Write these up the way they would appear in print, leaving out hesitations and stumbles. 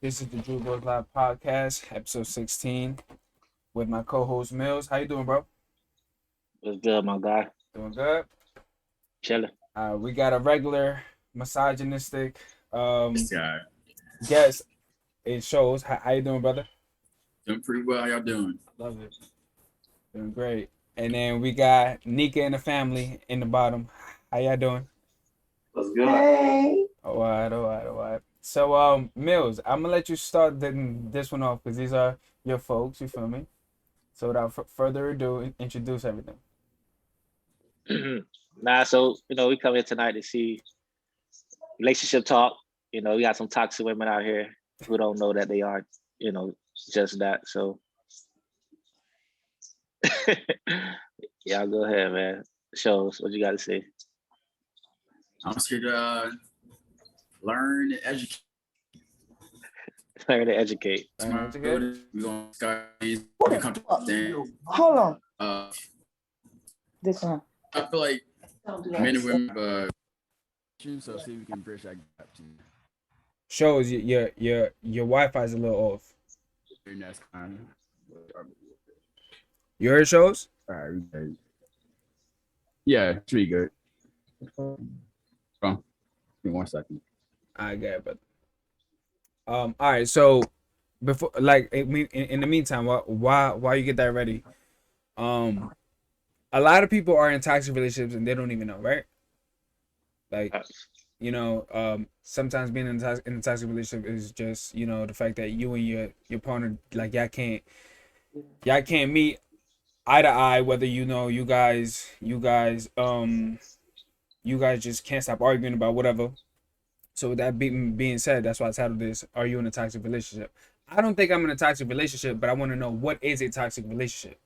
This is the Drew Boys Live podcast, episode 16, with my co-host Mills. How you doing, bro? What's good, my guy? Doing good. Chilling. We got a regular misogynistic This guy. guest. It shows. How you doing, brother? Doing pretty well. How y'all doing? Love it. Doing great. And then we got Nika and the family in the bottom. How y'all doing? What's good? Hey. All right. So, Mills, I'm gonna let you start this one off because these are your folks. You feel me? So, without further ado, introduce everything. So we come here tonight to see relationship talk. We got some toxic women out here who don't know that they are, just that. So, y'all go ahead, man. Show us what you got to say. I'm just here to learn and educate. Learn to educate. We're going to start these. Hold on. This one. I feel like men and women so see if we can bridge that gap too. Shows your Wi-Fi is a little off. And that's kind of You heard shows? all right. Yeah, it's pretty good. Oh, give me 1 second. I got it, but all right. So before, like, in the meantime, while you get that ready, a lot of people are in toxic relationships and they don't even know, right? Like, sometimes being in a toxic relationship is just, the fact that you and your partner, like, y'all can't meet eye to eye, whether you guys just can't stop arguing about whatever. So with that being said, that's why I titled this, Are You in a Toxic Relationship? I don't think I'm in a toxic relationship, but I want to know, what is a toxic relationship?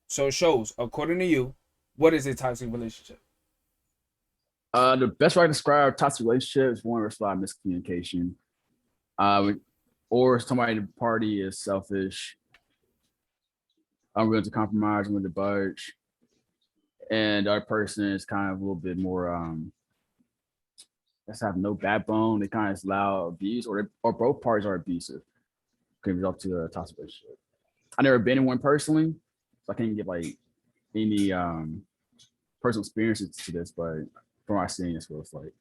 So shows, according to you, what is a toxic relationship? The best way to describe toxic relationship is one where there's a lot of miscommunication. Or somebody in the party is selfish, unwilling to compromise, unwilling to budge. And the other person is kind of a little bit more let's have no backbone. They kind of allow abuse, or both parties are abusive. Can result to a toxic relationship. I've never been in one personally, so I can't give like any personal experiences to this, but from what I've seen, it's what it's like.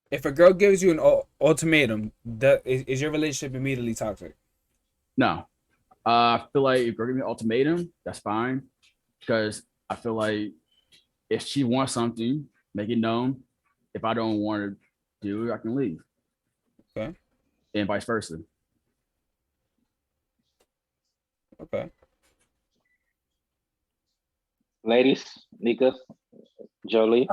If a girl gives you an ultimatum, is your relationship immediately toxic? No. I feel like if you're giving me an ultimatum, that's fine. Because I feel like if she wants something, make it known. If I don't want to do it, I can leave. Okay. And vice versa. Okay. Ladies, Nika, Jolie.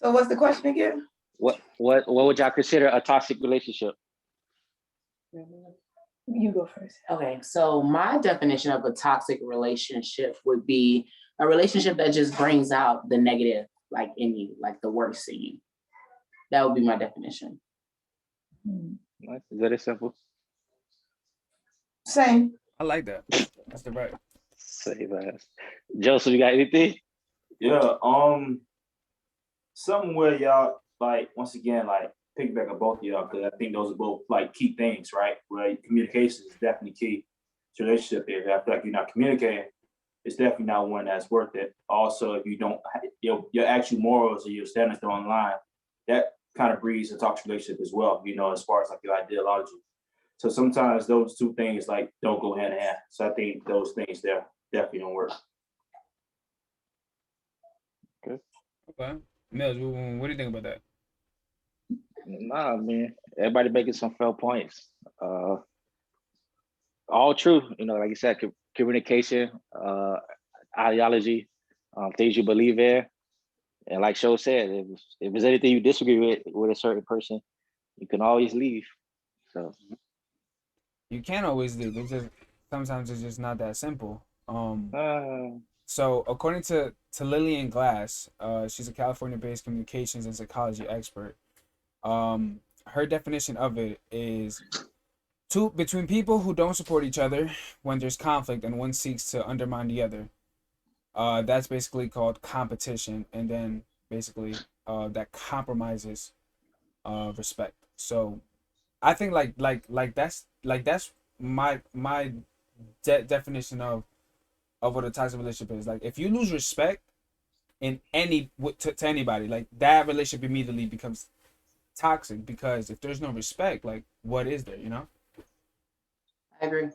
So what's the question again? What would y'all consider a toxic relationship? You go first. Okay, so my definition of a toxic relationship would be a relationship that just brings out the negative, like in you, like the worst in you. That would be my definition. Nice. Good and simple. Same. I like that. That's the right. Same as. Joseph, you got anything? Yeah, something where y'all, like, once again, like, piggyback on both of y'all, because I think those are both like key things, right? Where communication is definitely key to relationship. If I feel like you're not communicating, it's definitely not one that's worth it. Also, if you don't, your actual morals or your standards don't align, that kind of breeds a toxic relationship as well. As far as like your ideology. So sometimes those two things like don't go hand in hand. So I think those things there definitely don't work. Okay. Mills, what do you think about that? Nah, man. Everybody making some fair points. All true. Like you said, communication, ideology, things you believe in. And like Sho said, if there's anything you disagree with a certain person, you can always leave. So You can't always leave. Sometimes it's just not that simple. So according to Lillian Glass, she's a California-based communications and psychology expert. Her definition of it is between people who don't support each other when there's conflict and one seeks to undermine the other. That's basically called competition, and then basically that compromises respect. So I think that's my definition of what a toxic relationship is. Like, if you lose respect in to anybody, like, that relationship immediately becomes toxic, because if there's no respect, like, what is there, you know? I agree.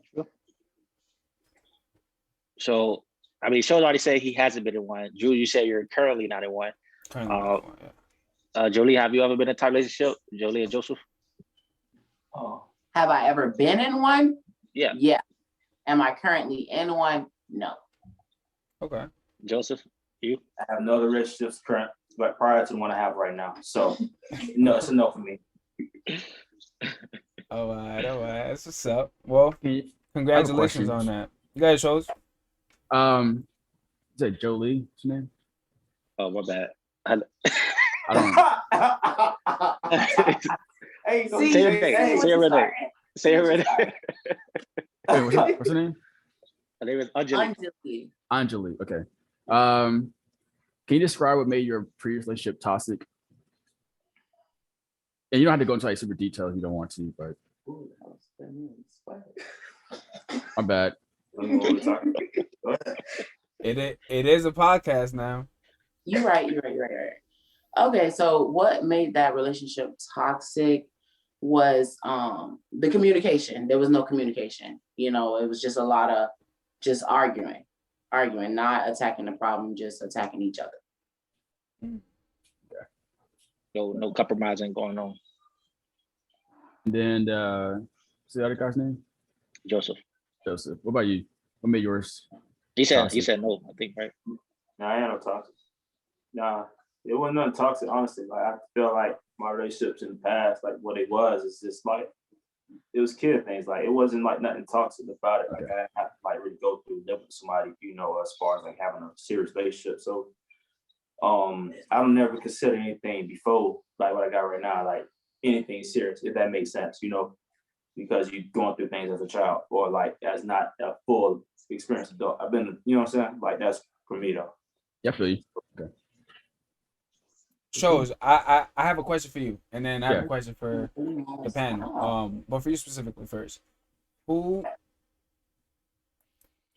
So, I mean, Sho's already said he hasn't been in one. Drew, you said you're currently not in one. Currently not in one, yeah. Jolie, have you ever been in a toxic relationship? Jolie and Joseph? Oh, Have I ever been in one? Yeah. Yeah. Am I currently in one? No. Okay. Joseph, you? I have no other relationships current, but prior to the one I have right now. So, no, it's a no for me. All right. That's what's up. Well, I have a congratulations question. on that. You guys, shows. Is that Jolie? What's her name? Oh, my bad. I don't. Hey, Say her name. Say her name. Say her name. Wait, what's her name? Her name is Anjali. Anjali. Okay. Can you describe what made your previous relationship toxic? And you don't have to go into like super detail if you don't want to, but my bad. It is a podcast now. You're right. Okay, so what made that relationship toxic was the communication. There was no communication. You know, it was just a lot of just arguing, not attacking the problem, just attacking each other. No compromising going on. And then what's the other guy's name? Joseph. What about you? What made yours? He said no, I think, right? Nah, I ain't no toxic. Nah, it wasn't nothing toxic, honestly. Like, I feel like my relationships in the past, like what it was, is just like, it was kid things. Like, it wasn't like nothing toxic about it. Like, I didn't have to like really go through living with somebody, you know, as far as like having a serious relationship. So I've never considered anything before like what I got right now, like anything serious, if that makes sense, you know, because you're going through things as a child or like as not a full experience adult. I've been, you know what I'm saying? Like, that's for me though. Definitely. Okay. Shows. I have a question for you, and then I have a question for the panel. But for you specifically first, who,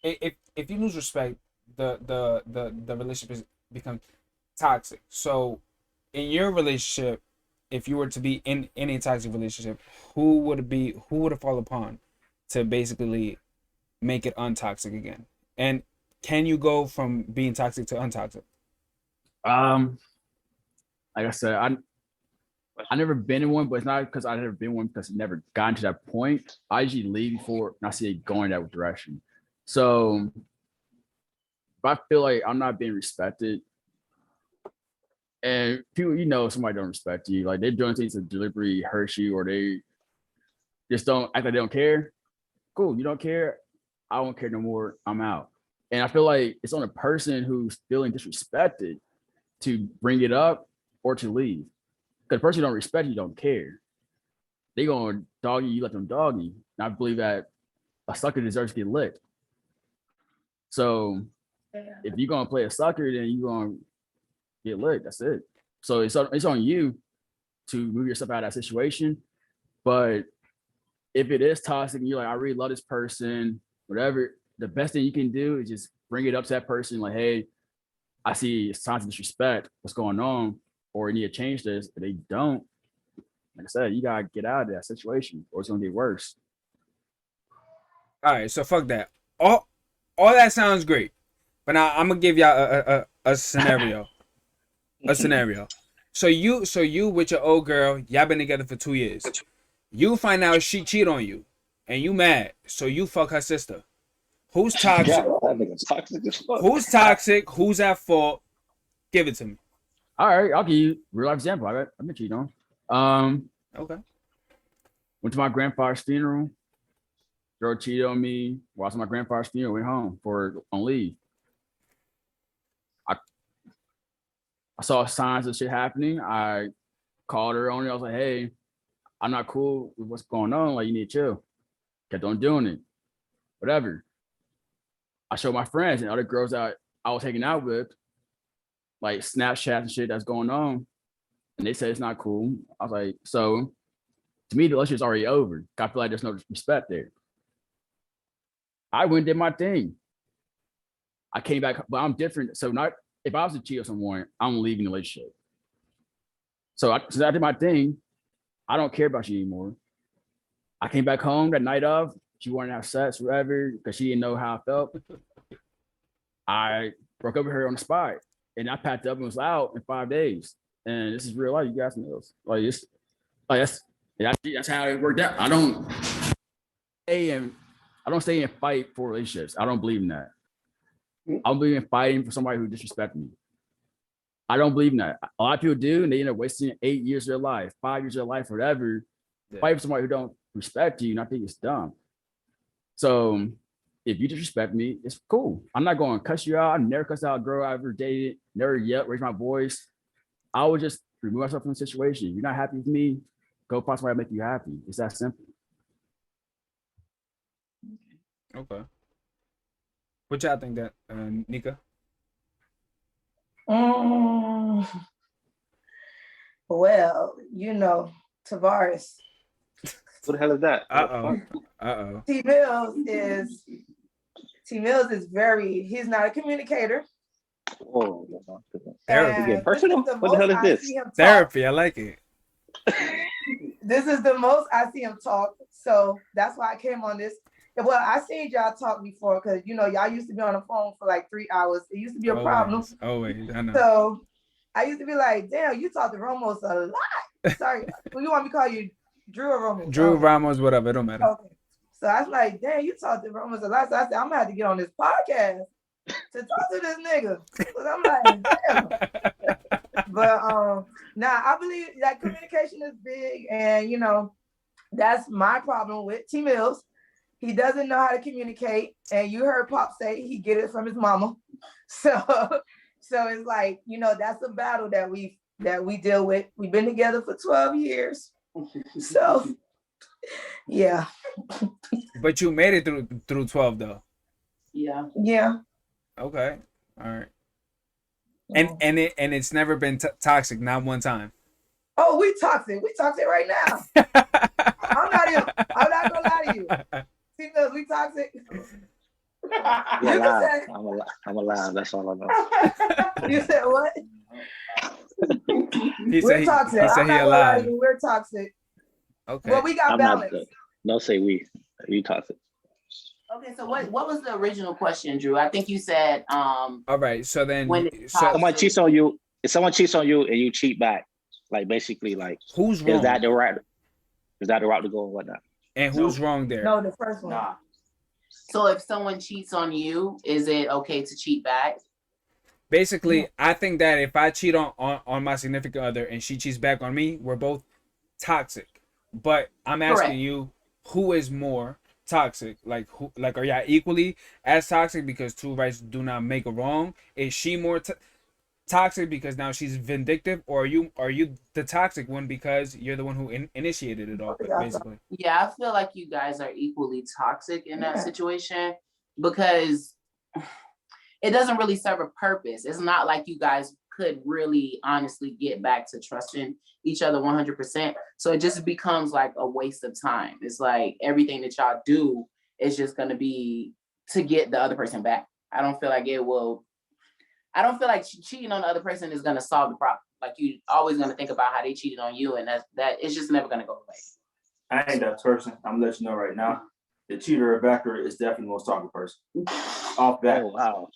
if you lose respect, the relationship becomes toxic. So, in your relationship, if you were to be in a toxic relationship, who would it fall upon to basically make it untoxic again? And can you go from being toxic to untoxic? Like I said, I never been in one, but it's not because I never been one because it never gotten to that point. I usually leave before and I see it going that direction. So if I feel like I'm not being respected, and people, you know, somebody don't respect you, like they're doing things to deliberately hurt you, or they just don't act like they don't care. Cool, you don't care. I don't care no more. I'm out. And I feel like it's on a person who's feeling disrespected to bring it up or to leave. Because the person you don't respect, you don't care. They gonna dog you, let them dog you. And I believe that a sucker deserves to get licked. So if you're gonna play a sucker, then you're gonna get licked. That's it. So it's on you to move yourself out of that situation. But if it is toxic and you're like, I really love this person, whatever, the best thing you can do is just bring it up to that person, like, hey, I see signs of disrespect. What's going on? Or you need to change this. If they don't, like I said, you gotta get out of that situation, or it's gonna get worse. All right, so fuck that. All that sounds great, but now I'm gonna give y'all a scenario. A scenario. So you with your old girl, y'all been together for 2 years. You find out she cheat on you, and you mad. So you fuck her sister. Who's toxic? Yeah, that nigga's toxic as fuck. Who's toxic? Who's at fault? Give it to me. All right, I'll give you a real life example. I've been cheating on. Okay. Went to my grandfather's funeral. Girl cheated on me. While I was at my grandfather's funeral, went home on leave. I saw signs of shit happening. I called her on it. I was like, hey, I'm not cool with what's going on. Like, you need to chill. Kept on doing it. Whatever. I showed my friends and other girls that I was hanging out with, like Snapchat and shit that's going on. And they said it's not cool. I was like, so To me, the relationship's already over. I feel like there's no respect there. I went and did my thing. I came back, but I'm different. So not if I was to cheat on someone, I'm leaving the relationship. So since I did my thing, I don't care about you anymore. I came back home that night of. She wanted to have sex, whatever, because she didn't know how I felt. I broke up with her on the spot, and I packed up and was out in 5 days. And this is real life. You guys know this. That's how it worked out. I don't stay and fight for relationships. I don't believe in that. I don't believe in fighting for somebody who disrespects me. I don't believe in that. A lot of people do, and they end up wasting 8 years of their life, 5 years of their life, whatever. Yeah. Fight for somebody who don't respect you, and I think it's dumb. So if you disrespect me, it's cool. I'm not going to cuss you out. I never cuss out a girl I ever dated, never yet raise my voice. I would just remove myself from the situation. You're not happy with me, go find somebody to make you happy. It's that simple. Okay. What y'all think that, Nika? Well, you know, Tavares. What the hell is that? T Mills is he's not a communicator. Oh, therapy. Personal? What the hell is this? Therapy, I like it. This is the most I see him talk. So that's why I came on this. Well, I seen y'all talk before because, you know, y'all used to be on the phone for like 3 hours. It used to be a problem. Always, I know. So I used to be like, damn, you talk to Ramos a lot. Sorry, well, you want me to call you Drew or Ramos? Drew, Ramos, whatever, it don't matter. Okay. So I was like, damn, you talk to Ramos a lot. So I said, I'm gonna have to get on this podcast to talk to this nigga. Because I'm like, damn. But I believe that communication is big, and you know, that's my problem with T Mills. He doesn't know how to communicate, and you heard Pop say he get it from his mama. So it's like, you know, that's a battle that we deal with. We've been together for 12 years. So yeah. But you made it through 12 though. Yeah. Yeah. Okay. All right. And it's never been toxic, not one time. Oh, we toxic. We toxic right now. I'm not gonna lie to you. See, we toxic. I'm alive. That's all I know. You said what? We're toxic. He said he alive. We're toxic. Okay. Well, we got balance. Don't say we. You toxic. Okay, so what was the original question, Drew? I think you said all right, so then someone cheats on you. If someone cheats on you and you cheat back, like basically like who's wrong? Is that the route to go and whatnot? And who's wrong there? No, the first one. Nah. So if someone cheats on you, is it okay to cheat back? Basically, I think that if I cheat on my significant other and she cheats back on me, we're both toxic. But I'm asking you, who is more toxic? Like are y'all equally as toxic because two rights do not make a wrong? Is she more toxic because now she's vindictive, or are you the toxic one because you're the one who initiated it all, basically? Yeah, I feel like you guys are equally toxic in that situation because it doesn't really serve a purpose. It's not like you guys could really honestly get back to trusting each other 100%. So it just becomes like a waste of time. It's like everything that y'all do is just going to be to get the other person back. I don't feel like cheating on the other person is going to solve the problem. Like, you always going to think about how they cheated on you, and that it's just never going to go away. I ain't that person. I'm letting you know right now. The cheater or backer is definitely the most toxic person. Off back. Oh, wow.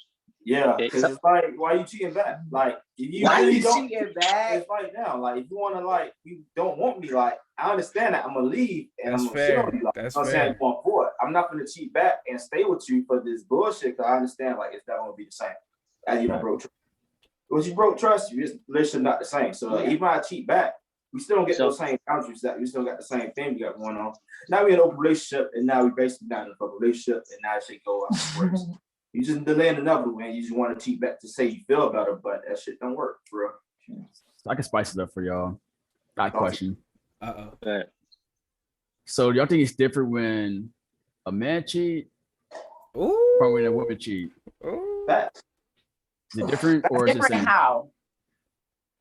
Yeah, because it's like, why are you cheating back? Like, if you why really you don't, cheating back? It's like now, like, if you want to, like, you don't want me, like, I understand that I'm gonna leave and I'm gonna sit on you. Like, that's I'm saying going forward. I'm not gonna cheat back and stay with you for this bullshit because I understand, like, it's not gonna be the same as you don't broke trust. Once you broke trust, you just relationship not the same. So even if I cheat back, we still don't get those same boundaries. That we still got the same thing we got going on. Now we in an open relationship, and now we basically not in a relationship, and now shit go out and works. You just delaying another one. You just want to cheat back to say you feel better, but that shit don't work, bro. I can spice it up for y'all. Got a question. Uh-oh. So y'all think it's different when a man cheat or when a woman cheat? Is it different, or is it the same? How?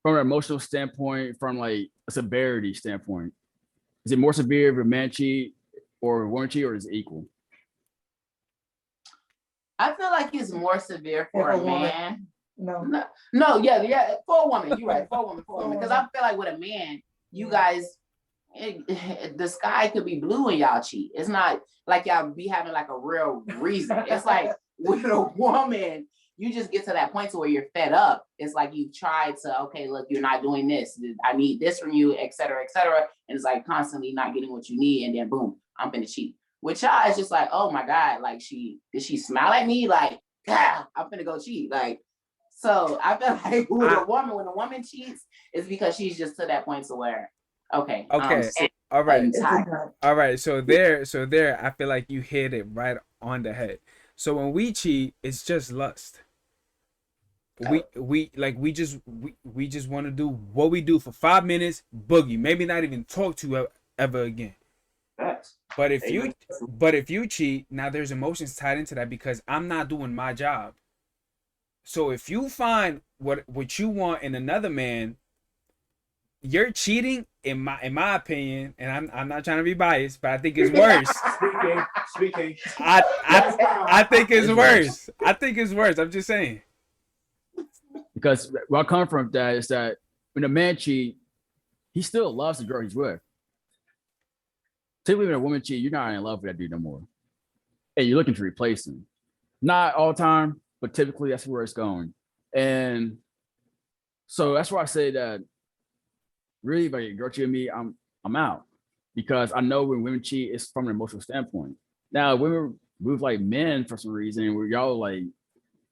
From an emotional standpoint, from like a severity standpoint. Is it more severe if a man cheat or a woman cheat, or is it equal? I feel like it's more severe for a man. No, yeah, for a woman. You're right, for a woman. Because I feel like with a man, you guys, the sky could be blue and y'all cheat. It's not like y'all be having like a real reason. It's like with a woman, you just get to that point to where you're fed up. It's like you try to, okay, look, you're not doing this. I need this from you, et cetera, et cetera. And it's like constantly not getting what you need. And then boom, I'm gonna cheat. With y'all, it's just like, oh my God, like did she smile at me? Like, God, I'm gonna go cheat. Like, so I feel like with a woman, when a woman cheats, it's because she's just to that point to where, okay. All right. So there, I feel like you hit it right on the head. So when we cheat, it's just lust. We just want to do what we do for 5 minutes, boogie, maybe not even talk to you ever again. But if you cheat, now there's emotions tied into that because I'm not doing my job. So if you find what you want in another man, you're cheating in my opinion, and I'm not trying to be biased, but I think it's worse. Speaking. I think it's worse. I think it's worse. I'm just saying. Because where I come from that is that when a man cheat, he still loves the girl he's with. Typically, when a woman cheat, you're not in love with that dude no more, and you're looking to replace him. Not all the time, but typically that's where it's going. And so that's why I say that really, if a girl cheat me, I'm out, because I know when women cheat, it's from an emotional standpoint. Now, women move like men for some reason, where y'all like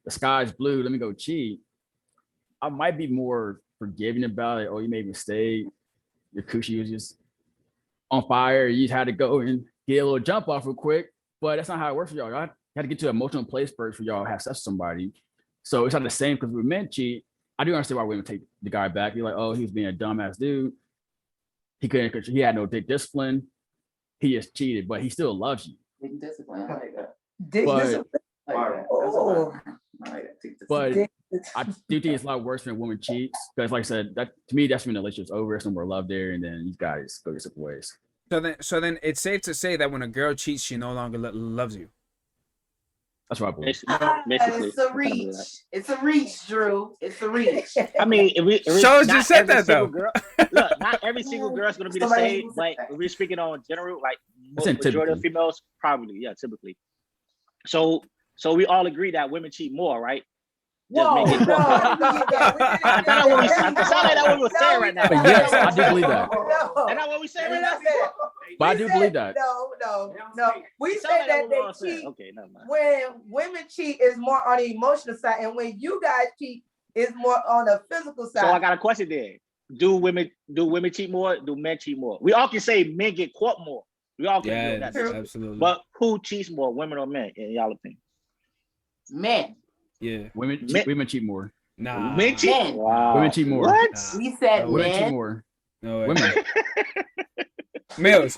the sky's blue, let me go cheat. I might be more forgiving about it. Oh, you made a mistake. Your coochie was just on fire. You just had to go and get a little jump off real quick. But that's not how it works for y'all. Y'all had to get to an emotional place first for y'all to have sex with somebody. So it's not the same, because with men cheat, I do understand why women take the guy back. You're like, oh, he was being a dumbass dude. He had no dick discipline. He just cheated, but he still loves you. Dick discipline, I like that. Dick discipline. But I do think it's a lot worse when a woman cheats, because like I said, that to me, that's when the relationship's over. There's no more love there, and then you guys go your separate ways. So then it's safe to say that when a girl cheats, she no longer loves you. That's what I believe. It's a reach. It's a reach, Drew. It's a reach. I mean, Shows just said that though. Look, not every single girl is going to be the same. Like, if we're speaking on general, like majority of females, probably, yeah, typically. So we all agree that women cheat more, right? Whoa, I thought that's what we saying right now. But yes, I do believe that. That's not what we saying right now. But I do believe that. No. We said that they cheat. Okay, never mind. When women cheat is more on the emotional side, and when you guys cheat is more on the physical side. So I got a question there. Do women cheat more? Do men cheat more? We all can say men get caught more. We all can agree on that. Absolutely. But who cheats more, women or men, in y'all opinion? Men. Yeah. Women cheat more. Nah. Men cheat? Wow. Women cheat more. What? Nah. We said women men. cheat more. No way. Women. Mills.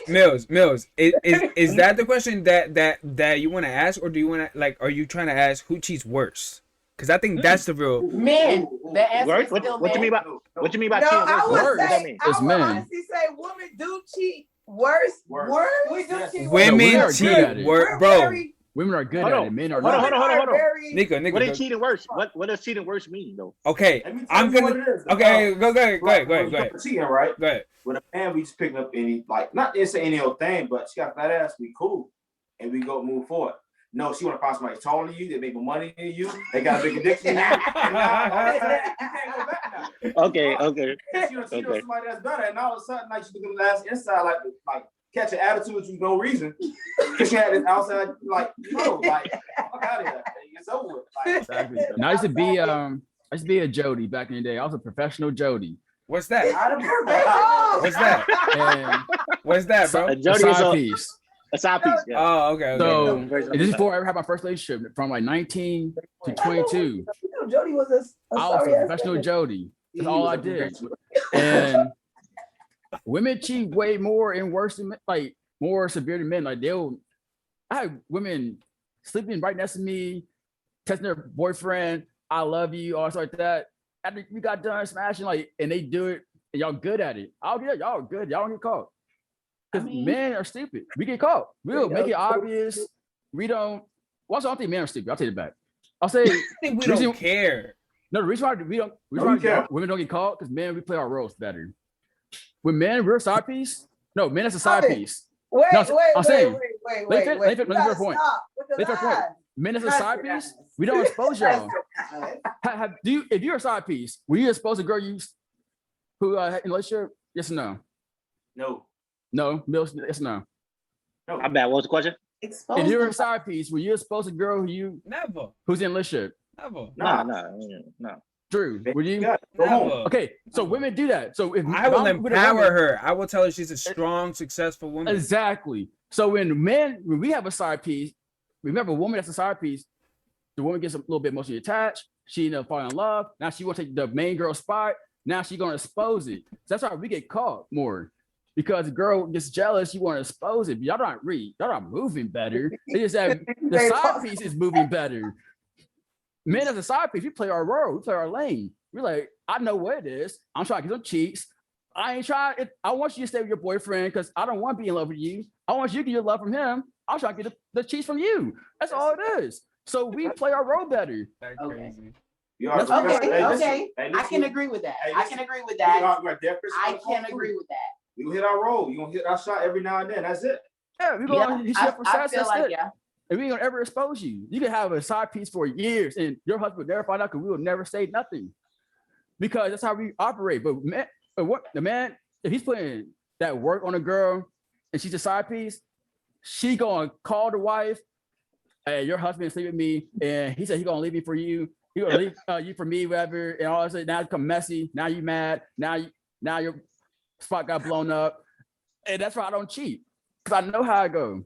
Is that the question that you want to ask, or do you want to, like, are you trying to ask who cheats worse? Because I think that's the real Men. The answer is What still you mean men. what you mean by No, cheating I worse? would What does that say, mean? I It's would men. honestly say women do cheat worse. We do cheat worse. women are good at cheat it. worse, bro. Women are good Hold at on. it. Men are Hold on, not. hold on. Nico, What is go. cheating worse? What does cheating worse mean, though? Okay, I'm gonna. Okay, go ahead. Cheating, right? Go ahead. With a man, we just picking up any, like, not to say any old thing, but she got fat ass, we cool, and we go move forward. No, she want to find somebody taller than you, they make more money than you, they got a bigger dick than you. And now, you can't go back now. Okay. And she knows somebody that's better, and all of a sudden, like, she looking at the inside, like catch an attitude with no reason, because she had this outside, like, no, like, fuck out of here. It's over with. Like, Exactly. And I used to be a Jody back in the day. I was a professional Jody. What's that? What's that? And What's that, bro? A a Jody is side piece. a side piece. Yeah. Oh, okay. So and this is before I ever had my first relationship, from like 19 to 22. Jody was a I was sorry a ass professional nigga. Jody. That's all I did. And women cheat way more and worse than men, like more severe than men. Like I had women sleeping right next to me, texting their boyfriend, "I love you," or stuff like that. After we got done smashing, like, and they do it, and y'all good at it. I'll get y'all good. Y'all don't get caught. Because men are stupid. We get caught. We'll make it obvious. We don't. Well, also, I don't think men are stupid. I'll take it back. I'll say I think we don't care. No, the reason why women don't get caught because men, we play our roles better. When men, we're a side piece. No, men as a side piece. Wait. Let me finish your point. point. Men as a side piece, we don't expose y'all. If you're a side piece, will you expose a girl you who in a relationship? Yes or no? No. No, Mills, yes or no? No. I'm bad. What was the question? If you're a side piece, will you expose a girl who's in a relationship? Never. No. Drew, would you? Never. Okay, so women do that. So if I will empower her, I will tell her she's a strong, successful woman. Exactly. So when we have a side piece, remember, a woman that's a side piece, the woman gets a little bit emotionally attached. She end up falling in love. Now she want to take the main girl spot. Now she's gonna expose it. So that's why we get caught more. Because the girl gets jealous, you want to expose it. But y'all not moving better. It's just that the side piece is moving better. Men as a side piece, we play our role, we play our lane. We're like, I know what it is. I'm trying to get some cheeks. I ain't trying. I want you to stay with your boyfriend because I don't want to be in love with you. I want you to get your love from him. I'm trying to get the cheeks from you. That's all it is. So we play our role better. That's crazy. Okay. I can agree with that. I can agree with that. We gonna hit our role. You gonna hit our shot every now and then. That's it. Yeah, we're gonna hit you up for sex. Feel like, and we ain't gonna ever expose you. You can have a side piece for years, and your husband will never find out because we will never say nothing. Because that's how we operate. But the man, if he's putting that work on a girl and she's a side piece, she gonna call the wife, hey, your husband is sleeping with me, and he said he gonna leave me for you. He gonna leave you for me, whatever. And all of a sudden, now it's become messy. Now you mad. Now your spot got blown up. And that's why I don't cheat. Because I know how it goes.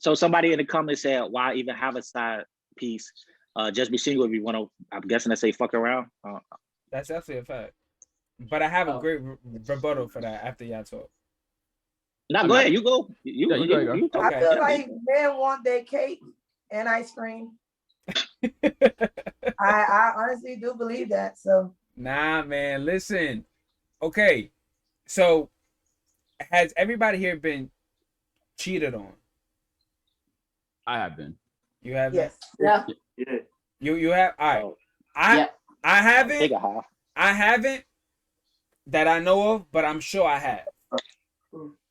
So somebody in the comments said, why even have a side piece? Just be single if you want to, I'm guessing they say fuck around. That's definitely a fact. But I have a great rebuttal for that after y'all talk. No, go ahead. You go. You talk. I feel like men want their cake and ice cream. I honestly do believe that. So nah, man, listen. Okay, so has everybody here been cheated on? I have been. You have? Yes. Yeah. You have? All right. I haven't. I haven't that I know of, but I'm sure I have.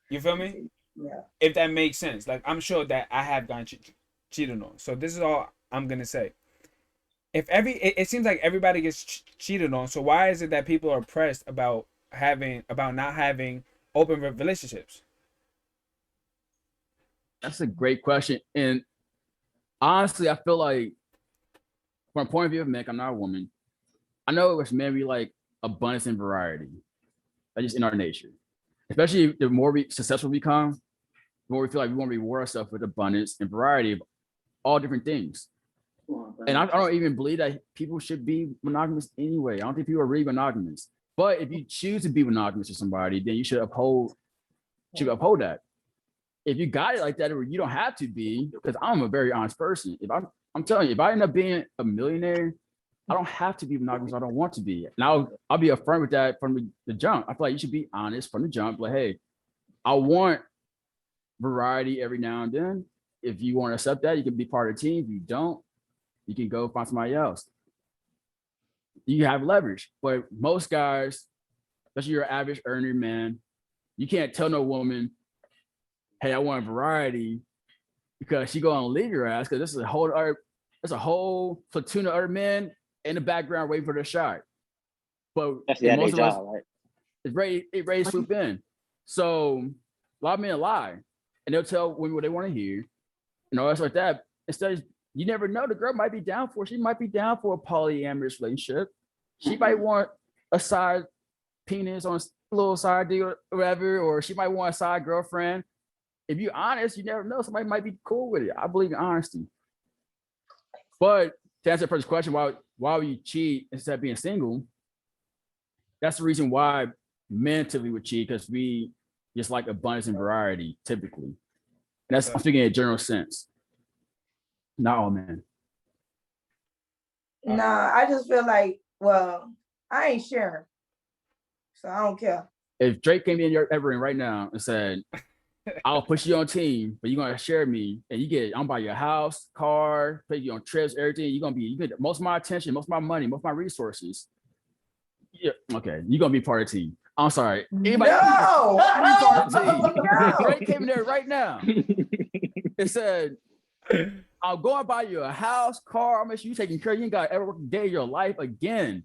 You feel me? Yeah. If that makes sense. Like, I'm sure that I have gotten cheated on. So this is all I'm gonna say. It seems like everybody gets cheated on. So why is it that people are pressed about not having open relationships? That's a great question. And honestly, I feel like from a point of view of men, I'm not a woman. I know it's men, we like abundance and variety. That's just in our nature. Especially the more successful we become, the more we feel like we want to reward ourselves with abundance and variety of all different things. And I don't even believe that people should be monogamous anyway. I don't think people are really monogamous. But if you choose to be monogamous with somebody, then you should uphold that. If you got it like that, or you don't have to be, because I'm a very honest person. If I'm telling you, if I end up being a millionaire, I don't have to be monogamous. I don't want to be. And I'll be upfront with that from the jump. I feel like you should be honest from the jump. Like, hey, I want variety every now and then. If you want to accept that, you can be part of the team. If you don't, you can go find somebody else. You have leverage. But most guys, especially your average earner man, you can't tell no woman, hey, I want variety, because she gonna leave your ass, because there's a whole platoon of other men in the background waiting for their shot. But most of us, right? It's ready to swoop in. So a lot of men lie, and they'll tell women what they want to hear, and all that like that. Instead, you never know. The girl might be down for a polyamorous relationship. She might want a side penis on a little side deal or whatever, or she might want a side girlfriend. If you're honest, you never know. Somebody might be cool with it. I believe in honesty. But to answer the first question, why would you cheat instead of being single? That's the reason why men typically would cheat, because we just like abundance and variety typically. And that's, I'm speaking in a general sense. Not all men. Nah, I just feel like, well, I ain't sharing, so I don't care. If Drake came in your ever right now and said, I'll push you on team, but you're gonna share me, and I'm buy your house, car, pay you on trips, everything. You get most of my attention, most of my money, most of my resources. Yeah, okay, you're gonna be part of the team. I'm sorry. Anybody No, part of the team. no. Drake came in there right now. It said, I'm going to buy you a house, car. I'll make sure you taking care of. You ain't got to ever work a day of your life again.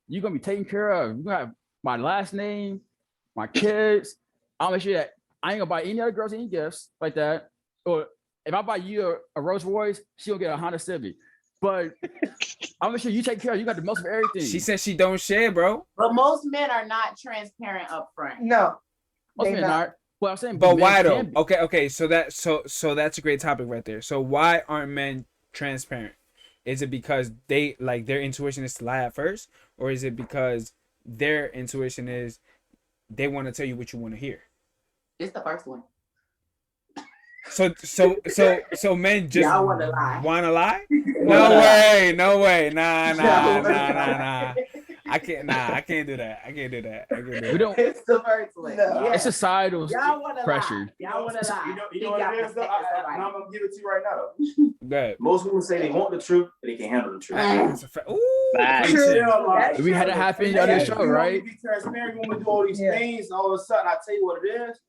You're gonna be taken care of. You're gonna have my last name, my kids. I'll make sure that I ain't gonna buy any other girls any gifts like that. Or if I buy you a Rolls Royce, she'll get a Honda Civic. But I'll make sure you take care of. You got the most of everything. She said she don't share, bro. But most men are not transparent up front. No, most men aren't. Well, I'm saying, but why though? Okay. So that's a great topic right there. So why aren't men transparent? Is it because their intuition is to lie at first, or is it because their intuition is they want to tell you what you want to hear? It's the first one. So men just want to lie. Want to lie? No way. Nah. I can't do that. We don't. It's the first one. No. It's societal pressure. Y'all want to lie. You know what it is, though? I'm gonna give it to you right now. Good. Most women say they want the truth, but they can't handle the truth. That's a fact. Ooh, we had it happen on this show, right? You be transparent. You want to do all these things, and all of a sudden, I tell you what it is.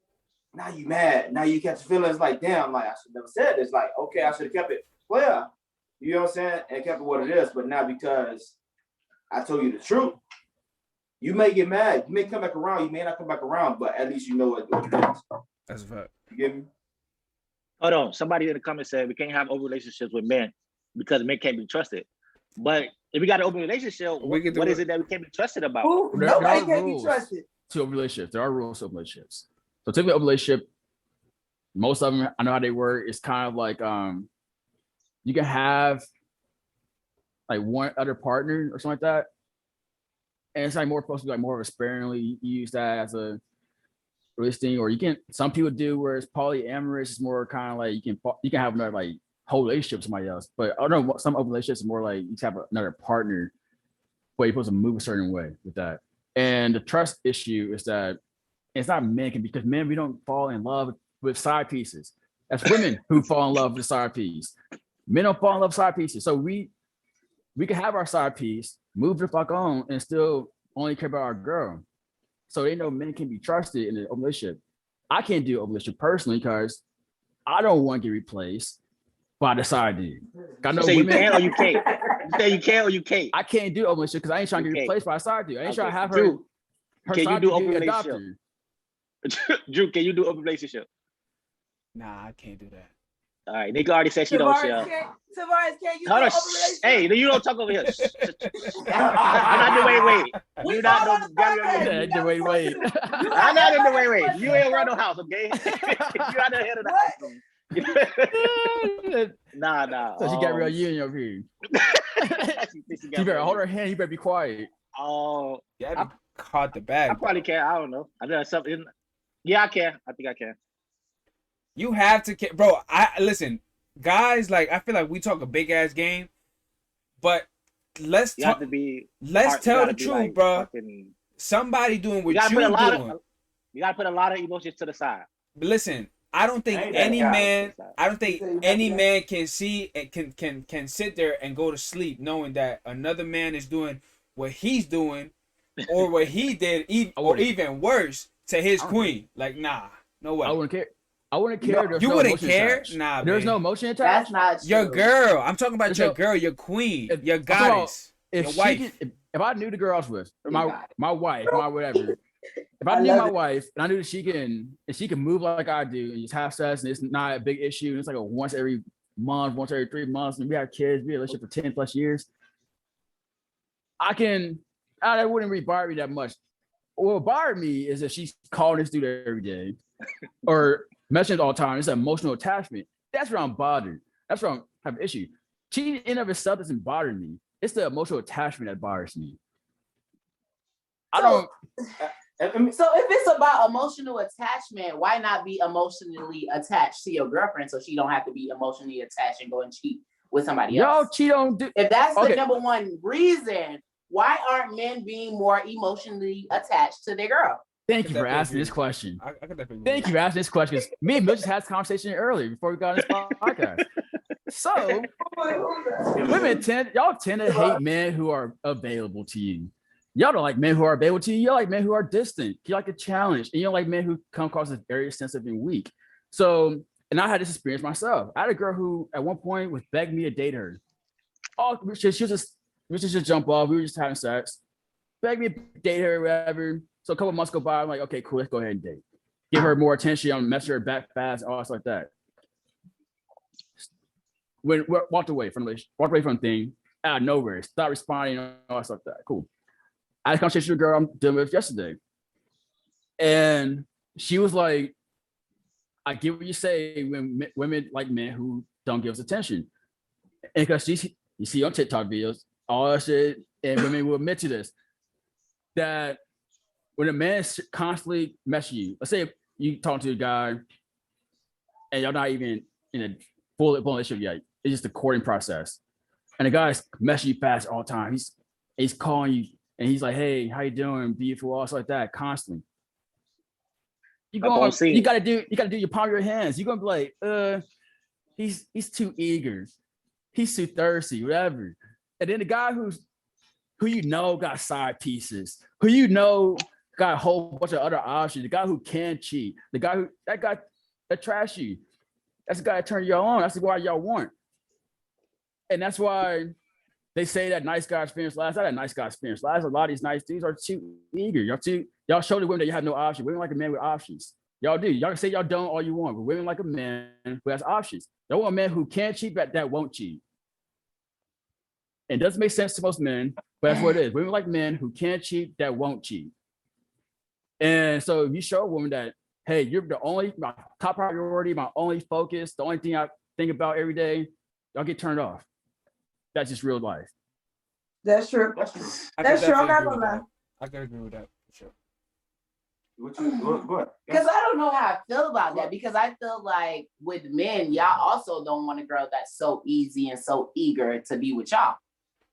Now you mad. Now you catch feelings like, damn, like I should never said this. Like, okay, I should have kept it. Well, yeah, you know what I'm saying, and kept it what it is. But now because I told you the truth, you may get mad. You may come back around. You may not come back around, but at least you know what it is. That's a fact. You get me? Hold on. Somebody in the comments said we can't have open relationships with men because men can't be trusted. But if we got an open relationship, what is it that we can't be trusted about? Ooh, nobody can be trusted. To open relationships, there are rules to open relationships. So typically, open relationship, most of them, I know how they work. It's kind of like you can have like one other partner or something like that, and it's like more supposed to be like more of a sparingly use that as a release thing, or you can. Some people do where it's polyamorous. It's more kind of like you can have another like whole relationship with somebody else, but I don't know, some open relationships are more like you have another partner, but you're supposed to move a certain way with that. And the trust issue is that it's not men, because men, we don't fall in love with side pieces. That's women who fall in love with side piece. Men don't fall in love with side pieces. So we can have our side piece, move the fuck on, and still only care about our girl. So they know men can be trusted in an open relationship. I can't do open relationship personally because I don't want to get replaced by the side dude. I know you can or you can't. You say you can or you can't. I can't do open relationship because I ain't trying to get replaced by a side dude. I ain't trying to have her. Drew, can you do open relationship? Drew, can you do open relationship? Nah, I can't do that. All right, Nick already said she don't share. Tavares, can you do Hold on. open relationship? Hey, you don't talk over here. I'm not the wait. You not on the the wait. I'm not in the wait. You ain't run no house, okay? You out the head of the house. Nah. So she got real union over here. You better hold her hand. You better be quiet. Oh, yeah, I caught the bag. I probably can. I don't know. I done something. Yeah, I can. I think I can. You have to, bro. Listen, guys. Like, I feel like we talk a big ass game, but let's talk. Let's tell the truth, like, bro. Fucking, somebody doing what you doing. You gotta put a lot of emotions to the side. But listen, I don't think any man. I don't think any man can see and can sit there and go to sleep knowing that another man is doing what he's doing, or what he did, or even worse to his queen. Like, nah, no way. I wouldn't care. I wouldn't care. No, you wouldn't care? Nah, there's no emotion attached. That's not true. Your girl. I'm talking about your girl, your queen, your goddess, your wife. If I knew the girl I was with, or my wife, my whatever. If I knew my wife and I knew that she can move like I do and just have sex and it's not a big issue, and it's like a once every month, once every 3 months, and we have kids, we have a relationship for 10 plus years, that wouldn't really bother me that much. What would bother me is if she's calling this dude every day or messaging all the time. It's an emotional attachment. That's where I'm bothered. That's where I have an issue. Cheating in of itself doesn't bother me. It's the emotional attachment that bothers me. So if it's about emotional attachment, why not be emotionally attached to your girlfriend so she don't have to be emotionally attached and go and cheat with somebody else? Y'all cheat on. If that's the number one reason, why aren't men being more emotionally attached to their girl? Thank you for asking this question. I could definitely. Thank you for asking this question. Me and Mitch just had this conversation earlier before we got on this podcast. So y'all tend to hate men who are available to you. Y'all don't like men who are available to you. You like men who are distant. You like a challenge, and you don't like men who come across as very sensitive and weak. So, and I had this experience myself. I had a girl who at one point was begging me to date her. Oh, she was just jump off. We were just having sex. Begged me to date her, whatever. So a couple months go by. I'm like, okay, cool. Let's go ahead and date. Give her more attention. I'm messing her back fast, all stuff like that. When walked away from the thing out of nowhere, stopped responding, all stuff like that. Cool. I had a conversation with a girl I'm dealing with yesterday, and she was like, "I get what you say when women like men who don't give us attention, and because you see on TikTok videos, all that shit, and women will admit to this, that when a man constantly messaging you, let's say you talk to a guy, and you're not even in a full relationship yet, it's just the courting process, and the guy's messaging you fast all the time. He's calling you, and he's like, "Hey, how you doing? Beautiful," all stuff like that, constantly. You gotta do your palm of your hands. You're gonna be like, he's too eager, he's too thirsty, whatever. And then the guy who you know got side pieces, who you know got a whole bunch of other options, the guy who can cheat, that guy that trash you, that's the guy that turn y'all on. That's the guy y'all want. And that's why they say that nice guys experience last. Not a nice guy experience last. A lot of these nice dudes are too eager. Y'all show the women that you have no option. Women like a man with options. Y'all do. Y'all can say y'all don't all you want, but women like a man who has options. Y'all want a man who can't cheat, but that won't cheat. And it doesn't make sense to most men, but that's what it is. Women like men who can't cheat, that won't cheat. And so if you show a woman that, hey, you're my top priority, my only focus, the only thing I think about every day, y'all get turned off. That's just real life. That's true. That's true. I'm not gonna lie. I can agree with that for sure. Go ahead. Because I don't know how I feel about that. Because I feel like with men, y'all also don't want a girl that's so easy and so eager to be with y'all.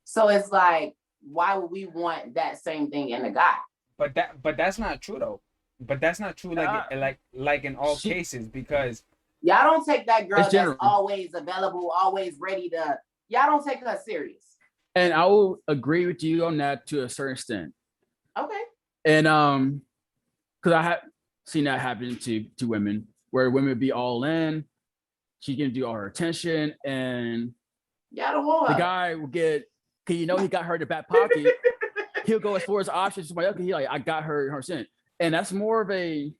So it's like, why would we want that same thing in a guy? But that's not true though. But that's not true like in all cases, because y'all don't take that girl that's always available, always ready to. Y'all don't take her serious. And I will agree with you on that to a certain extent. Okay. And because I have seen that happen to women, where women be all in, she can do all her attention, and y'all don't want her. The guy will get, cause he got her in the back pocket. He'll go as far as options. Somebody else, he like, I got her 100%, and that's more of a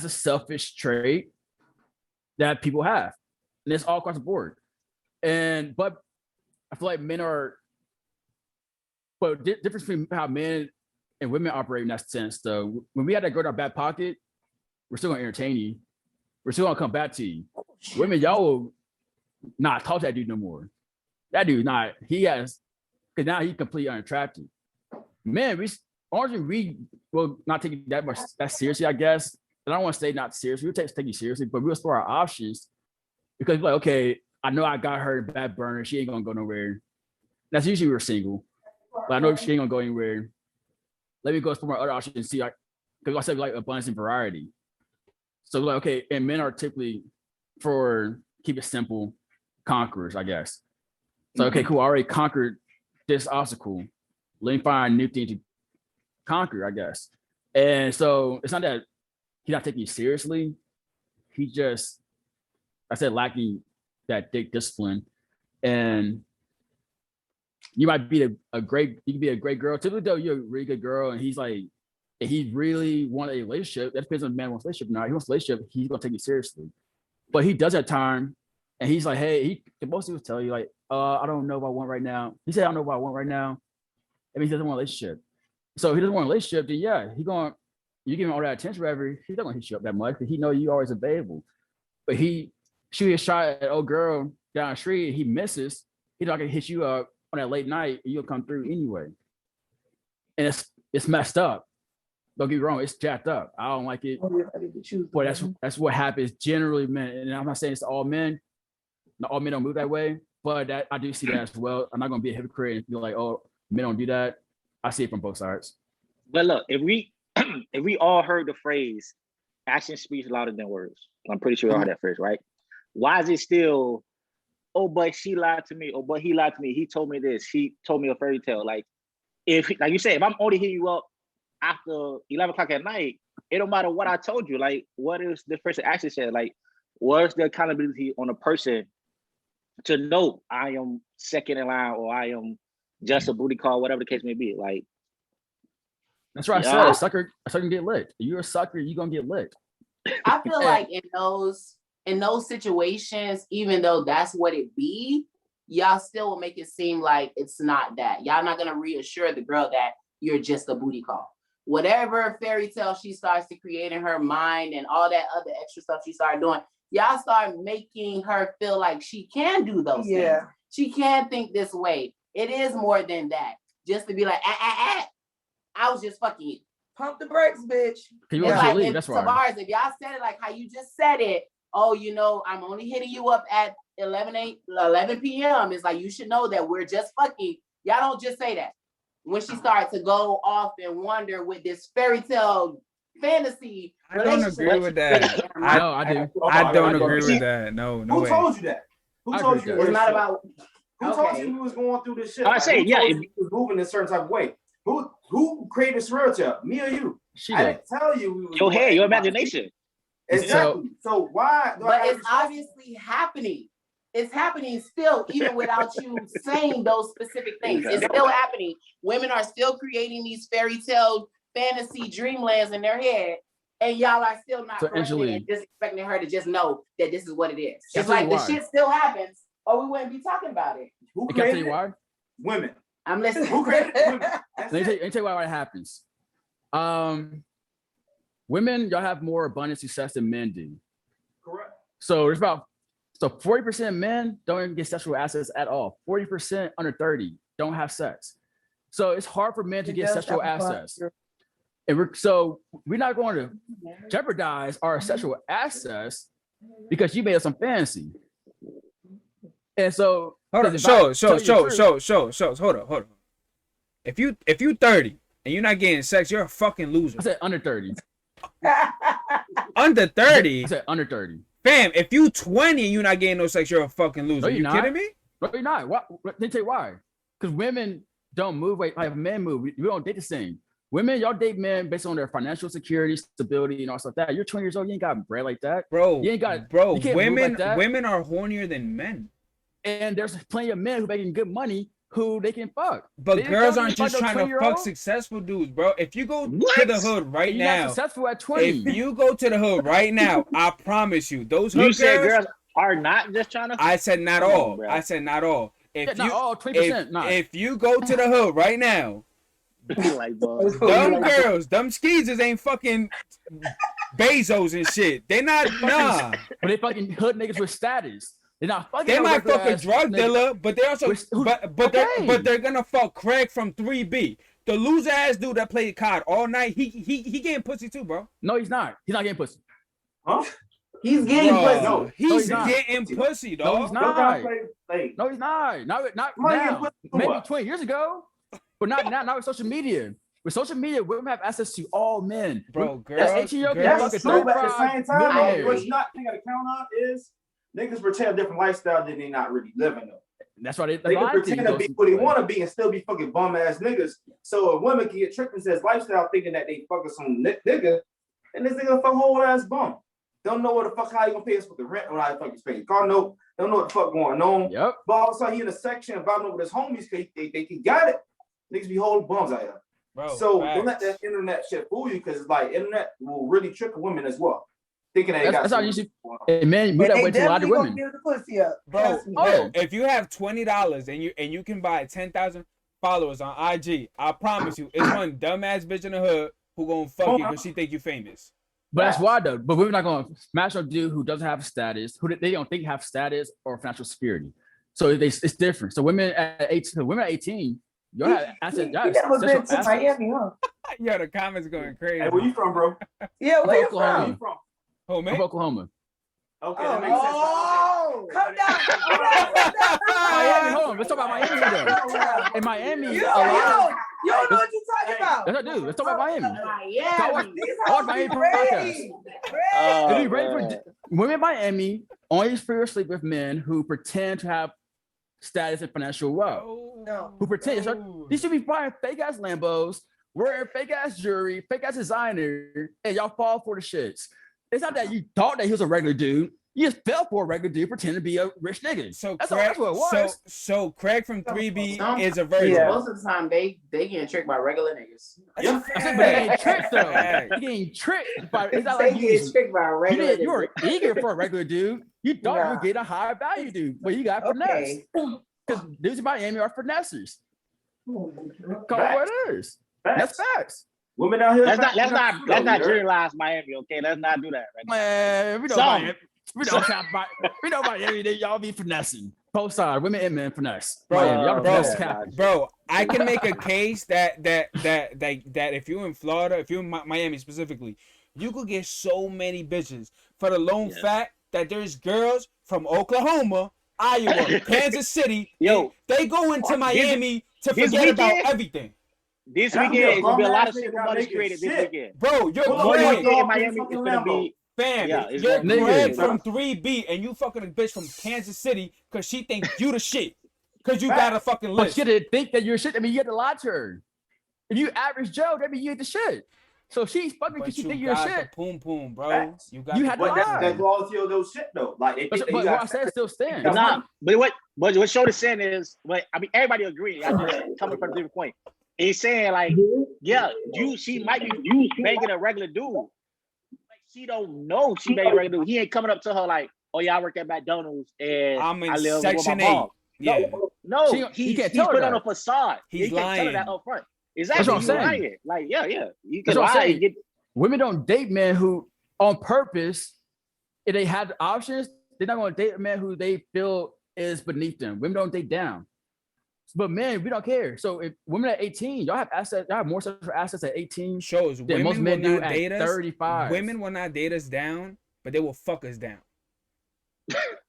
selfish trait that people have, and it's all across the board. But I feel like men are, but difference between how men and women operate in that sense, though. When we had that girl in our back pocket, we're still gonna entertain you. We're still gonna come back to you. Women, y'all will not talk to that dude no more. That dude not. Because now he's completely unattractive. Man, we will not take it that seriously, I guess. And I don't want to say not seriously. We'll take you seriously, but we'll explore our options because we're like, okay, I know I got her in back burner. She ain't gonna go nowhere. That's usually we're single, but I know she ain't gonna go anywhere. Let me go explore my other options and see, like, because I said we like abundance and variety. So like, okay, and men are typically, for keep it simple, conquerors, I guess. So okay, cool. I already conquered this obstacle. Let me find a new thing to conquer, I guess. And so it's not that he's not taking you seriously. He just, I said, lacking that discipline. And you might be you can be a great girl. Typically, though, you're a really good girl, and he's like, if he really wants a relationship, that depends on the man wants a relationship or not. He wants a relationship, he's gonna take you seriously. But he does have time, and he's like, hey, most people tell you, like, I don't know what I want right now. He said, I don't know what I want right now. I mean, he doesn't want a relationship. So if he doesn't want a relationship, then yeah, you give him all that attention, whatever, he's not gonna hit you up that much, because he know you always available. But he shoot a shot at old girl down the street, and he misses, he's not gonna hit you up on that late night, and you'll come through anyway. And it's messed up. Don't get me wrong, it's jacked up. I don't like it. But that's what happens generally, men. And I'm not saying it's all men. Not all men don't move that way, but I do see that as well. I'm not gonna be a hypocrite and be like, oh, men don't do that. I see it from both sides. But look, if we if we all heard the phrase "action speaks louder than words," I'm pretty sure we all heard that phrase, right? Why is it still? Oh, but she lied to me. Oh, but he lied to me. He told me this. He told me a fairy tale. Like if, like you said, if I'm only hitting you up after 11 o'clock at night, it don't matter what I told you. Like, what is this person actually said? Like, what's the accountability on a person to know I am second in line or I am just a booty call, whatever the case may be? Like, that's right. I said a sucker can get licked. If you're a sucker, you're gonna get licked. I feel like in those situations, even though that's what it be, y'all still will make it seem like it's not that. Y'all not gonna reassure the girl that you're just a booty call. Whatever fairy tale she starts to create in her mind and all that other extra stuff she started doing, y'all start making her feel like she can do those things. She can think this way. It is more than that. Just to be like, I was just fucking you. Pump the brakes, bitch. You it's like, leave, that's Tavares, if y'all said it like how you just said it, oh, you know, I'm only hitting you up at 11 p.m. It's like, you should know that we're just fucking. Y'all don't just say that. When she starts to go off and wonder with this fairy tale fantasy. I don't agree with that. I do. I don't agree with that. No Who way. told you that? Who told you? It's not about. Who told you we was going through this shit? I say, yeah, if you was moving in a certain type of way. Who created this fairy tale? Me or you? I didn't tell you. We was your head, your imagination. Exactly. So why? But it's obviously happening. It's happening still, even without you saying those specific things. It's still happening. Women are still creating these fairy tale fantasy dreamlands in their head, and y'all are still not and just expecting her to just know that this is what it is. It's like the shit still happens, or we wouldn't be talking about it. Who created why? Women. I'm listening. Who created women? Let me tell you why it happens. Women, y'all have more abundant success than men do. Correct. So there's about 40% of men don't even get sexual assets at all. 40% under 30 don't have sex. So it's hard for men to get sexual assets. And we're not going to jeopardize our sexual access because you made us some fantasy. And so hold on, show. Hold on. If you 30 and you're not getting sex, you're a fucking loser. I said under 30. Under 30? I said under 30. Fam, if you 20 and you're not getting no sex, you're a fucking loser. No, you're not. Kidding me? No, you're not. Let me tell you why. Because women don't move like men move. We don't date the same. Women, y'all date men based on their financial security, stability, and all stuff like that. You're 20 years old, you ain't got bread like that. Bro, you ain't got women are hornier than men. And there's plenty of men who making good money who they can fuck. But girls aren't just trying to fuck successful dudes, bro. If you go to the hood right now, you're not successful at 20. If you go to the hood right now, I promise you, those hood girls are not just trying to. I said not all. I said not all. If not all, 20%. If you go to the hood right now, like, dumb girls, dumb skeezers ain't fucking Bezos and shit. They not But they fucking hood niggas with status. They're not fucking. They might fuck a drug dealer, but they also but they're gonna fuck Craig from 3B. The loser ass dude that played COD all night, he getting pussy too, bro. No, he's not. He's not getting pussy. Huh? He's getting pussy. No, he's getting pussy, dog. No, he's not. No, he's not. Not now. Maybe 20 years ago, but not now. Not with social media. With social media, women have access to all men. Bro, girls. That's true, but at the same time, what you not think of the count on is niggas pretend a different lifestyle that they not really living though. That's why they can pretend to be what they want to be and still be fucking bum ass niggas. So a woman can get tricked and says lifestyle thinking that they fucking some nigga, and this nigga fuck whole ass bum. Don't know what the fuck how you gonna pay us for the rent or how you fucking pay your car note. Don't know what the fuck going on. Yep. But all of a sudden he in a section about with his homies because they got it. Niggas be holding bums out here. Bro, so don't let that internet shit fool you because it's like internet will really trick women as well. Thinking they got that's how you should. And men move that way to a lot of women. Give the pussy up. Bro, if you have $20 and you can buy 10,000 followers on IG, I promise you, it's one dumbass bitch in the hood who gonna fuck you because she think you famous. But that's why though. But we're not gonna smash a dude who doesn't have status, who they don't think have status or financial security. So it's different. So women at 18, you have assets. You never been to Miami, huh? Yo, the comments going crazy. Hey, where you from, bro? Yeah, where you Oklahoma. Where you from? Oh man, I'm from Oklahoma. Okay, that makes sense. Come down. Miami, hold on. Let's talk about Miami though. In Miami, You don't know what you're talking about. Yes, I do. Let's talk about Miami. Yeah. I watch Miami podcast. If you ready for women in Miami, only fear sleep with men who pretend to have status and financial wealth. No. Who pretend these should be buying fake ass Lambos, wearing fake ass jewelry, fake ass designer, and y'all fall for the shits. It's not that you thought that he was a regular dude. You just fell for a regular dude pretending to be a rich nigga. So that's Craig, what it was. So Craig from 3B is a virgin. Yeah. Most of the time they getting tricked by regular niggas. Yeah. But they ain't tricked though. They getting tricked by it's not like getting tricked by regular. You were eager for a regular dude. You thought you would get a higher value dude, but you got finesse. Because dudes in Miami are finessers. Call it what it is. That's facts. Women out here. Let's not generalize Miami, okay? Let's not do that. Right, man, we know Miami. We know Miami. Y'all be finessing. Both sides, women and men finesse. Bro, I can make a case that if you're in Florida, if you're in Miami specifically, you could get so many bitches for the lone fact that there's girls from Oklahoma, Iowa, Kansas City. They go into Miami to forget about everything. This weekend is gonna be a lot of single mothers created this weekend. Bro, you're Craig in Miami is gonna be you're Craig from 3B and you fucking a bitch from Kansas City because she think you the shit. Because you got a fucking list. But she didn't think that you're shit. I mean, you had to lie to her. If you average Joe, that mean you ain't the shit. So she's fucking because she think you're shit. Poom poom, bro. You had to lie. That quality of those shit though. Like, but what I said still stands. Nah, but what Shorty's saying is, I mean, everybody agree. I'm just coming from a different point. He's saying like, she might be banging a regular dude. Like, she don't know she banging a regular dude. He ain't coming up to her like, oh yeah, I work at McDonald's and I'm in I live Section with my 8. mom. Yeah. No, he he's put on a facade. He's he lying. can't tell her that up front. Exactly. That's what I'm saying. Lying. Like, you can lie. Women don't date men who, on purpose, if they have the options, they're not going to date a man who they feel is beneath them. Women don't date down. But men, we don't care. So if women at 18, y'all have assets, y'all have more sexual assets at 18 than most men do at 35. Women will not date us down, but they will fuck us down.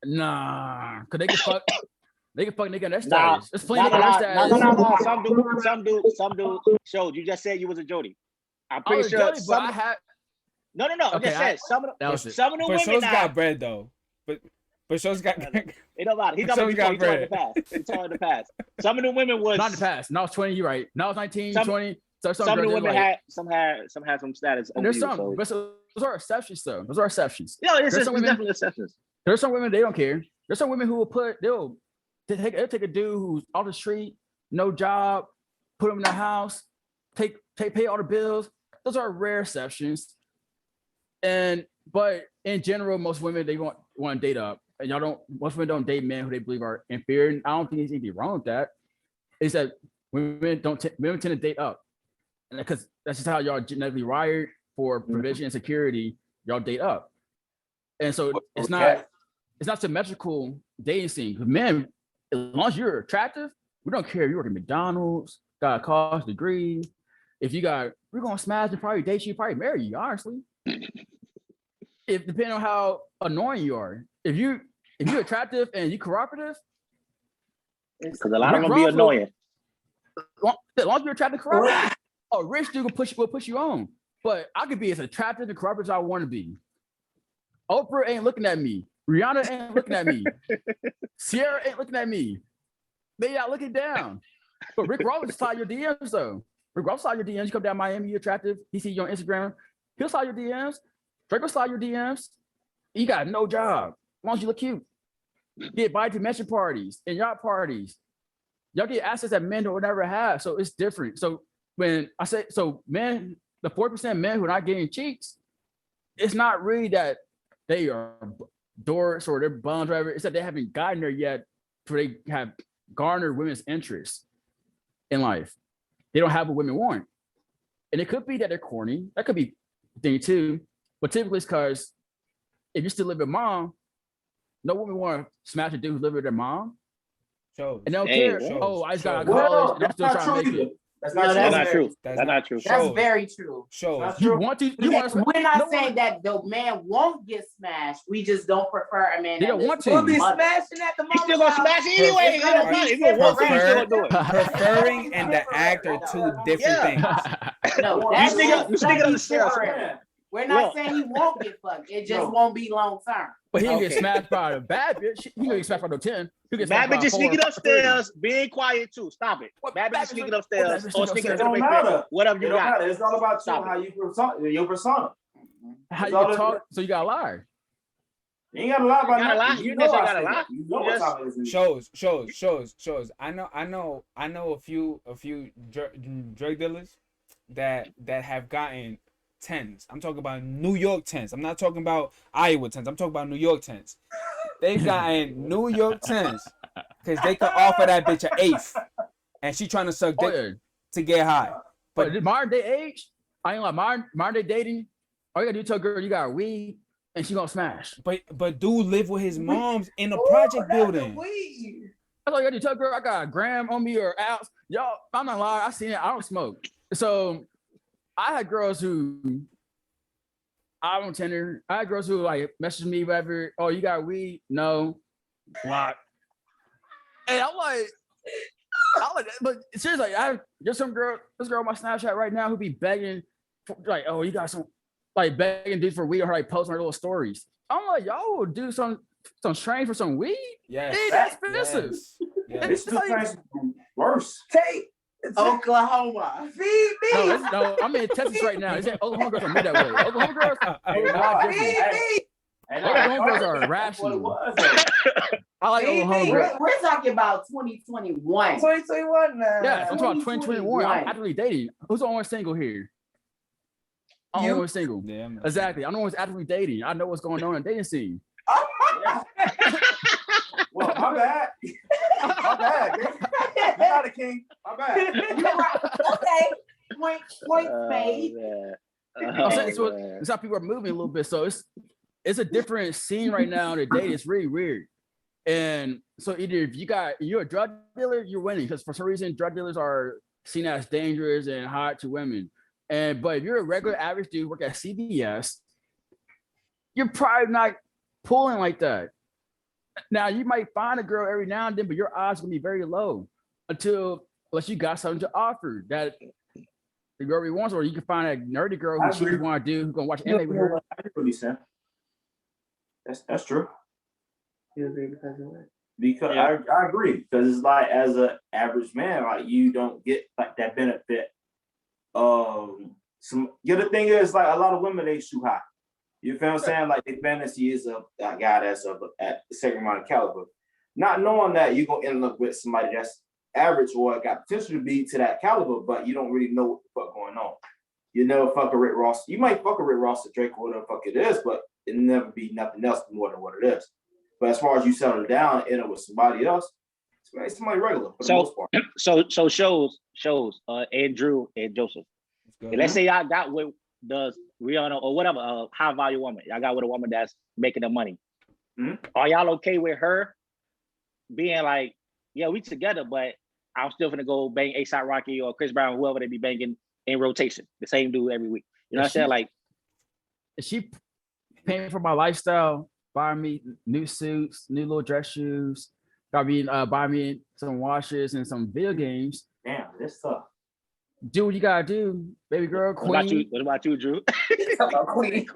Nah, because they can fuck. They can fuck nigga on their status. There's plenty of niggas No. Some dude. Showed you just said you was a Jody. I'm pretty sure. Jody, but I had. No. Okay, just said some of the women. Show's got bread though. But Show's got. It don't matter. He's talking about the past. He's talking the past. Some of the women was not the past. Now it's 20. You're right. Now it's 19, 20. So some of the women had some status. And there's some. But those are exceptions though. Those are exceptions. There's definitely exceptions. There's some women they don't care. There's some women who will they'll take a dude who's off the street, no job, put him in the house, pay all the bills. Those are rare exceptions. But in general, most women they want to date up. And most women don't date men who they believe are inferior. And I don't think there's anything wrong with that. It's that women tend to date up. And because that's just how y'all genetically wired for provision and security, y'all date up. And so it's not symmetrical dating scene. Because men, as long as you're attractive, we don't care if you work at McDonald's, got a college degree. If we're gonna smash and probably date you, probably marry you, honestly. If depending on how annoying you are. If you're attractive and you cooperative, because a lot of them be annoying. As long as you're attractive, cooperative, a rich dude will push you on. But I could be as attractive and cooperative as I want to be. Oprah ain't looking at me. Rihanna ain't looking at me. Sierra ain't looking at me. They out looking down. But Rick Ross will slide your DMs though. Rick Ross slide your DMs. You come down Miami, you're attractive. He see you on Instagram. He'll slide your DMs. Drake will slide your DMs. You got no job. As long as you look cute. Get by dimension parties and yacht parties. Y'all get access that men don't ever have. So it's different. So when I say men, the 4% men who are not getting cheeks, it's not really that they are dorks or they're bums, whatever. It's that they haven't gotten there yet, so they have garnered women's interest in life. They don't have what women want, and it could be that they're corny. That could be a thing too. But typically, it's because if you still live with mom, no woman want to smash a dude who live with their mom. And they don't care. Oh, I just got out of college and I'm still trying to make it. That's No, not That's that's not true. That's That's not- not true. That's Shows. very true. Shows. Not You true. want to? You want to? We're not saying that the man won't get smashed. We just don't prefer a man You that don't want We'll be to. smashing at the You still gonna mama's smash house. it anyway. It's It gonna don't matter. be If you want to, you still Prefer- gonna do it. Preferring and the act are two different Yeah. things. No, You that's stick it- you stick it on the slightly scale. different. We're not Look. saying he won't get fucked. It just No. won't be long term. But he can get Okay. smashed by a bad bitch. He can get smashed by no 10. He get Bad smashed by bitch is 4 sneaking or 30. upstairs, being quiet too. Stop it. What Bad bitch bad is bitch sneaking what upstairs bad bitch or sneaking sneaking upstairs? into the It don't basement. matter. Whatever It you don't got. matter. It's all about you, Stop how you your persona. How you It's all can it- talk? So you got to lie. You ain't gotta lie about You gotta lie. nothing. You You just know ain't I gotta say lie. that. You know You what just- time it is. Shows. I know a few drug dealers that have gotten 10s. I'm talking about New York 10s. I'm not talking about Iowa 10s. I'm talking about New York 10s. They've gotten New York 10s because they could offer that bitch an eighth, and she trying to suck Oh, dick yeah. to get high. But modern day age, I ain't like modern day dating. All you gotta do tell a girl you got weed and she gonna smash. But dude live with his moms in a Ooh, project that's the building. weed. That's all you gotta do. Tell a girl I got a gram on me or ounce. Y'all, I'm not lying. I seen it. I don't smoke. So I had girls who I don't Tinder. I had girls who like message me, whatever. Oh, you got weed? No. Block. And I'm like, but seriously, there's some girl, this girl on my Snapchat right now who be begging, like, oh, you got some, like begging dudes for weed or like posting her little stories. I'm like, y'all will do some strange for some weed? Yes. Hey, that's expensive. Yes. It's two things worse. Take Oklahoma. feed me. No, I'm in Texas right now. It's Oklahoma girls don't move that way. Oklahoma girls, Hey, not nah, different. Feed me. And Oklahoma girls are that's what it irrational. was, though. I like Feed Oklahoma me. girls. We're talking about 2021. 2021 now. Yeah, I'm talking 2021. I'm 2021. actively dating. Who's the only one single here? I'm the You? only one single. Yeah, man. Exactly. I'm the one who's actively dating. I know what's going on in the dating scene. Well, my bad. My bad. You're not a king. My bad. You're right. Okay. Point made. I'm saying, so it's how people are moving a little bit. So it's a different scene right now in the date. It's really weird. And so either if you're a drug dealer, you're winning because for some reason drug dealers are seen as dangerous and hot to women. But if you're a regular average dude work at CVS, you're probably not pulling like that. Now you might find a girl every now and then, but your odds gonna be very low unless you got something to offer that the girl really wants, or you can find a nerdy girl who she want to do, who's gonna watch anime with her. I really saying. That's true. You agree because of what? Because Yeah. I agree. Because it's like as an average man, like you don't get like that benefit. The other thing is like a lot of women they shoot high. You feel what I'm saying? Like the fantasy is a guy that's at the second amount of caliber. Not knowing that you're gonna end up with somebody that's average or got potential to be to that caliber, but you don't really know what the fuck going on. You never fuck a Rick Ross. You might fuck a Rick Ross or Drake or whatever the fuck it is, but it'll never be nothing else more than what it is. But as far as you settle down and end up with somebody else, it's somebody regular for the most part. So shows Andrew and Joseph. And let's say y'all got with the Rihanna or whatever, high value woman. Y'all got with a woman that's making the money. Mm-hmm. Are y'all okay with her being like, yeah, we together, but I'm still gonna go bang A$AP Rocky or Chris Brown, whoever they be banging in rotation, the same dude every week. You know what I'm saying? Like, is she paying for my lifestyle, buying me new suits, new little dress shoes, buy me some watches and some video games. Damn, this tough. Do what you gotta do, baby girl, queen. What about you, Drew? Queen.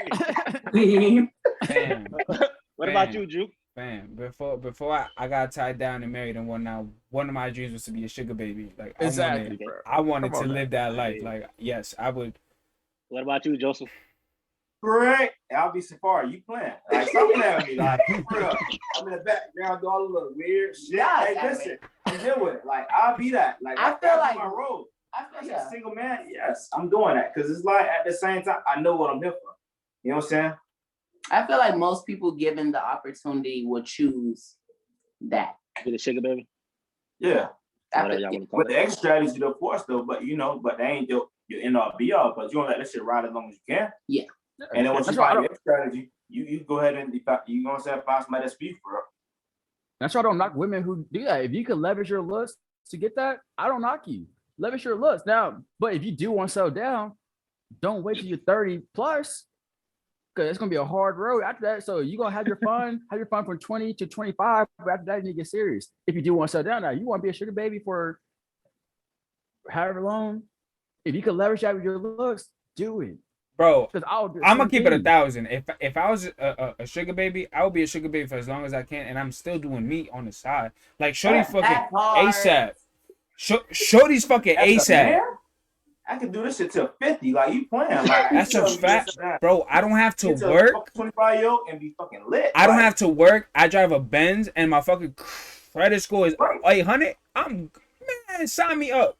Fam, What about you, Drew? fam. Before I got tied down and married and whatnot, one of my dreams was to be a sugar baby. Like Exactly, I wanted Come to on, live that life. Like, yes, I would. What about you, Joseph? Great. I'll be Safari. You playing. Like, stop playing with me. Like, for real. I'm in the background doing all the little weird shit. Yeah, Hey, exactly. listen, deal with it. Like, I'll be that. Like, I feel that's like- my role. I feel As a single man, yes, I'm doing that. Because it's like, at the same time, I know what I'm here for. You know what I'm saying? I feel like most people given the opportunity will choose that. Be the sugar baby? Yeah. Whatever y'all want to call With it. the extra strategy, of course, though, but they ain't your end all be all, but you don't let that shit ride as long as you can. Yeah. And then once That's you why I find the don't- extra strategy, you go ahead and you gonna say find somebody that speak for her. That's why I don't knock women who do that. If you can leverage your looks to get that, I don't knock you. leverage your looks. Now, but if you do want to settle down, don't wait till you're 30 plus, because it's gonna be a hard road after that. So you're gonna have your fun from 20 to 25, but after that, you need to get serious. If you do want to settle down now, you want to be a sugar baby for however long. If you can leverage out your looks, do it. Bro, Because I'm gonna keep it 1,000. If I was a sugar baby, I would be a sugar baby for as long as I can, and I'm still doing meat on the side. Like Shorty fucking ASAP. Shorty's fucking ASAP. I could do this shit till 50. Like, you playing? Like, that's a fact, bro. I don't have to work. 25-year-old and be fucking lit. I don't have to work. I drive a Benz, and my fucking credit score is 800. Man, sign me up.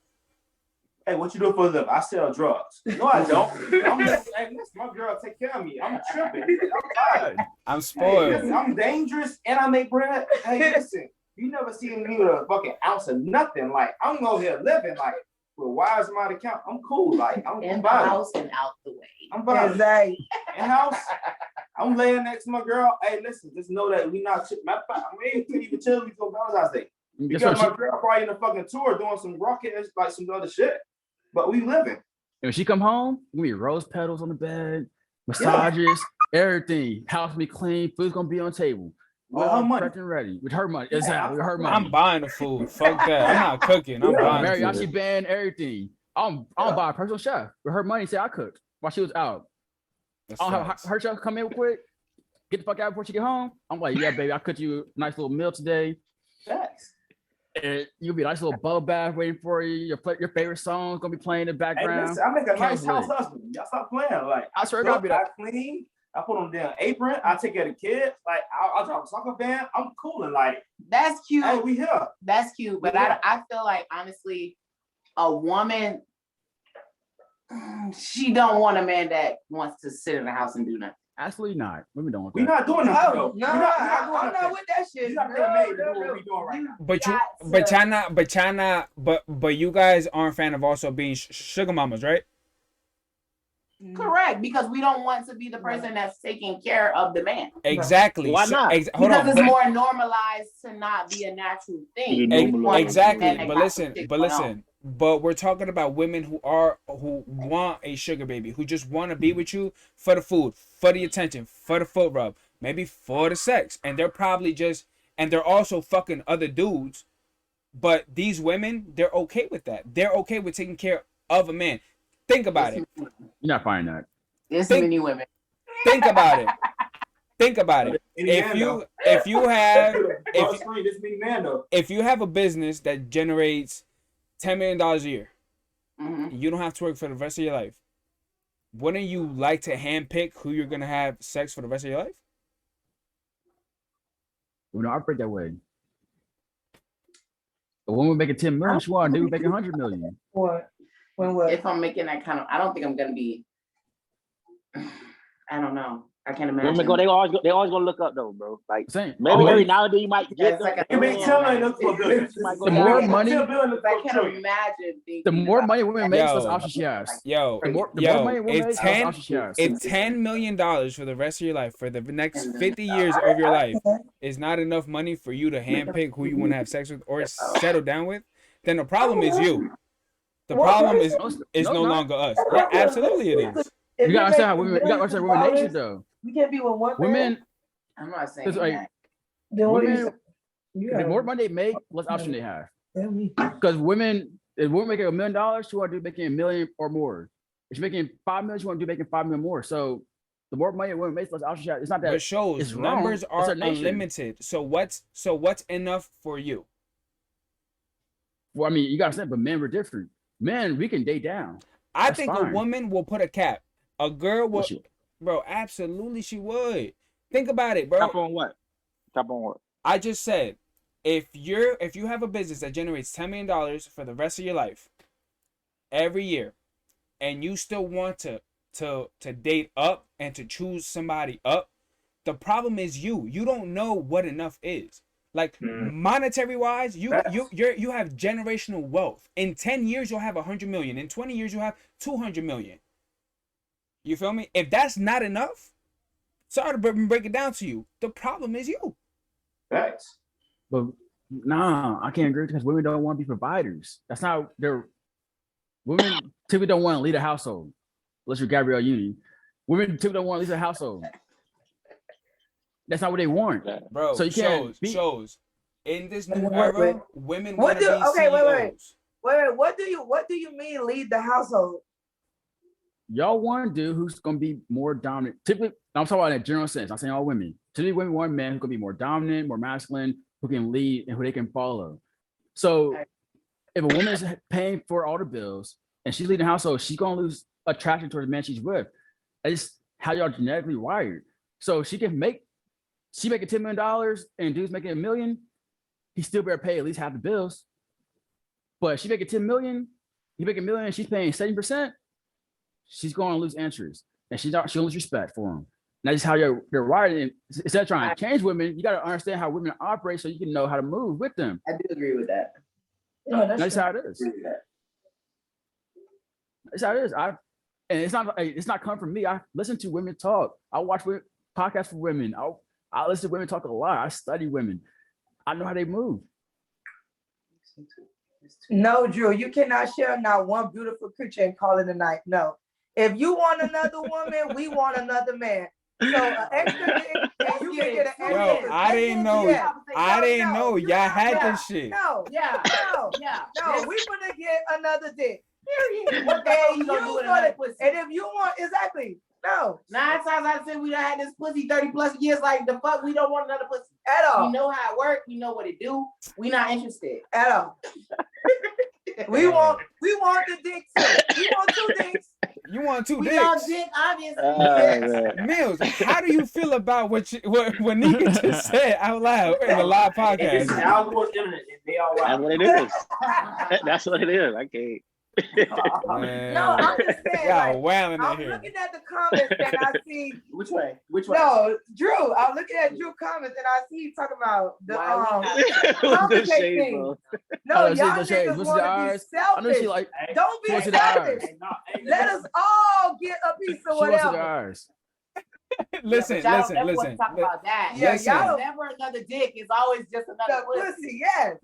Hey, what you do for a living? I sell drugs. No, I don't. Hey, listen, my girl take care of me. I'm tripping. I'm spoiled. Hey, listen, I'm dangerous and I make bread. Hey, listen, you never seen me with a fucking ounce of nothing. Like, I'm over here living like with wires in my account. I'm cool. Like, I'm in the house and out the way. I'm fine. Exactly. In house. I'm laying next to my girl. Hey, listen, just know that we not. Matter of fact, I'm ready to even chill with you on Valentine's Day. Because my girl probably in a fucking tour doing some rocket, like some other shit. But we living. And when she come home, gonna be rose petals on the bed, massages, everything. House gonna be clean. Food's gonna be on the table. With her money. Prepped and ready. With her money. Exactly. With her money. I'm buying the food. Fuck that. I'm not cooking. I'm buying the mariachi band, everything. I'm buy a personal chef. With her money, say I cooked while she was out. I'll have her chef come in real quick, get the fuck out before she get home. I'm like, yeah, baby, I cooked you a nice little meal today. Thanks. And you'll be a nice little bubble bath waiting for you. Your favorite song's gonna be playing in the background. Hey, listen, I make a nice house husband. Y'all stop playing. Like, I swear to God, I clean. I put on damn apron. I take care of the kids. Like, I'll drop a soccer band. I'm cool and like. That's cute. Hey, we here. That's cute. But I feel like honestly, a woman, she don't want a man that wants to sit in the house and do nothing. Absolutely not. Women don't want that. We're not doing that. No, I'm not with that shit. You're not made to do what we doing right now. But you guys aren't a fan of also being sugar mamas, right? Correct, because we don't want to be the person that's taking care of the man. Exactly. Why not? Because it's more normalized to not be a natural thing. Exactly. But listen. But we're talking about women who want a sugar baby, who just want to be with you for the food, for the attention, for the foot rub, maybe for the sex, and they're probably they're also fucking other dudes. But these women, they're okay with that. They're okay with taking care of a man. Think about it. You're not finding that. There's many women. Think about it. Think about it. If you have a business that generates $10 million a year, you don't have to work for the rest of your life. Wouldn't you like to handpick who you're gonna have sex for the rest of your life? We don't operate that way. A woman making 10 million, she want a dude making 100 million. What? If I'm making that kind of, I don't think I'm gonna be. I don't know. I can't imagine. Women they always gonna look up though, bro. Like maybe every now and then you might get like the more money. I can't imagine. The more money women make, less options she has. More money women make, if $10 million for the rest of your life, for the next 50 years of your life, is not enough money for you to handpick who you want to have sex with or settle down with, then the problem is you. The problem is no longer us. Yeah, absolutely it is. You gotta understand how women. You gotta understand women nature though. We can't be with one women. I'm not saying like, then women, the more money they make, less option they have. Because women, if women making $1 million, she want to do making $1 million or more. If she's making $5 million, she want to do making $5 million more. So the more money a woman makes, less option she has. It's not that. But shows numbers are unlimited. So what's enough for you? Well, I mean, you gotta say, but men were different. Men, we can date down. I think a woman will put a cap. A girl will, bro. Absolutely, she would. Think about it, bro. Top on what? I just said, if you have a business that generates $10 million for the rest of your life, every year, and you still want to date up and to choose somebody up, the problem is you. You don't know what enough is. Like monetary wise, you have generational wealth. In 10 years, you'll have 100 million. In 20 years, you'll have 200 million. You feel me? If that's not enough, sorry to break it down to you. The problem is you. Facts. But nah, I can't agree because women don't want to be providers. That's not their Women typically don't want to lead a household, unless you're Gabrielle Union. Women typically don't want to lead a household. That's not what they want, bro. So you can't shows. In this new era, women want to be okay, CEOs. Wait. What do you mean lead the household? Y'all want a dude who's gonna be more dominant. Typically, I'm talking about in a general sense. I'm saying all women. Typically, women want a man who's gonna be more dominant, more masculine, who can lead and who they can follow. So, if a woman is paying for all the bills and she's leading the household, she's gonna lose attraction towards the man she's with. That's how y'all genetically wired. So she making $10 million and dude's making $1 million. He still better pay at least half the bills. But she making $10 million, he making $1 million, and she's paying 70%. She's going to lose interest, and she'll lose respect for him. And that's just how they're wired. And instead of trying to change women, you got to understand how women operate so you can know how to move with them. I do agree with that. No, that's how it is. That's how it is. And it's not coming from me. I listen to women talk. I watch podcasts for women. I listen to women talk a lot. I study women. I know how they move. No, Drew, you cannot share not one beautiful creature and call it a night. No. If you want another woman, we want another man. So an extra dick, and you can get an extra. Yo, I didn't know. I didn't know y'all had this shit. No. We gonna get another dick. Period. What the hell you gonna do with another pussy? And if you want, exactly. No. 9 times out of 10, we done had this pussy 30 plus years. Like the fuck, we don't want another pussy at all. We know how it works. We know what it do. We not interested at all. we want the dick too. We want 2 dicks. You want 2 dicks? We all dick, obviously. Mills, how do you feel about what Nika just said out loud in a live podcast? That's what it is. That's what it is. I can't. No, I'm just saying. Yeah, like, I'm looking at the comments and I see. Which way? No, Drew. I'm looking at Drew comments and I see you talking about the complicate things. No, y'all niggas want to be selfish. Don't be selfish. Let us all get a piece of whatever. Listen. Talk about that. Yeah, y'all never another dick. It's always just another pussy. Yes.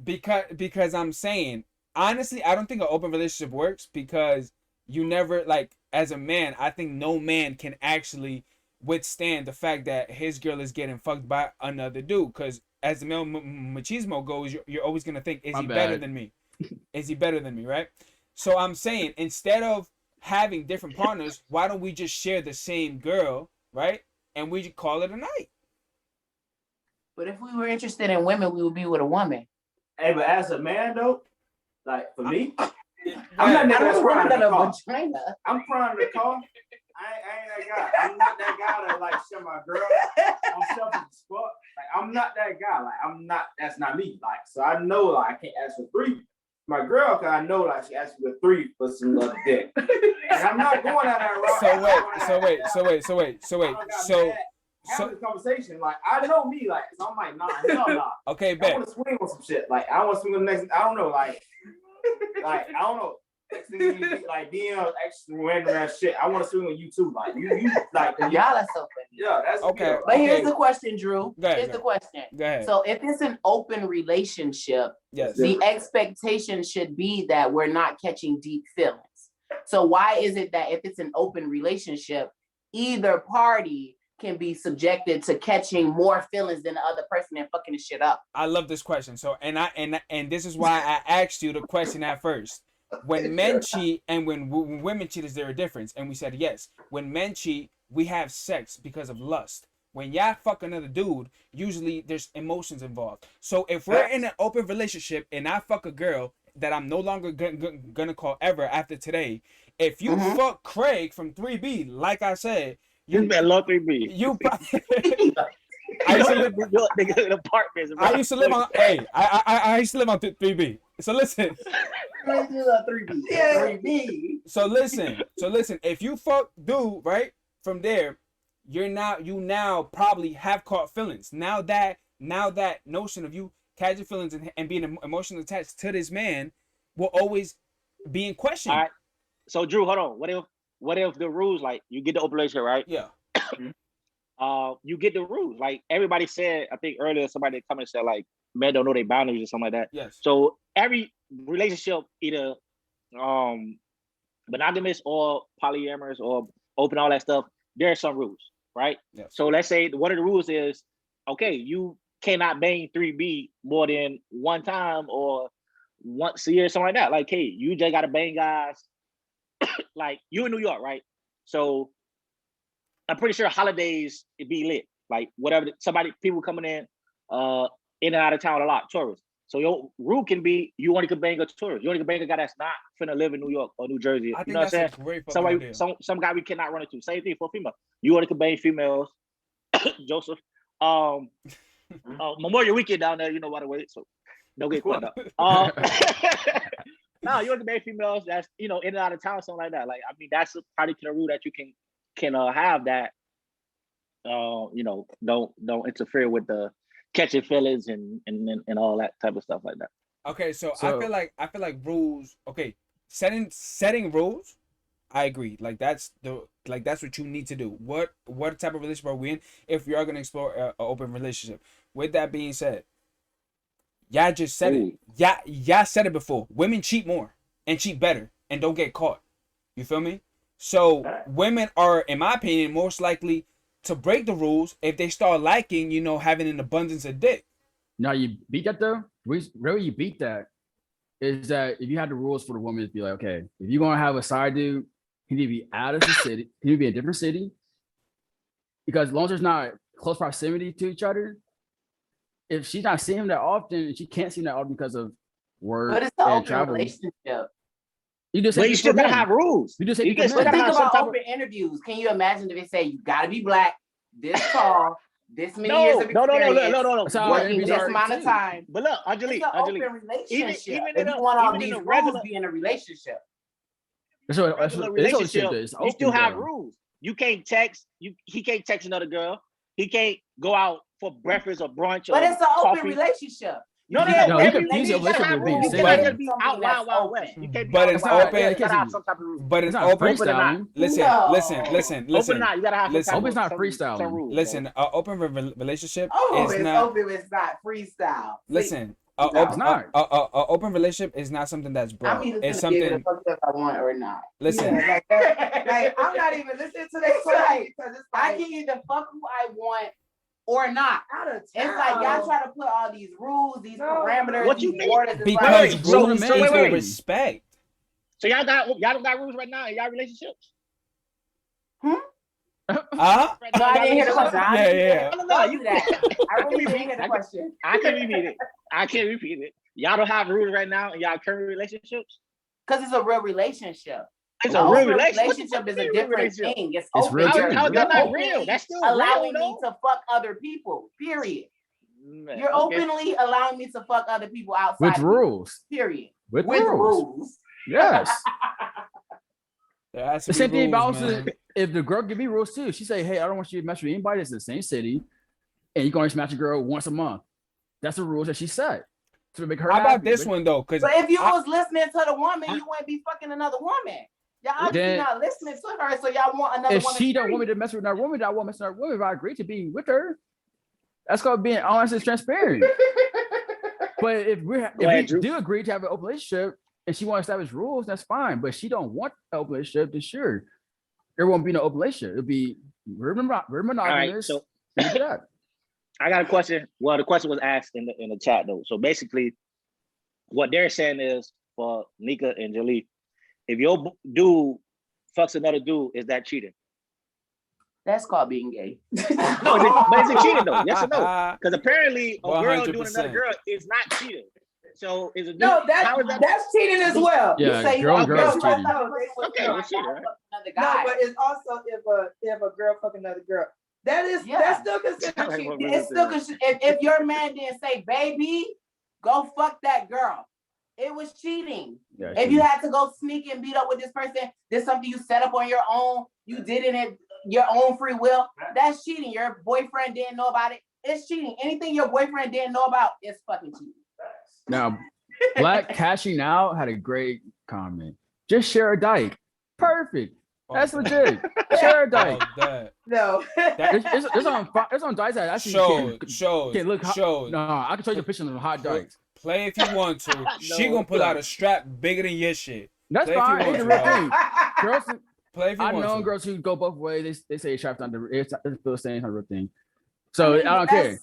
Because I'm saying. Honestly, I don't think an open relationship works because you never, like, as a man, I think no man can actually withstand the fact that his girl is getting fucked by another dude. Because as the male machismo goes, you're always going to think, is he better than me? Is he better than me, right? So I'm saying, instead of having different partners, why don't we just share the same girl, right? And we just call it a night. But if we were interested in women, we would be with a woman. Hey, but as a man, though, like, for me, I'm not crying to the car. I'm crying to the car. I ain't that guy. I'm not that guy that, like, share my girl. I'm selfish as fuck. Like, I'm not that guy. Like, that's not me. Like, so I know, like, I can't ask for 3. My girl, because I know, like, she asked me for 3 for some other dick. And I'm not going down that route. So wait. Have the conversation, like I know me, like so I'm like, hell nah. Okay, I want to swing on some shit. Like I want to swing on the next. I don't know, like I don't know. Next thing you be, like DM extra random ass shit. I want to swing on you too. Like you like y'all are so funny. Yeah, that's okay. But here's the question, Drew. Here's the question. Go ahead. So if it's an open relationship, the expectation should be that we're not catching deep feelings. So why is it that if it's an open relationship, either party can be subjected to catching more feelings than the other person and fucking the shit up? I love this question. So and this is why I asked you the question at first. When men cheat and when women cheat, is there a difference? And we said yes. When men cheat, we have sex because of lust. When y'all fuck another dude, usually there's emotions involved. So if we're in an open relationship and I fuck a girl that I'm no longer gonna call ever after today, if you fuck Craig from 3B, like I said, you better love 3B. You probably. I used to live in apartments. I used to live on. Hey, I used to live on 3B. So listen. 3B. Yeah. 3B. So listen. If you fuck dude, right, from there, you now probably have caught feelings. Now that notion of you catching feelings and being emotionally attached to this man will always be in question. All right. So Drew, hold on. What if the rules, like you get the open relationship, right? Yeah. You get the rules. Like everybody said, I think earlier somebody come and said like men don't know their boundaries or something like that. Yes. So every relationship either monogamous or polyamorous or open, all that stuff, there are some rules, right? Yes. So let's say one of the rules is, okay, you cannot bang 3B more than one time or once a year, something like that. Like, hey, you just gotta bang guys. Like, you in New York, right? So I'm pretty sure holidays it be lit. Like whatever, people coming in and out of town a lot, tourists. So your rule can be you only can bang a tourist. You only can bang a guy that's not finna live in New York or New Jersey. I You think know what I'm saying? that's a great fucking idea. Some guy we cannot run into. Same thing for female. You only can bang females. Joseph. Memorial Weekend down there, you know, by the way. So don't get caught up. No, you only can bang females that's, you know, in and out of town, something like that. Like, I mean, that's a particular rule that you can have that. You know, don't interfere with the catching feelings and all that type of stuff like that. Okay, so I feel like rules. Okay, setting rules. I agree. Like that's what you need to do. What type of relationship are we in? If you are gonna explore an open relationship. With that being said, y'all just said it. Y'all said it before. Women cheat more and cheat better and don't get caught. You feel me? So women are, in my opinion, most likely to break the rules if they start liking, you know, having an abundance of dick. Now you beat that though. Where you beat that is that if you had the rules for the woman to be like, okay, if you're gonna have a side dude, he need to be out of the city. He need to be in a different city. Because as long as there's not close proximity to each other, if she's not seeing him that often, and she can't see him that often because of work but it's the and open travel. relationship. You just But you still gotta have rules. You just say you can But still think have some about type open interviews. Can you imagine if they say you gotta be black, this tall, this many years of no, experience, no. working this amount of time? But look, Angelique, It's an open relationship. even if in you want all even in these a rules regular- be in a relationship. regular relationship, you still open, have though. rules. You can't text. He can't text another girl. He can't go out for breakfast or brunch. But or it's an coffee. open relationship. No, you confuse the relationship with being You single. can't just be out wild west. You can't be But out it's wild open. west. You gotta have some type of rules. But it's not open. freestyling. Listen, No. listen. Open or not, you gotta have listen. some Open's not some freestyling. rules. Listen, an open relationship Oh, is it's not. open. It's not freestyle. Listen, No. a open relationship is not something that's broad. I'm either It's gonna give it a something. fuck if I want or not. Listen, Yeah, like I'm not even listening to this Right. because it's I like can either fuck who I want or not. out of It's like y'all try to put all these rules, these No. parameters, What you these mean? orders. It's because like, Wait, so- rules so wait, equal wait. respect. So y'all don't got rules right now in y'all relationships? Huh? no, I didn't hear the question. Yeah. No, You that. I really didn't hear the question. I can repeat it. Y'all don't have rules right now in y'all current relationships? Because it's a real relationship. It's An a real open relationship. is a different thing. It's It's open. real You're- too. How is that you're not real? openly That's still allowing real, me to fuck other people. Period. Man, You're okay. openly allowing me to fuck other people outside. With of me. rules. Period. With With rules. rules. Yes. There has to The be same thing about rules, also, man. if the girl give me rules too, she say, hey, I don't want you to mess with anybody that's in the same city, and you're going to smash a girl once a month. That's the rules that she set to make her How about happy. this one though? Because But if you was listening to the woman, you wouldn't be fucking another woman. Y'all obviously Then- not listening to her, so y'all want another If woman. she don't want me to mess with another woman, I won't mess with another woman if I agree to be with her. That's called being honest and transparent. But if we do agree to have an open relationship and she wants to establish rules, that's fine. But she don't want an open relationship, then sure, there won't be no open relationship. It'll be we're monogamous. so- leave it at that. I got a question. Well, the question was asked in the chat though. So basically, what they're saying is for Nika and Jolie, if your dude fucks another dude, is that cheating? That's called being gay. No, but is it cheating though? Yes or no? Because apparently a girl doing 100%. another girl is not cheating. So is it? No, how is that? that's cheating as well. Yeah, You say girl and you girl fuck is another cheating. girl, Okay, well, cheating, right? another No, guy. but it's also if a girl fuck another girl. That's still considered cheating. It's still if your man didn't say, baby, go fuck that girl, it was cheating. Yeah, If you had to go sneak and beat up with this person, this something you set up on your own, you did it at your own free will, that's cheating. Your boyfriend didn't know about it, it's cheating. Anything your boyfriend didn't know about, it's fucking cheating. Now, Black Cashing Out had a great comment. Just share a dike. Perfect. That's legit. Share a dike. No. It's on dikes that actually can look hot. Shows. No, I can show you a picture of hot dikes. Play if you want to. She gonna pull out a strap bigger than your shit. That's Play if you fine. want It's a to, real bro. thing. Girls, Play if you I want know to. girls who go both ways. They say trapped under. It's still saying it's a real thing. So I don't care.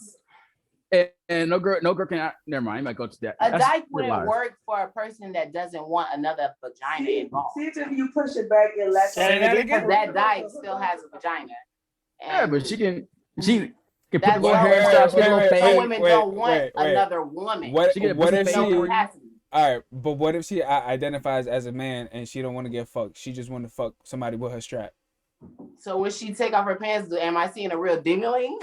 And no girl can. Never mind. I might go to that. A dyke wouldn't work for a person that doesn't want another vagina involved. See if you push it back and let Say that again. That dyke still has a vagina. Yeah, but she can put a That's little why hairstyle. She get a little some fade. women don't want another woman. What She get a if pussy she? fade. All right, but what if she identifies as a man and she don't want to get fucked? She just want to fuck somebody with her strap. So when she take off her pants, am I seeing a real dingling?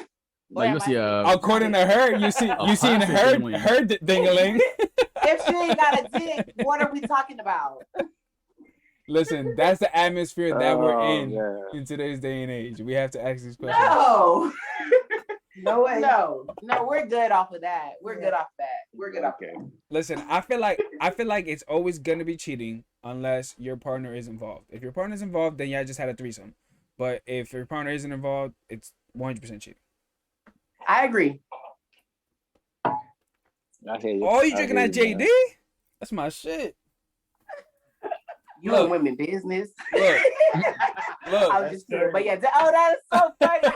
Like you see according to her, you seen her dingling. If she ain't got a dick, what are we talking about? Listen, that's the atmosphere that we're in today's day and age. We have to ask these questions. No. No way. No, we're good off of that. We're good off that. Listen, I feel like it's always gonna be cheating unless your partner is involved. If your partner's involved, then y'all just had a threesome. But if your partner isn't involved, it's 100% cheating. I agree. Oh, you drinking that JD? That's my shit. You in women business. Look. I was just kidding, but yeah. Oh, that is so funny.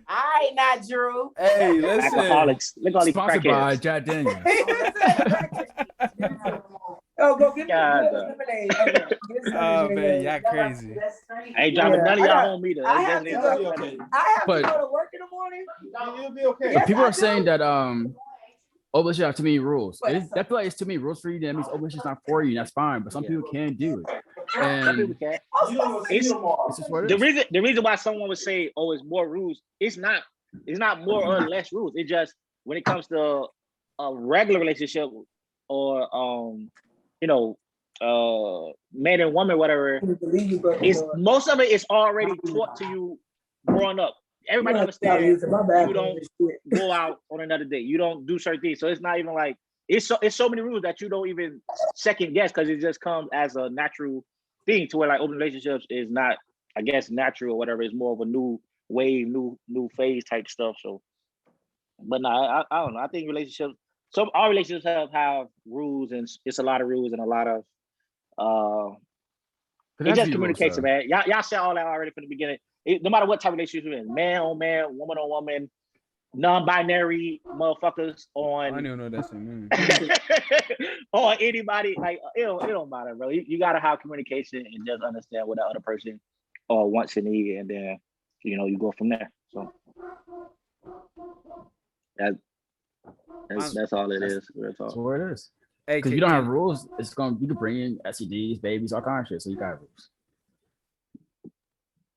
All right, not Drew. Hey, listen. Alcoholics. Look at all these Sponsored by crackheads. Jack Daniels. Oh, go get lemonade. Oh man, y'all crazy. I ain't driving none of y'all home either. I have to go to work in the morning. You'll be okay. But people are saying that overship have too many rules. That feel like it's too many rules for you. That means overship's not for you. That's fine. But some people can do it. And it's just what it is. The reason why someone would say, "Oh, it's more rules," it's not more or less rules. It just when it comes to a regular relationship or man and woman, whatever. It's most of it is already taught to you growing up. Everybody understands you don't go out on another date. You don't do certain things. So it's not even like it's so many rules that you don't even second guess because it just comes as a natural thing to where like open relationships is not, I guess, natural or whatever. It's more of a new wave, new phase type stuff. So, but no, I don't know. I think relationships. So our relationships have rules, and it's a lot of rules and a lot of it's just communication, man. Y'all said all that already from the beginning. No matter what type of relationship you're in, man on man, woman on woman, non-binary motherfuckers on. I don't know that's mean. Or anybody, like it don't matter, bro. You gotta have communication and just understand what the other person wants and needs, and then you go from there. So that's all it is. That's what it is. Hey, because you don't have rules, you can bring in STDs, babies, all kinds of shit. So you got rules.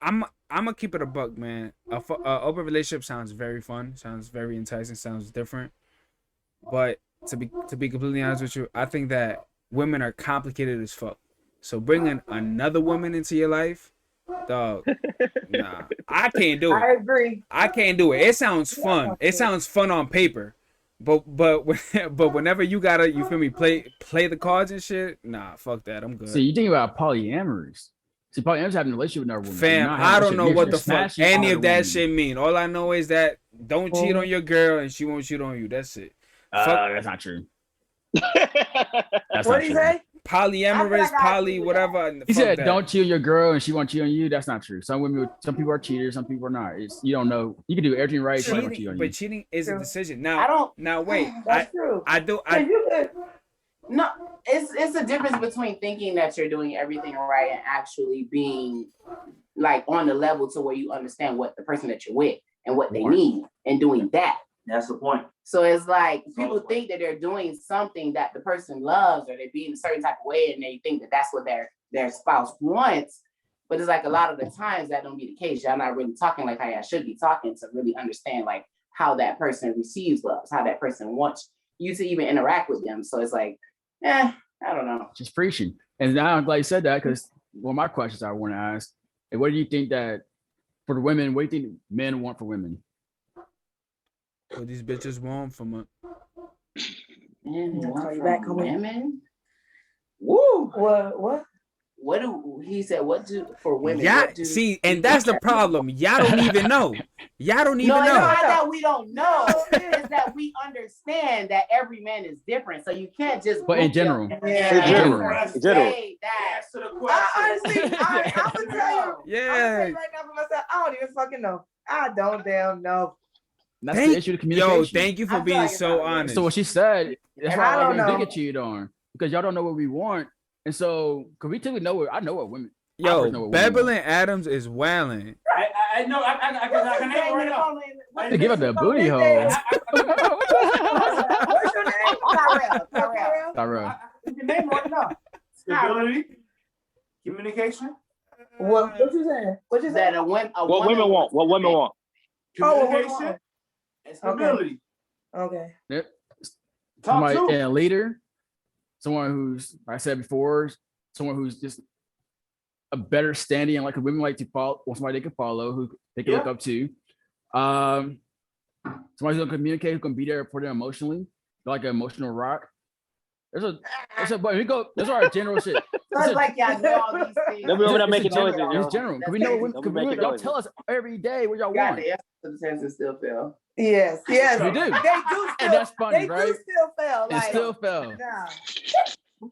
I'm gonna keep it a buck, man. Open relationship sounds very fun, sounds very enticing, sounds different. But to be completely honest with you, I think that women are complicated as fuck. So bringing another woman into your life, dog, nah, I can't do it. I agree. I can't do it. It sounds fun. It sounds fun on paper. But whenever you gotta, you feel me, play the cards and shit, nah, fuck that. I'm good. So you think about polyamories. See, polyamorous having a relationship with another woman. Fam, I don't know what the fuck any of that shit mean. All I know is that don't cheat on your girl and she won't cheat on you. That's it. That's not true. What did he say? Polyamorous, whatever. He said, "Don't cheat on your girl and she won't cheat on you." That's not true. Some people are cheaters, some people are not. You don't know. You can do everything right. But cheating is a decision. Now, wait. That's true. I do. No, it's a difference between thinking that you're doing everything right and actually being like on the level to where you understand what the person that you're with and what they need and doing that. That's the point. So it's like people think that they're doing something that the person loves or they're being a certain type of way and they think that that's what their spouse wants. But it's like a lot of the times that don't be the case. Y'all not really talking like how y'all should be talking to really understand like how that person receives love, how that person wants you to even interact with them. So it's like, I don't know. Just preaching. And now I'm glad you said that because one of my questions I want to ask, and what do you think that for the women, what do you think men want for women? What these bitches want from a women? Woo! What? What do he said? What do for women? Yeah, see, and that's the problem. Y'all don't even know. Y'all don't even no, know. It's not that we don't know. It's that we understand that every man is different. So you can't just. But in general. Yeah. In general. Say that. Honestly, I'm gonna tell you. Yeah. I'm gonna tell you right now for myself. I don't even fucking know. I don't damn know. That's the issue of communication. Yo, thank you for being so honest. So what she said, that's why I don't I know. get cheated on, because y'all don't know what we want, and so because we typically know I know what women. Yo, Beverly Adams is wailing. I know. I can name it right now. To give up the booty hole. What's your name? Tyrell. You name right now. Stability, communication. What you saying? What you saying? What women want? What women want? Communication and stability. Okay. Yep. Top Somebody, two. a leader, someone who's, like I said before, someone who's just a better standing and like women like to follow, or somebody they can follow, who they can look up to. Somebody who's gonna communicate, who can be there for them emotionally, like an emotional rock. But we go. Those are our general shit. It's like y'all know all these things. They'll be over there making noises. It's general. Because we know what y'all tell us every day what y'all want. The senses still fail. Yes. We do. They do still. And that's funny, they right? do still fail. It still fell. Yeah.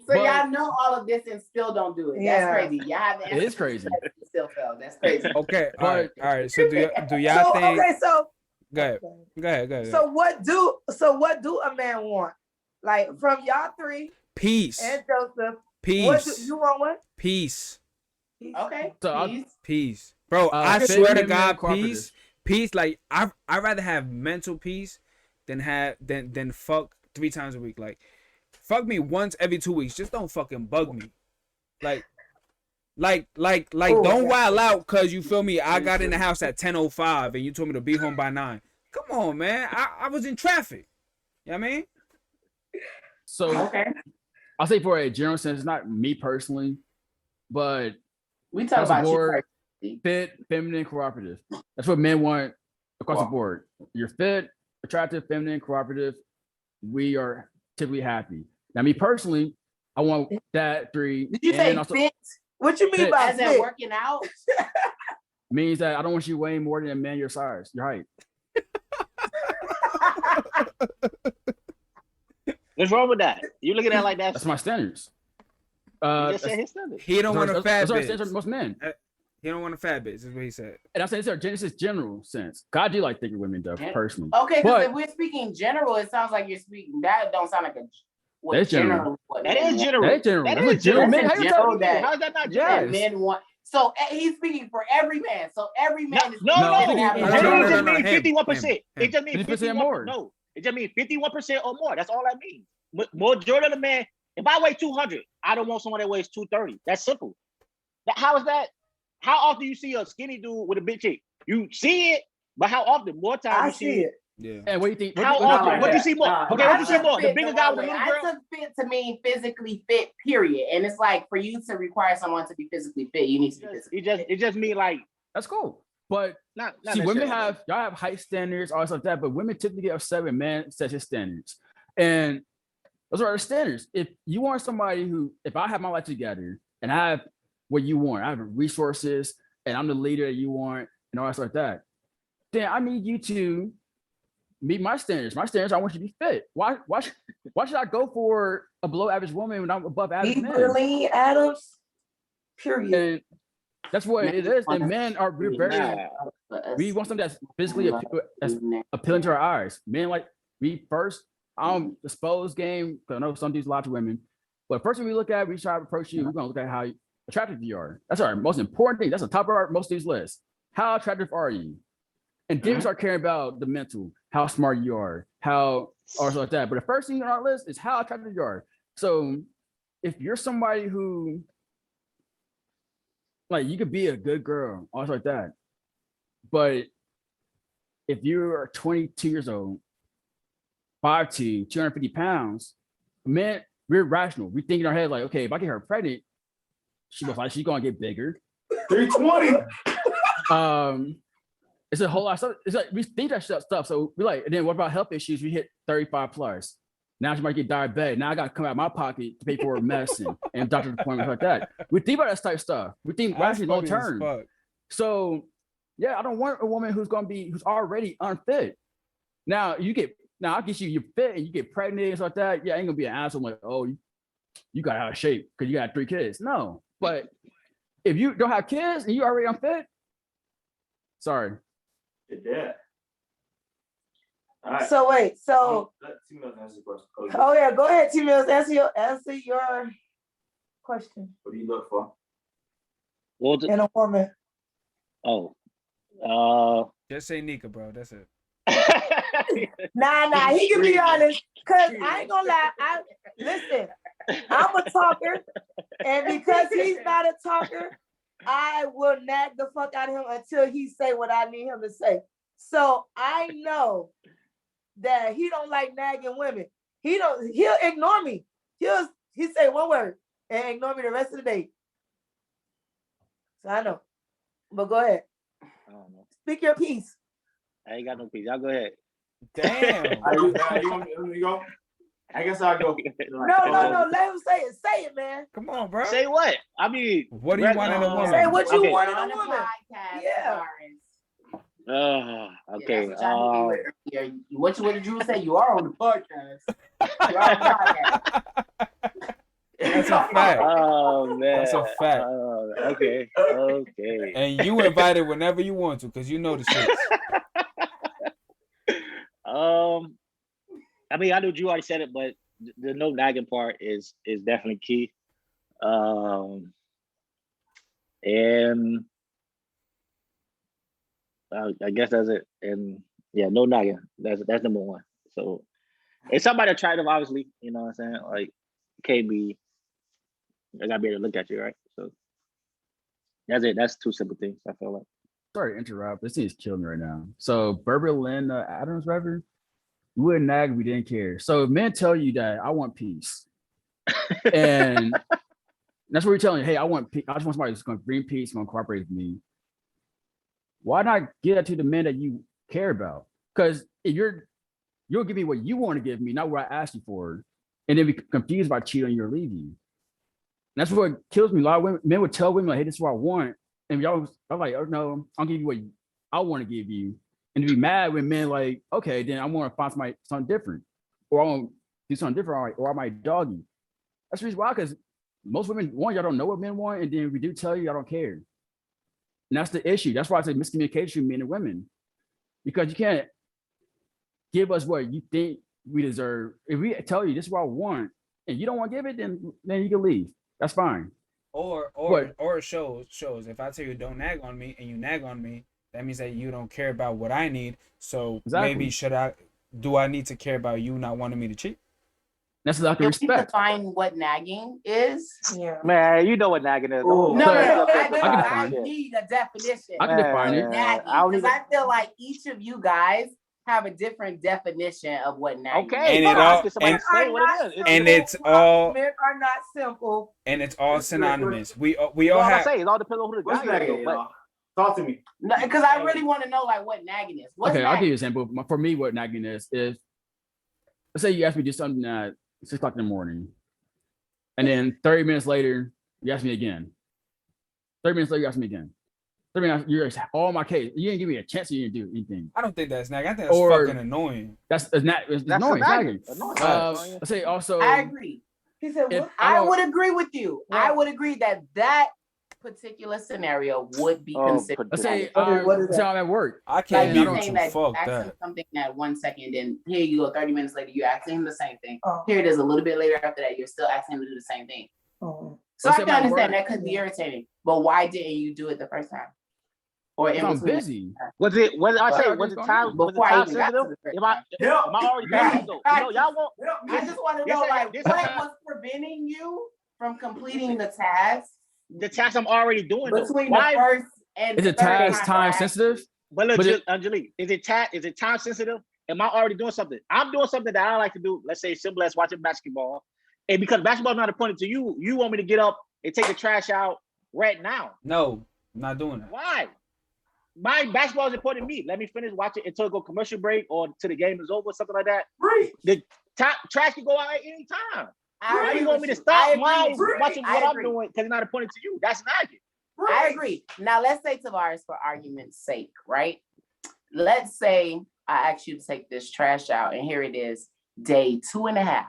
So y'all know all of this and still don't do it. Yeah. That's crazy. Y'all have the It is crazy. Still fail. That's crazy. Okay, all right. So do y'all think? Okay, so Go ahead. So what do a man want? Like from y'all three Peace. and Joseph. Peace. What you want? What? Peace. Okay. So Peace. Bro, I swear to God, cooperative. Peace. Like I'd rather have mental peace than fuck 3 times a week. Like fuck me once every 2 weeks. Just don't fucking bug me. Like don't wild out cause you feel me. I got in the house at 10:05 and you told me to be home by 9. Come on, man. I was in traffic. You know what I mean? So I'll say for a general sense, it's not me personally, but we talk about you fit, feminine, cooperative. That's what men want across the board. You're fit, attractive, feminine, cooperative. We are typically happy. Now, me personally, I want that 3. Did you say fit? What you mean by as in working out? Means that I don't want you weighing more than a man your size, your height. What's wrong with that? You looking at it like that? That's my standards. He just said his standards. He don't want a fat bitch. Standards most men. He don't want a fat bitch. Is what he said. And I'm saying this is general sense. God do like thicker women though, personally. Okay, because if we're speaking general, it sounds like you're speaking. That don't sound like a. That's general. That is general. That is general. That's general. Men, how is that not general? That men want. So he's speaking for every man. So every man is. No. It just means 51%. It just means 50% more. No, it just means 51% or more. That's all that means. Majority of the men. If I weigh 200, I don't want someone that weighs 230. That's simple. How is that? How often you see a skinny dude with a big chick? You see it, but how often? More times you see it. Yeah. And what do you think? How often? What do you see more? Okay, what do you see more? The bigger guy with the little girl? I took fit to mean physically fit, period. And it's like for you to require someone to be physically fit, you need to be physically fit. It just mean like that's cool. But not see, women y'all have height standards, all stuff like that, but women typically get upset when men set his standards. And those are our standards. If you want somebody who, if I have my life together and I have what you want, I have resources and I'm the leader that you want and all that stuff like that, then I need you to meet my standards. My standards, I want you to be fit. Why should I go for a below average woman when I'm above average man? Beverly Adams, period. And that's what it is. And men are we want something that's physically appealing to our eyes. Men like we first. I don't dispose game because I know some dudes lie to women, but first thing we look at, we try to approach you. We're gonna look at how attractive you are. That's our most important thing. That's the top of our most dudes list. How attractive are you? And then we start caring about the mental, how smart you are, how or like that. But the first thing on our list is how attractive you are. So if you're somebody who like you could be a good girl, all like that, but if you're 22 years old, 5'2", 250 pounds, men, we're rational. We think in our head like, okay, if I get her pregnant, she's gonna get bigger. 320. It's a whole lot of stuff. It's like we think that stuff. So we're like, and then what about health issues? We hit 35 plus. Now she might get diabetic. Now I got to come out of my pocket to pay for her medicine and doctor's appointments like that. We think about that type of stuff. We think rationally long term. So Yeah, I don't want a woman who's already unfit. Now I'll get you're fit and you get pregnant and stuff like that. Yeah, I ain't gonna be an asshole like, oh, you got out of shape because you got 3 kids. No, but if you don't have kids and you already unfit, sorry. Yeah. All right. So wait, Let T-Mills answer the question. oh yeah, go ahead, T-Mills, answer your question. What do you look for? In a woman. Just say Nika, bro. That's it. Nah, he can be honest. Cause I ain't gonna lie. Listen, I'm a talker, and because he's not a talker, I will nag the fuck out of him until he say what I need him to say. So I know that he don't like nagging women. He'll ignore me. He'll say one word and ignore me the rest of the day. So I know. But go ahead. I don't know. Speak your piece. I ain't got no piece. Y'all go ahead. Damn. You want me to go? I guess I'll go. No. Let him say it. Say it, man. Come on, bro. Say what? I mean, what do you want in a woman? Say what you Okay. want in On a the woman. podcast, Yeah. Okay. Yeah, that's what y'all do earlier. What did you say? You are on the podcast. You are on the podcast. That's a fact. Oh man. That's a fact. Okay. And you invited whenever you want to, because you know the shit. I mean, I know you already said it, but the no nagging part is definitely key. And I guess that's it. And yeah, no nagging. That's number one. So it's somebody attractive, obviously. You know what I'm saying? Like, can't be. I gotta be able to look at you, right? So that's it. That's 2 simple things. I feel like. Sorry to interrupt. This thing is killing me right now. So Berberlin Adams, whatever, we wouldn't nag if we didn't care. So if men tell you that I want peace, and that's what we're telling you, hey, I want peace. I just want somebody who's going to bring peace, going to cooperate with me. Why not give that to the men that you care about? Because if you'll give me what you want to give me, not what I asked you for, and then be confused by cheating on you or leave you. And that's what kills me. A lot of men would tell women like, "Hey, this is what I want," and I'm like, "Oh no, I'll give you what I want to give you," and to be mad when men like, "Okay, then I want to find something different, or I want to do something different, or I might dog you." That's the reason why, because most women, one, y'all don't know what men want, and then if we do tell you, y'all don't care. And that's the issue. That's why I say miscommunication between men and women, because you can't give us what you think we deserve. If we tell you this is what I want, and you don't want to give it, then you can leave. That's fine. Or it shows if I tell you don't nag on me and you nag on me, that means that you don't care about what I need. So maybe do I need to care about you not wanting me to cheat? That's lack of respect. Can we define what nagging is? Yeah. Man, you know what nagging is. No. I need a definition. I can define it. Nagging, because I feel like each of you guys have a different definition of what nagging is. Okay, and it's all men are not simple, and it's all synonymous. We all have. It all depends on who the guy is. Talk to me. No, because I really want to know like what nagging is. What's okay, nagging? I'll give you an example. For me, what nagging is let's say you ask me to do something at 6 o'clock in the morning, and then 30 minutes later you ask me again. 30 minutes later you ask me again. 30 minutes you're all my case. You didn't give me a chance. You didn't do anything. I don't think that's nagging. I think that's fucking annoying. It's annoying. Nagging. Let's say also. I agree. He said, well, I would agree with you. Yeah. I would agree that particular scenario would be considered. Let's say I'm at work. I can't be with you. That fuck that. Something that 1 second, and here you go. 30 minutes later, you're asking him the same thing. Oh. Here it is. A little bit later after that, you're still asking him to do the same thing. Oh. So I can understand that could be irritating. But why didn't you do it the first time? Or I'm busy. Was it time sensitive? Am I already busy though? Y'all want. I just want to know like what was preventing you from completing the task. The task I'm already doing. Between the first and is it task time sensitive? But look, Angelique, is it time sensitive? Am I already doing something? I'm doing something that I like to do. Let's say simple as watching basketball, and because basketball is not important to you, you want me to get up and take the trash out right now. No, I'm not doing that. Why? My basketball is important to me. Let me finish watching until it go commercial break or till the game is over, something like that. Right. The trash can go out at any time. Why you want me to stop while watching what I'm doing because it's not important to you? That's nagging. I agree. Now let's say, Tavares, for argument's sake, right? Let's say I asked you to take this trash out, and here it is, day 2.5.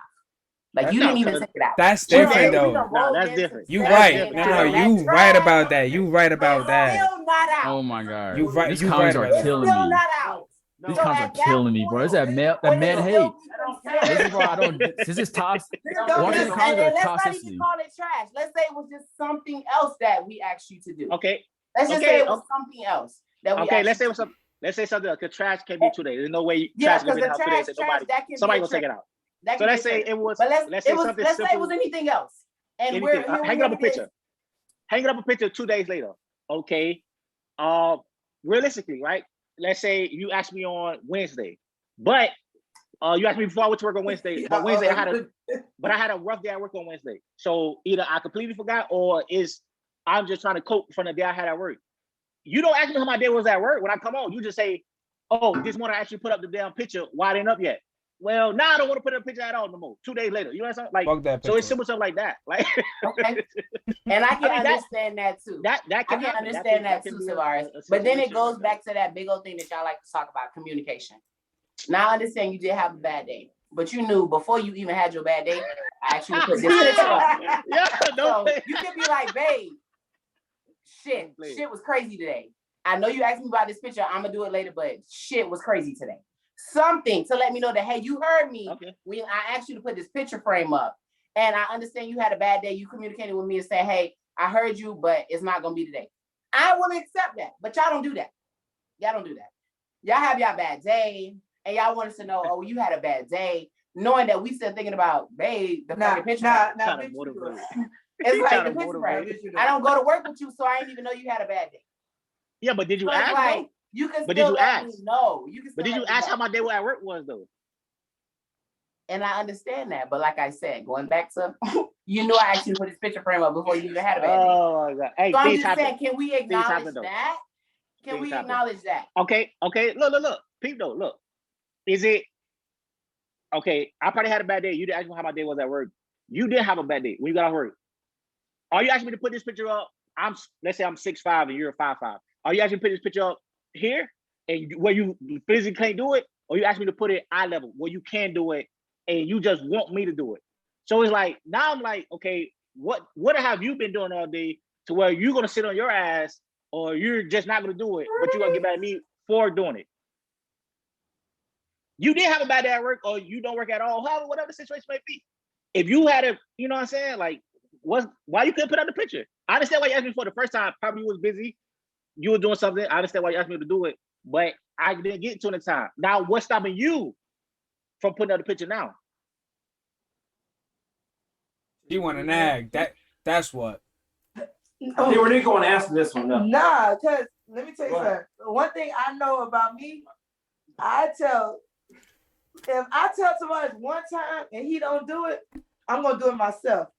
Like you didn't even take it out. That's different though. No, that's different. You That's right. different. No, you right about that. You right about that. Still not out. Oh my god. You right. These You comments right are about that. killing Still me. not out. These So comments at are that killing me, bro. It's that point, man hate. This is why I don't. This is toxic. Watching the comments are let's not toxicity. even call it trash. Let's say it was just something else that we asked you to do. Okay. Let's just say it was something else that we Okay, asked let's say you it was something. Let's say something. Because trash can be 2 days. There's no way trash can be in the house 2 days. And somebody gonna take it out. So let's say it was. Let's say something let's say it simple. was anything else. And Anything. Hang up a picture. Hang up a picture 2 days later. Okay. Realistically, right? Let's say you asked me on Wednesday, but you asked me before I went to work on Wednesday. But Wednesday I had a rough day at work on Wednesday. So either I completely forgot, or I'm just trying to cope from the day I had at work. You don't ask me how my day was at work when I come on. You just say, "Oh, this morning I actually put up the damn picture. Why it ain't up yet?" Well, now I don't want to put up a picture at all no more. 2 days later, you know what I'm saying? Like, so it's simple stuff like that. Like, okay, and I can understand that too. That can I can understand that too, Tavares. But then it goes back to that big old thing that y'all like to talk about, communication. Now I understand you did have a bad day, but you knew before you even had your bad day, I actually put this picture up. Yeah, so you can be like, babe, shit was crazy today. I know you asked me about this picture. I'm gonna do it later, but shit was crazy today. Something to let me know that, hey, you heard me when I asked you to put this picture frame up. And I understand you had a bad day. You communicated with me and said, hey, I heard you, but it's not going to be today. I will accept that, but y'all don't do that. Y'all don't do that. Y'all have y'all bad day, and y'all want us to know, oh, you had a bad day, knowing that we still thinking about, babe, the fucking picture. It's like the picture frame. I don't go to work with you, so I didn't even know you had a bad day. Yeah, but did you ask? Like, you can still let me know. But did you ask how my day at work was though? And I understand that, but like I said, going back to you knew I actually put this picture frame up before you even had a bad day. Oh my god! Hey, so I'm just saying, can we acknowledge that? Can we acknowledge that? Okay. Look. Peep though. Look, is it okay? I probably had a bad day. You didn't ask me how my day was at work. You did have a bad day when you got off work. Are you asking me to put this picture up? Let's say I'm 6'5" and you're 5'5". Are you asking me to put this picture up here and where you physically can't do it, or you ask me to put it eye level where you can do it and you just want me to do it? So it's like now I'm like, okay, what have you been doing all day to where you're gonna sit on your ass, or you're just not gonna do it, but you're gonna get mad at me for doing it? You did have a bad day at work, or you don't work at all, however, whatever the situation may be. If you had a, you know what I'm saying, like, why you couldn't put out the picture? I understand why you asked me for the first time. Probably you was busy. You were doing something. I understand why you asked me to do it, but I didn't get to it in time. Now, what's stopping you from putting out the picture now? You want to nag. That's what. Hey, Renee, going to answer this one. No. Nah, because let me tell you something. One thing I know about me, if I tell somebody one time and he don't do it, I'm gonna do it myself.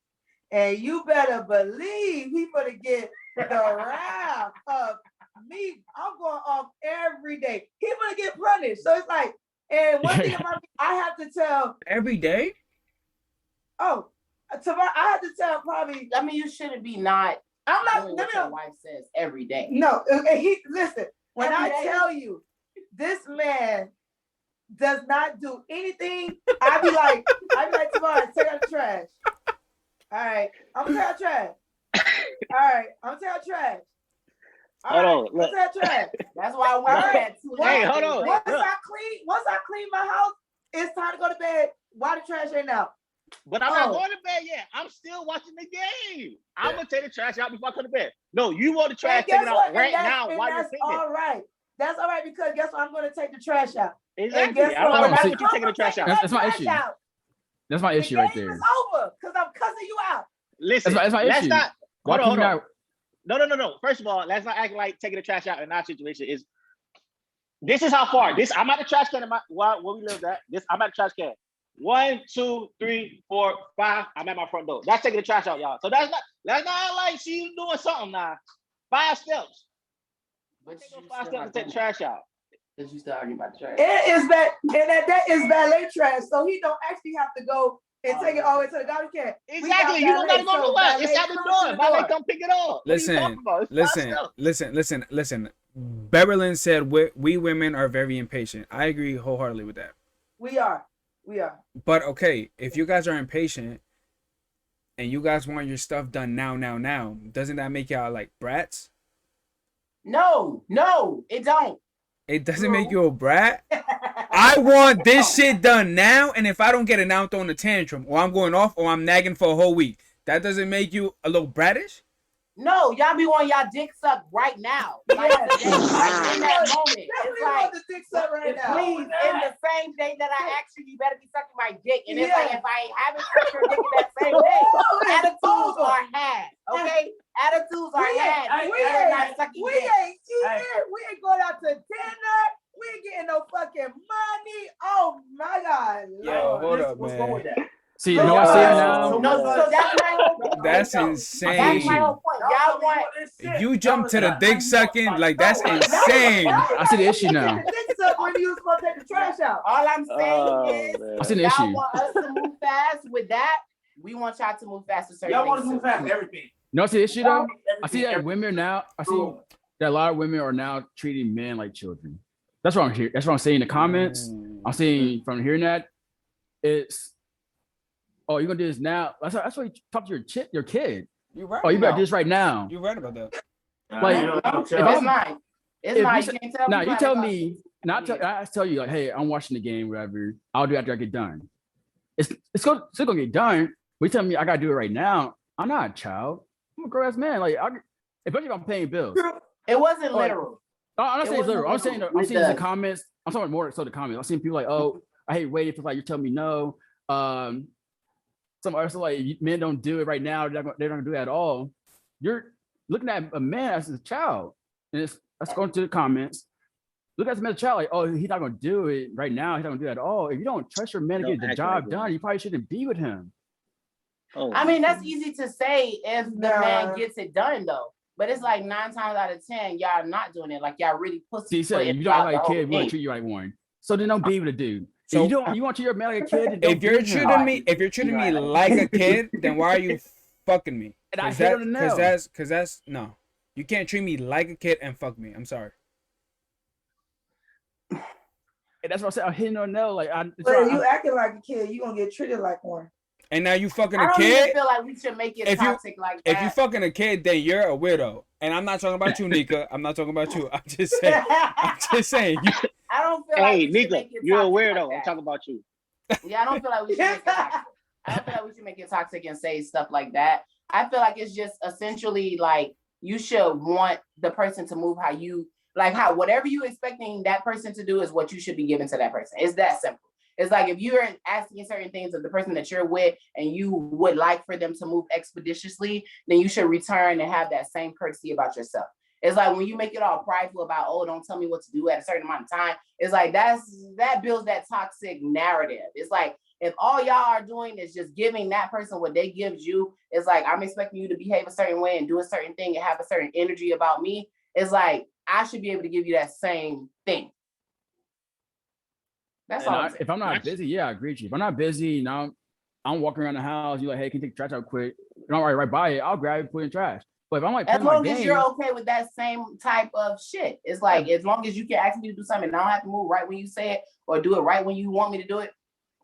And you better believe he gonna get the wrath of me. I'm going off every day. He gonna get punished. So it's like, and one thing about me, I have to tell every day. Oh, tomorrow I have to tell probably. I mean, you shouldn't be not. I'm not. Doing what your wife says every day. No, listen. When I tell you, this man does not do anything. I be like, tomorrow, take out the trash. All right, I'm gonna take out trash. All right, I'm gonna take out trash. Hold on, look. Take out trash. That's why I went at 2. Hey, hold on. Once I clean my house, it's time to go to bed. Why the trash ain't out? But I'm not going to bed yet. I'm still watching the game. I'm gonna take the trash out before I go to bed. No, you want the trash taken out right now while you're thinking. All right. That's all right, because guess what? I'm gonna take the trash out. Exactly. I don't want you taking the trash out. That's my issue. That's my issue right there. It's over because I'm cussing you out. Listen, that's my issue. Not. Hold on. No. First of all, let's not act like taking the trash out in our situation is. This is how far. I'm at the trash can in where we live at. I'm at the trash can. 1, 2, 3, 4, 5. I'm at my front door. That's taking the trash out, y'all. So that's not like she's doing something now. 5 steps. But you 5 steps to take the trash out. Because you still arguing about the trash. That is valet trash, so he don't actually have to go and take it all the way to the garbage can. Exactly. You don't gotta go to what? It's out the door. Valet come pick it up. Listen. Beverlyn said we women are very impatient. I agree wholeheartedly with that. We are. But okay, if you guys are impatient and you guys want your stuff done now, doesn't that make y'all like brats? No, it don't. It doesn't make you a brat. I want this shit done now, and if I don't get it now, I'm throwing a tantrum, or I'm going off, or I'm nagging for a whole week. That doesn't make you a little bratish? No, y'all be wanting y'all dick sucked right now. Like, in that moment. It's like, the dick suck right now. Please, in the same day that I ask you, you better be sucking my dick. And it's like, if I haven't sucked your dick in that same day, attitudes are had. Okay? Attitudes are had. We ain't going out to dinner. We ain't getting no fucking money. Oh my God. Yo, hold up, man. See, you know what I'm saying now? So that's my whole point. That's insane. That's my whole point. Y'all want you jump to the dick sucking, like that's insane. I see the issue now. Dick suck when you was supposed to take the trash out. all I'm saying is I see the y'all issue. want us to move fast with that. We want y'all to move fast with certain Y'all things. want to move past everything. You know what's the issue though? I see that Everything. women now. I see that a lot of women are now treating men like children. That's what I'm hearing. That's what I'm saying in the comments. I'm seeing from hearing that it's, oh, you're gonna do this now. That's why you talk to your kid. You right. Oh, you better do this right now. You're right about that. Like, It's not. It's not. You can't tell now me. you tell me, I tell you like, hey, I'm watching the game, whatever. I'll do it after I get done. It's still gonna get done. But you tell me I gotta do it right now. I'm not a child. I'm a grown ass man. Like, especially if I'm paying bills. It wasn't literal. I'm not saying it's literal. I'm saying the comments. I'm talking more so the comments. I'm seeing people like, oh, I hate waiting for like you're telling me no. Some others are like, men don't do it right now. They're not gonna do it at all. You're looking at a man as a child, and let's go into the comments. Look at the man as a child, like, oh, he's not gonna do it right now. He's not gonna do it at all. If you don't trust your man to get the job done, you probably shouldn't be with him. I mean, that's easy to say if the man gets it done, though. But it's like 9 times out of 10, y'all not doing it. Like y'all really pussy. See, if you don't like a kid, we want to treat you like one. So then don't be with a dude. So you want to treat your man like a kid. If you're treating me like a kid, then why are you fucking me? And because that's no. You can't treat me like a kid and fuck me. I'm sorry. And that's what I said. I'm hitting on no. Like, you acting like a kid, you gonna get treated like one. And now you fucking a I don't kid. even feel like we should make it toxic like that. If you fucking a kid, then you're a weirdo. And I'm not talking about you, Nika. I'm not talking about you. I'm just saying. I don't feel like Nika, you're a weirdo. I'm talking about you. Yeah, I don't feel like we should make it toxic. I don't feel like we should make it toxic and say stuff like that. I feel like it's just essentially like you should want the person to move how whatever you expecting that person to do is what you should be giving to that person. It's that simple. It's like if you're asking certain things of the person that you're with and you would like for them to move expeditiously, then you should return and have that same courtesy about yourself. It's like when you make it all prideful about, oh, don't tell me what to do at a certain amount of time. It's like that builds that toxic narrative. It's like if all y'all are doing is just giving that person what they give you, it's like I'm expecting you to behave a certain way and do a certain thing and have a certain energy about me. It's like I should be able to give you that same thing. That's all. If I'm not busy, yeah, I agree with you. If I'm not busy, now I'm walking around the house, you're like, hey, can you take the trash out quick? And I'm right by it, I'll grab it, put it in trash. But if I'm like, as long as you're okay with that same type of shit, it's like as long as you can ask me to do something and I don't have to move right when you say it or do it right when you want me to do it,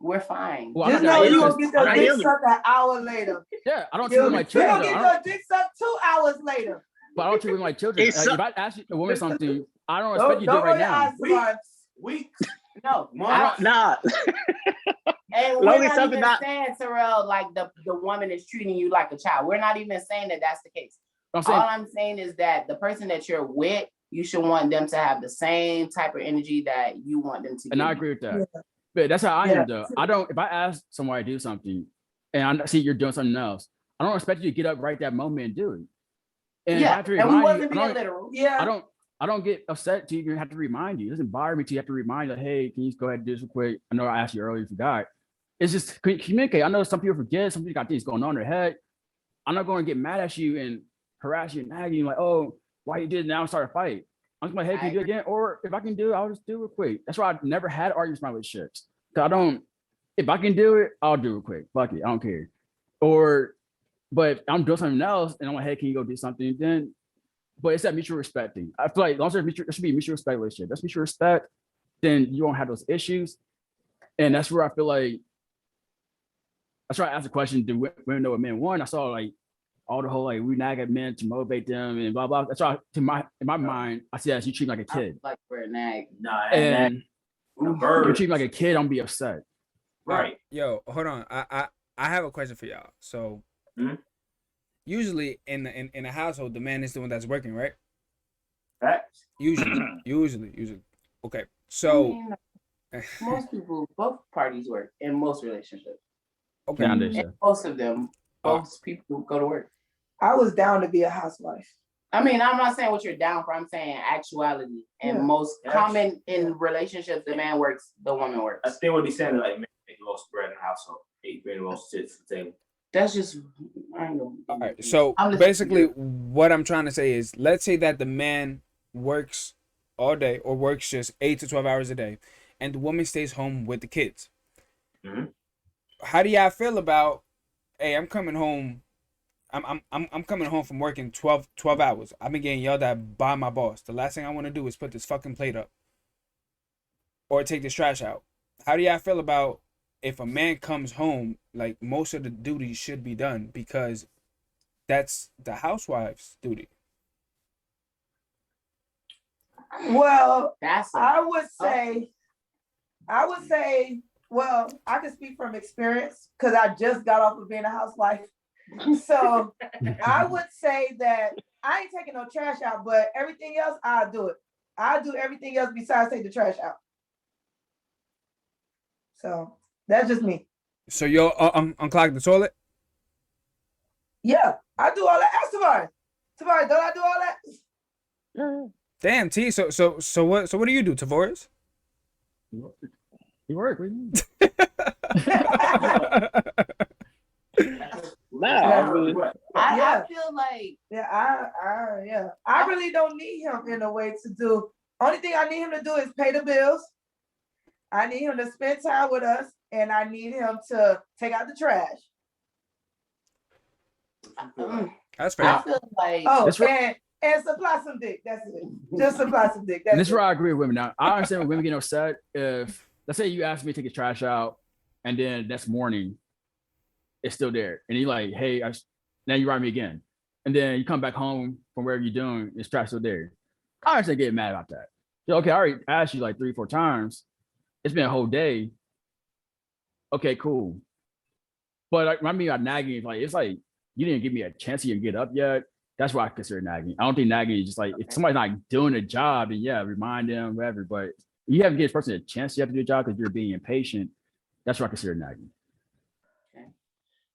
we're fine. Well, just know you're gonna get your dick sucked an hour later. Yeah, I don't treat them like children. You're gonna get your dick sucked 2 hours later. But I don't treat them like children. If I ask a woman something, I don't expect you to do it right now. Weeks. No, nah. And we're not even saying, Terrell, like the woman is treating you like a child. We're not even saying that that's the case. All I'm saying is that the person that you're with, you should want them to have the same type of energy that you want them to. And I agree with that. Yeah. But that's how I am, though. I don't. If I ask somebody to do something, and I see you're doing something else, I don't expect you to get up right that moment and do it. And I have to remind and we wasn't being literal. Yeah. I don't get upset to even have to remind you. It doesn't bother me to have to remind you, like, hey, can you just go ahead and do this real quick? I know I asked you earlier, you forgot. It's just communicate. I know some people forget, some people got things going on in their head. I'm not going to get mad at you and harass you and nag you, like, oh, why you did it now and start a fight. I'm just like, hey, can you do it again? Or if I can do it, I'll just do it real quick. That's why I've never had arguments in my relationships. Because if I can do it, I'll do it quick. Fuck it, I don't care. But if I'm doing something else and I'm like, hey, can you go do something? Then, but it's that mutual respect thing. I feel like there should be a mutual respect relationship. That's mutual respect. Then you won't have those issues. And that's where I feel like I try to ask the question, do women know what men want? I saw like all the whole like we nag at men to motivate them and blah blah. That's why in my mind, I see that you treat me like a kid. Like we're a nag. Nah, And you treat me like a kid, I'm gonna be upset. Right. Yo, hold on. I have a question for y'all. So usually in a household, the man is the one that's working, right? Facts. Usually. Okay. So most people, both parties work in most relationships. Okay. And most of them, most people go to work. I was down to be a housewife. I mean, I'm not saying what you're down for. I'm saying actuality. And most common in relationships, the man works, the woman works. I think what he's saying, like, man, make the most bread in the household. He bring the most shit to the table. That's just, I don't know. All right. So basically, what I'm trying to say is, let's say that the man works all day or works just 8 to 12 hours a day, and the woman stays home with the kids. How do y'all feel about, hey, I'm coming home. I'm coming home from working 12 hours. I've been getting yelled at by my boss. The last thing I want to do is put this fucking plate up or take this trash out. How do y'all feel about if a man comes home, like most of the duties should be done because that's the housewife's duty? Well, I would say, well, I can speak from experience because I just got off of being a housewife. So I would say that I ain't taking no trash out, but everything else, I'll do it. I'll do everything else besides take the trash out. So that's just me. So you'll unclog the toilet? Yeah, I do all that. Ask Tavares. Tavares, don't I do all that? Damn, T. So what do you do, Tavares? You work. What do you I feel like I really don't need him in a way to do. Only thing I need him to do is pay the bills. I need him to spend time with us, and I need him to take out the trash. That's fair. I feel like and supply some dick. That's it. Just supply some dick. This is where I agree with women. Now I understand when women get upset if, let's say you ask me to take the trash out, and then next morning it's still there, and you're like, hey, now you write me again, and then you come back home from wherever you're doing, it's trash still there. I understand getting mad about that. So, okay, I already asked you like 3-4 times. It's been a whole day. Okay, cool. But like, I mean, nagging, it's like you didn't give me a chance to even get up yet. That's what I consider nagging. I don't think nagging is just like if somebody's not doing a job, and remind them, whatever. But you haven't given this person a chance you have to do a job because you're being impatient. That's what I consider nagging. Okay.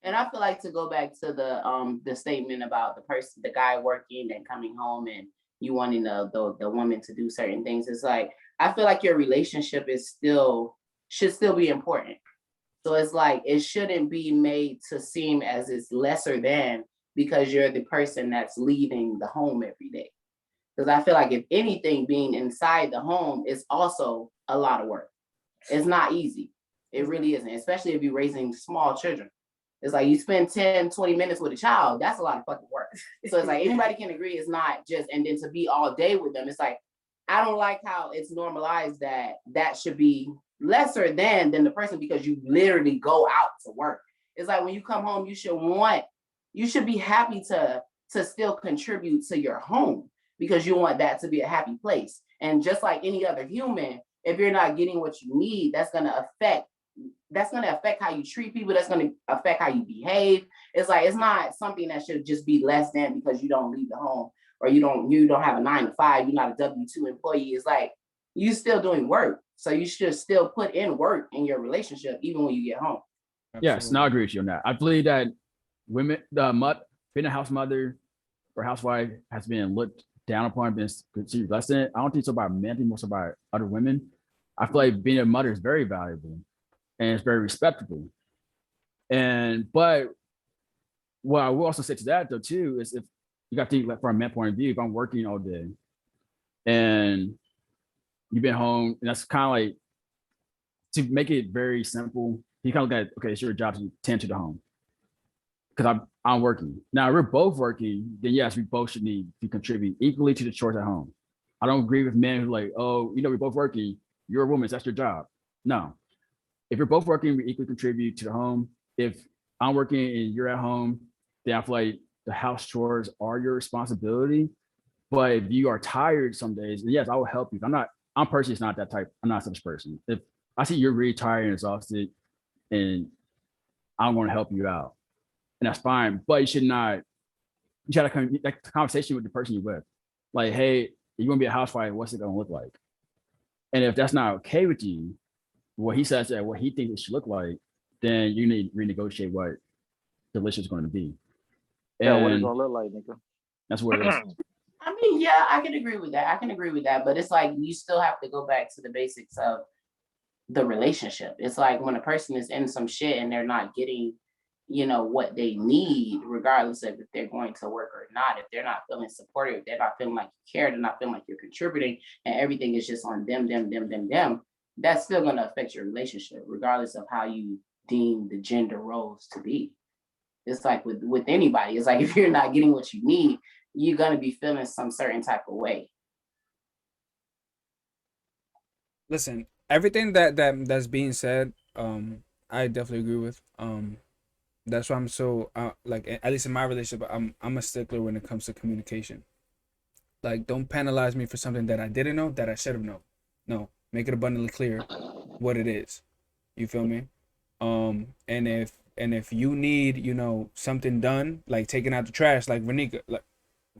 And I feel like to go back to the statement about the guy working and coming home and you wanting the woman to do certain things. It's like I feel like your relationship should still be important. So it's like it shouldn't be made to seem as it's lesser than because you're the person that's leaving the home every day. Because I feel like if anything, being inside the home is also a lot of work. It's not easy. It really isn't, especially if you're raising small children. It's like you spend 10, 20 minutes with a child, that's a lot of fucking work. So it's like anybody can agree it's not just, and then to be all day with them, it's like, I don't like how it's normalized that should be lesser than the person because you literally go out to work. It's like when you come home, you should be happy to still contribute to your home because you want that to be a happy place. And just like any other human, if you're not getting what you need, that's going to affect how you treat people. That's going to affect how you behave. It's like, it's not something that should just be less than because you don't leave the home or you don't have a 9 to 5. You're not a W-2 employee. It's like, you still doing work. So you should still put in work in your relationship, even when you get home. Yes, no, I agree with you on that. I believe that women, being a house mother or housewife has been looked down upon, been considered less than. I don't think it's about men, I think most about other women. I feel like being a mother is very valuable and it's very respectable. But what I will also say to that though too is if you got to think from a man point of view, if I'm working all day and you've been home, and that's kind of like, to make it very simple, he kind of look at, okay, it's your job to tend to the home because I'm working. Now, if we're both working, then yes, we both should need to contribute equally to the chores at home. I don't agree with men who like, oh, we're both working. You're a woman, so that's your job. No. If you're both working, we equally contribute to the home. If I'm working and you're at home, then I feel like the house chores are your responsibility. But if you are tired some days, yes, I will help you. I'm personally not that type. I'm not such person. If I see you're really tired and exhausted, and I'm going to help you out, and that's fine. But you should not. You try to have a conversation with the person you're with, like, hey, you're going to be a housewife. What's it going to look like? And if that's not okay with you, what he says that what he thinks it should look like, then you need to renegotiate what the relationship is going to be. Yeah, what it's going to look like, nigga. That's what it is. I mean, yeah, I can agree with that. But it's like you still have to go back to the basics of the relationship. It's like when a person is in some shit and they're not getting, what they need, regardless of if they're going to work or not, if they're not feeling supported, if they're not feeling like you care, they're not feeling like you're contributing, and everything is just on them, that's still going to affect your relationship, regardless of how you deem the gender roles to be. It's like with anybody. It's like if you're not getting what you need, you're going to be feeling some certain type of way. Listen, everything that's being said, I definitely agree with. That's why I'm so like, at least in my relationship, I'm a stickler when it comes to communication. Like, don't penalize me for something that I didn't know that I should have known. No, make it abundantly clear what it is. You feel me? And if you need, something done, like taking out the trash, like Renika,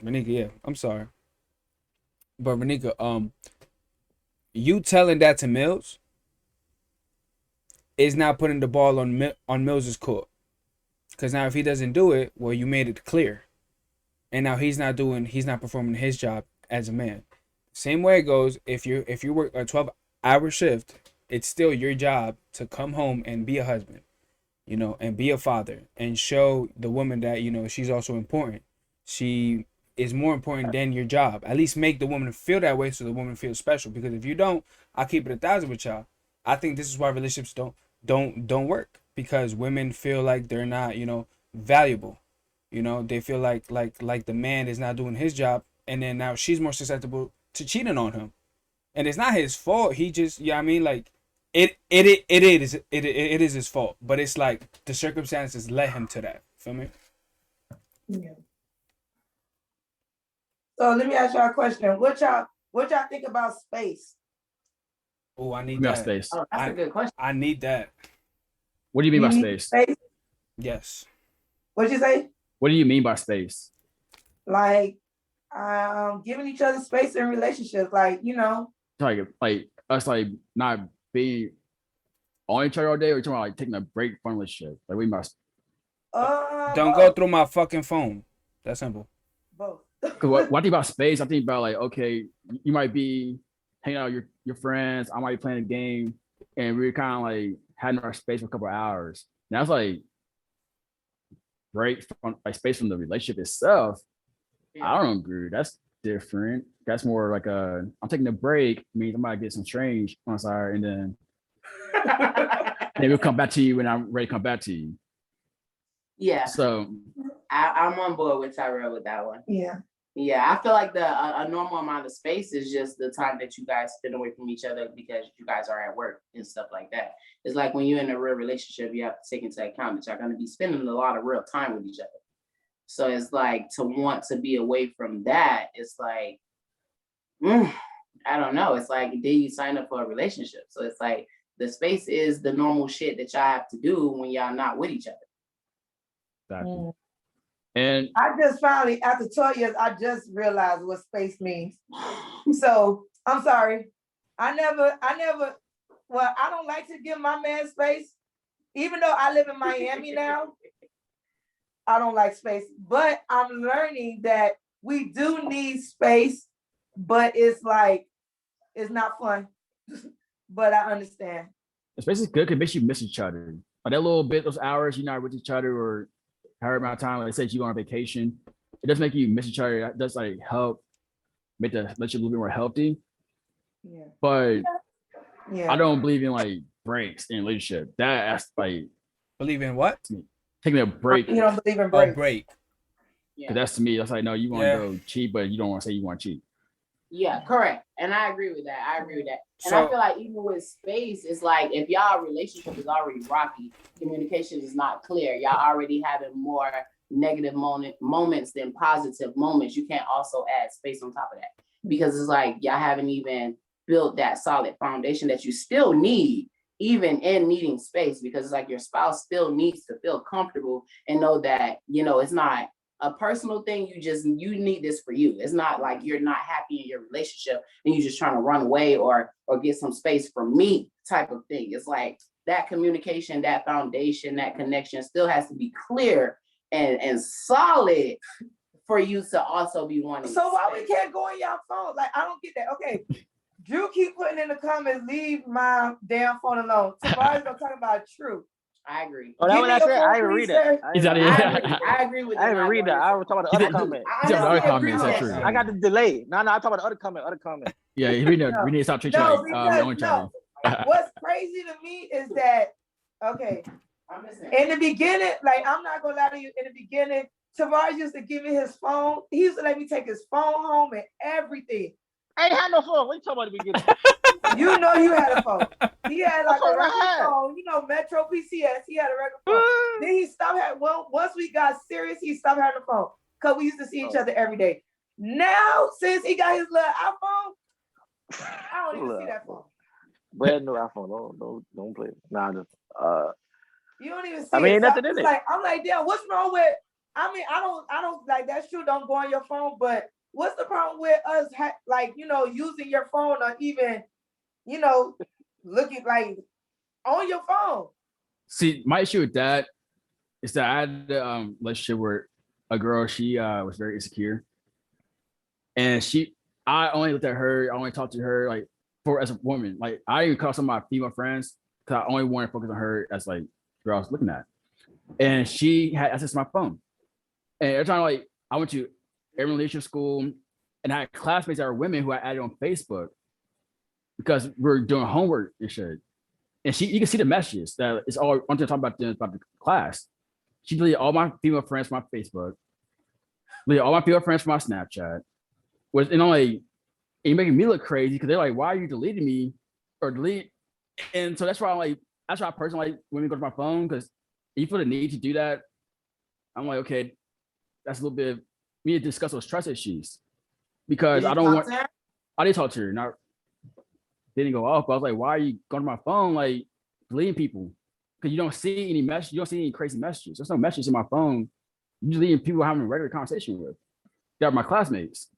yeah, I'm sorry, but Renika, you telling that to Mills is not putting the ball on Mills's court. Because now if he doesn't do it, well, you made it clear. And now he's not performing his job as a man. Same way it goes, if you work a 12-hour shift, it's still your job to come home and be a husband, and be a father and show the woman that, she's also important. She is more important than your job. At least make the woman feel that way so the woman feels special. Because if you don't, I'll keep it 1,000 with y'all. I think this is why relationships don't work. Because women feel like they're not, valuable. They feel like the man is not doing his job, and then now she's more susceptible to cheating on him. And it's not his fault. He just, like it is his fault. But it's like the circumstances led him to that. Feel me? Yeah. So let me ask y'all a question. What y'all think about space? Oh, I need that. Space. Oh, that's a good question. I need that. What do you mean by space? Yes. What'd you say? What do you mean by space? Like, giving each other space in relationships, like, Like us, like not being on each other all day, or you're talking about like taking a break from a relationship. Like we must. Don't go through my fucking phone. That's simple. Both. Because when I think about space, I think about like, okay, you might be hanging out with your friends. I might be playing a game, and we're kind of like having our space for a couple of hours. And that's like break from like space from the relationship itself. Yeah. I don't agree. That's different. That's more like I'm taking a break. Means I might get some strange. I'm sorry, and then maybe we'll come back to you when I'm ready to come back to you. Yeah. So I'm on board with Tyrell with that one. Yeah. Yeah, I feel like a normal amount of space is just the time that you guys spend away from each other because you guys are at work and stuff like that. It's like when you're in a real relationship, you have to take into account that you're going to be spending a lot of real time with each other. So it's like to want to be away from that, it's like, I don't know. It's like, did you sign up for a relationship? So it's like the space is the normal shit that y'all have to do when y'all not with each other. Exactly. And I just finally, after 12 years, I just realized what space means. So I'm sorry. I don't like to give my man space. Even though I live in Miami now, I don't like space. But I'm learning that we do need space, but it's like, it's not fun. But I understand. Space is good because it makes you miss each other. Like that little bit, those hours you're not with each other, or however amount of time, like say you go on vacation, it does make you miss each other. It does like help make the relationship a little bit more healthy. Yeah. But yeah. I don't believe in like breaks in a relationship. That's like Believe in what? taking a break. You don't believe in Oh, breaks. break. Because that's to me, that's like, no, you want to Yeah. go cheat, but you don't want to say you want to cheat. Yeah, correct. And I agree with that. And So- I feel like even with space, it's like if y'all relationship is already rocky, communication is not clear, y'all already having more negative moments than positive moments, you can't also add space on top of that. Because it's like y'all haven't even built that solid foundation that you still need, even in needing space, because it's like your spouse still needs to feel comfortable and know that, you know, it's not a personal thing. You need this for you. It's not like you're not happy in your relationship and you're just trying to run away or get some space for me type of thing. It's like that communication, that foundation, that connection still has to be clear and solid for you to also be wanting. So why we can't go on y'all phone? Like, I don't get that. Okay, Drew keep putting in the comments, leave my damn phone alone. Tavari's gonna talk about truth. I agree. Oh, that's what I said. I didn't read that. He's out of here. I agree with I didn't even read that. I was talking about the other comment. I know other we agree comments, with that's that. true. I got the delay. No, I talking about the other comment. Yeah, we need to stop treating No, like because only no. What's crazy to me is that, okay, I'm listening. in the beginning, like, I'm not gonna lie to you, in the beginning, Tavares used to give me his phone. He used to let me take his phone home and everything. I ain't had no phone. What you talking about at the beginning? You know you had a phone. He had like What a phone I regular had? phone, you know, Metro PCS. He had a regular phone. Then he stopped having, well, once we got serious, he stopped having a phone because we used to see each other every day. Now, since he got his little iPhone, I don't even see that phone. Brand new iPhone. Don't play. Nah, just You don't even see I mean, it. So nothing in it. I'm like, damn, what's wrong with? I mean, I don't like that's true. Don't go on your phone, but what's the problem with us, like, you know, using your phone or even, you know, looking like on your phone? See, my issue with that is that I had a relationship where a girl, she was very insecure, and I only looked at her, I only talked to her like as a woman. Like, I didn't even call some of my female friends because I only wanted to focus on her as like girl I was looking at, and she had access to my phone. And every time, like, I went to every leadership school, and I had classmates that were women who I added on Facebook because we're doing homework and shit. And you can see the messages that it's all I'm talking about the class. She deleted all my female friends from my Facebook, deleted all my female friends from my Snapchat. You're making me look crazy because they're like, why are you deleting me or delete? And so that's why I personally like when we go to my phone, because you feel the need to do that. I'm like, okay, that's a little bit. We need to discuss those trust issues because I don't want. I did talk to her. Not didn't go off. But I was like, why are you going to my phone like deleting people? Because you don't see any message. You don't see any crazy messages. There's no messages in my phone. You're deleting people I'm having a regular conversation with. They're my classmates.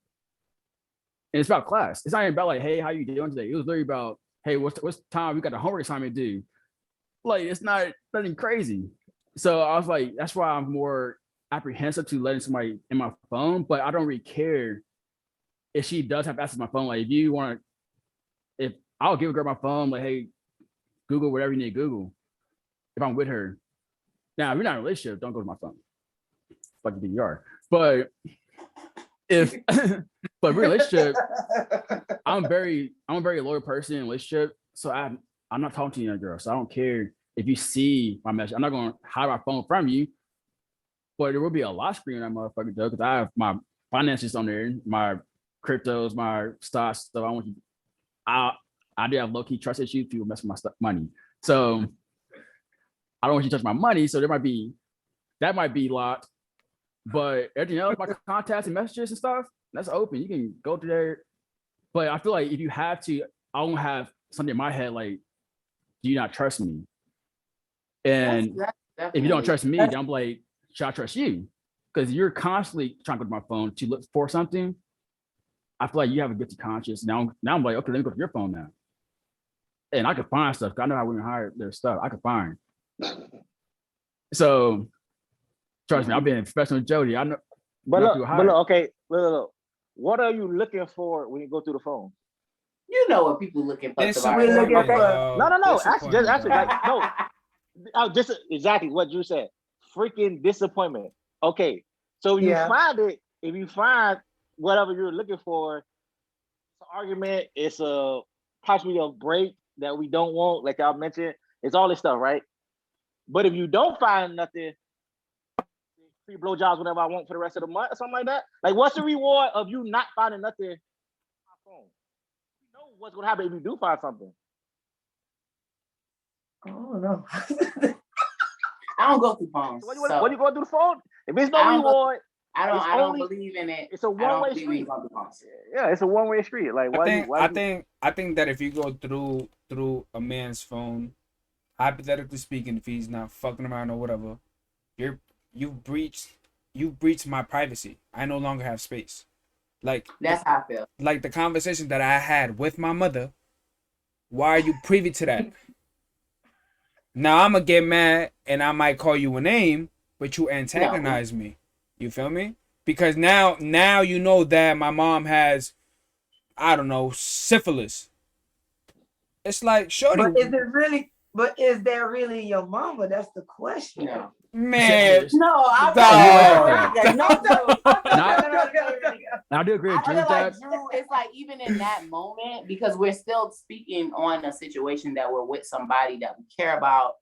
And it's about class. It's not even about like, hey, how you doing today? It was literally about, hey, what's time? We got the homework assignment to do. Like, it's not nothing crazy. So I was like, that's why I'm more apprehensive to letting somebody in my phone, but I don't really care if she does have access to my phone. Like, if I'll give a girl my phone, like, hey, Google whatever you need to Google if I'm with her. Now, if you're not in a relationship, don't go to my phone. Fuck you think you are. But but relationship, I'm a very loyal person in a relationship. So I'm not talking to you, girl. So I don't care if you see my message. I'm not going to hide my phone from you. But there will be a lock screen on that motherfucker though, because I have my finances on there, my cryptos, my stocks. So I do have low key trust issues. People mess with my money, so I don't want you to touch my money. So that might be locked. But everything else, my contacts and messages and stuff, that's open. You can go through there. But I feel like if you have to, I won't have something in my head like, do you not trust me? And if you don't trust me, then I'm like, should I trust you? Because you're constantly trying to go to my phone to look for something. I feel like you have a guilty conscience. Now I'm like, okay, let me go to your phone now. And I can find stuff. I know how women hide their stuff. I can find. So trust me, I've been professional with Jody. I know. But look, okay. Look. What are you looking for when you go through the phone? You know what people looking for. No. Actually, like, no. Exactly what you said. Freaking disappointment. Okay, so you find it. If you find whatever you're looking for, it's an argument. It's a possibly a break. that we don't want, like y'all mentioned. It's all this stuff, right? But if you don't find nothing, free blowjobs, whatever I want for the rest of the month or something like that. Like, what's the reward of you not finding nothing on my phone? You know what's gonna happen if you do find something. I don't know. I don't go through phones. What you going through the phone? If there's no reward, I don't believe in it. It's a one-way street. Yeah, it's a one-way street. Like, I think that if you go through a man's phone, hypothetically speaking, if he's not fucking around or whatever, you've breached my privacy. I no longer have space. Like, that's how I feel. Like the conversation that I had with my mother. Why are you privy to that? Now I'm gonna get mad and I might call you a name, but you antagonize me. You feel me? Because now you know that my mom has, I don't know, syphilis. It's like, shorty. But is that really your mama? That's the question. No. Man. No, I do agree with Drew. Drew, it's like even in that moment, because we're still speaking on a situation that we're with somebody that we care about,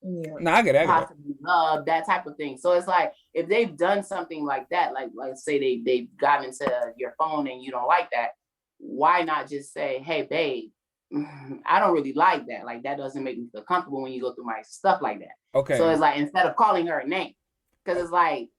I get it. Possibly love, that type of thing. So it's like if they've done something like that, like say they've gotten into your phone and you don't like that, why not just say, hey babe, I don't really like that. Like, that doesn't make me feel comfortable when you go through my stuff like that. Okay. So it's like, instead of calling her a name, because it's like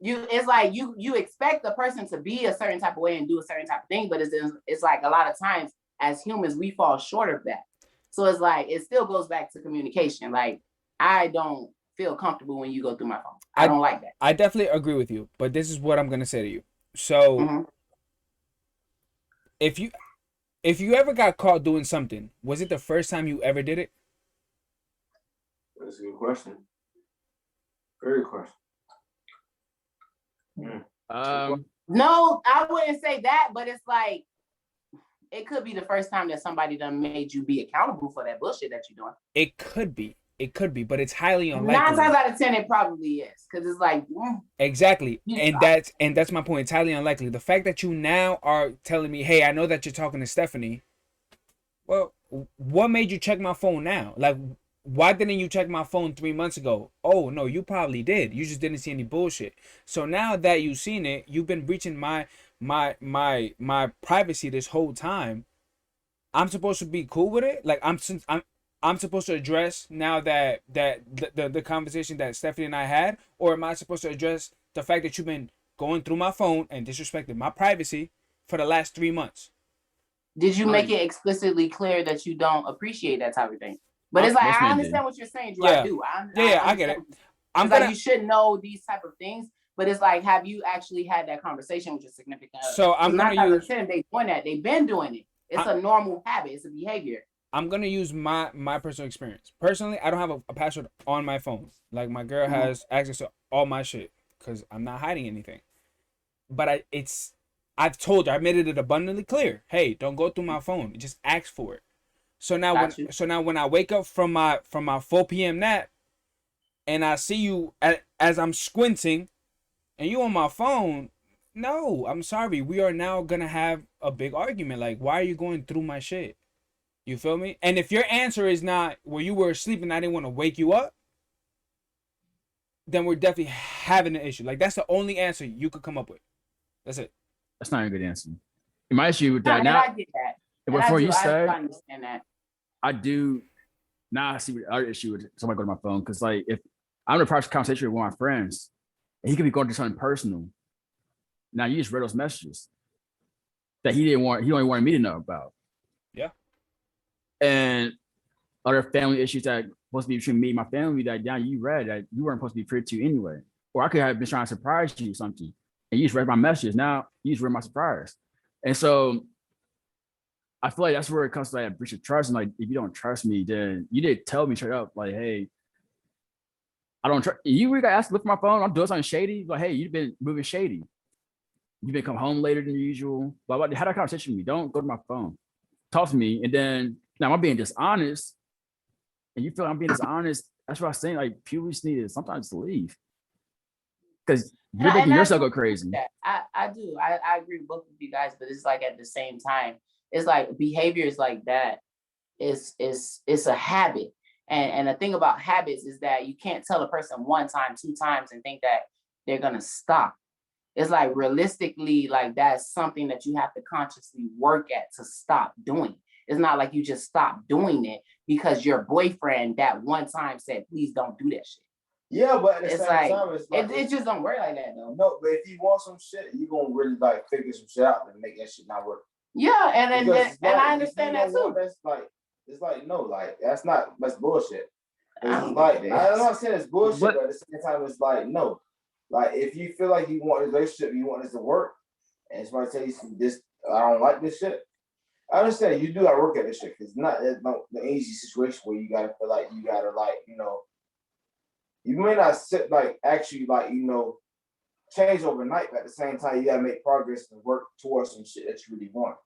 you expect the person to be a certain type of way and do a certain type of thing, but it's like a lot of times as humans we fall short of that. So it's like it still goes back to communication. Like, I don't feel comfortable when you go through my phone. I don't like that. I definitely agree with you, but this is what I'm gonna say to you. So if you ever got caught doing something, was it the first time you ever did it? That's a good question. Very good question. No, I wouldn't say that, but it's like it could be the first time that somebody done made you be accountable for that bullshit that you're doing. It could be, but it's highly unlikely. 9 times out of 10, it probably is, because it's like exactly, and that's my point. It's highly unlikely. The fact that you now are telling me, "Hey, I know that you're talking to Stephanie." Well, what made you check my phone now? Like, why didn't you check my phone 3 months ago? Oh no, you probably did. You just didn't see any bullshit. So now that you've seen it, you've been breaching my privacy this whole time. I'm supposed to be cool with it. Like, I'm supposed to address now that the conversation that Stephanie and I had, or am I supposed to address the fact that you've been going through my phone and disrespecting my privacy for the last 3 months? Did you make it explicitly clear that you don't appreciate that type of thing? But it's like, I understand what you're saying, Drew. Yeah. I do. I get it. Like, you should know these type of things, but it's like, have you actually had that conversation with your significant other? So I'm gonna use. They doing that. They've been doing it. It's a normal habit. It's a behavior. I'm gonna use my personal experience. Personally, I don't have a password on my phone. Like, my girl has access to all my shit because I'm not hiding anything. But I've told her, I made it abundantly clear. Hey, don't go through my phone. Just ask for it. So now when I wake up from my 4 p.m. nap and I see you as I'm squinting and you on my phone, no, I'm sorry. We are now gonna have a big argument. Like, why are you going through my shit? You feel me? And if your answer is not, well, you were asleep and I didn't want to wake you up, then we're definitely having an issue. Like, that's the only answer you could come up with. That's it. That's not a good answer. My issue with that I get that. Before you say, I understand that. I do now. I see what our issue with somebody go to my phone, because like if I'm in a private conversation with one of my friends, and he could be going through something personal. Now you just read those messages that he only wanted me to know about. Yeah. And other family issues that supposed to be between me and my family that you read that you weren't supposed to be privy to anyway. Or I could have been trying to surprise you or something, and you just read my messages. Now you just read my surprise. And so I feel like that's where it comes to that breach of trust. And like, if you don't trust me, then you did tell me straight up, like, hey, I don't trust you. Really got asked to look for my phone. I'm doing something shady. Like, hey, you've been moving shady. You've been come home later than usual. Blah, blah. Have that conversation with me. Don't go to my phone. Talk to me. And then now I'm being dishonest. And you feel I'm being dishonest. That's what I'm saying. Like, people just need to sometimes leave. Because you're making yourself go crazy. I do. I agree with both of you guys, but it's like at the same time, it's like behaviors like that. it's a habit. And the thing about habits is that you can't tell a person one time, two times and think that they're gonna stop. It's like realistically, like that's something that you have to consciously work at to stop doing. It's not like you just stop doing it because your boyfriend that one time said, please don't do that shit. Yeah, but at the It's same like, time, it's like it just don't work like that though. No, but if you want some shit, you gonna really like figure some shit out to make that shit not work. Yeah, and I If understand you that don't too. want, that's like it's like no, like that's bullshit. I don't Like get I'm this. not saying it's bullshit, But- but at the same time, it's like no. Like if you feel like you want a relationship, you want this to work, and somebody tell you this, I don't like this shit. I understand you do gotta work at this shit because it's not the easy situation where you gotta feel like you gotta like you may not sit like actually like change overnight, but at the same time you gotta make progress and work towards some shit that you really want.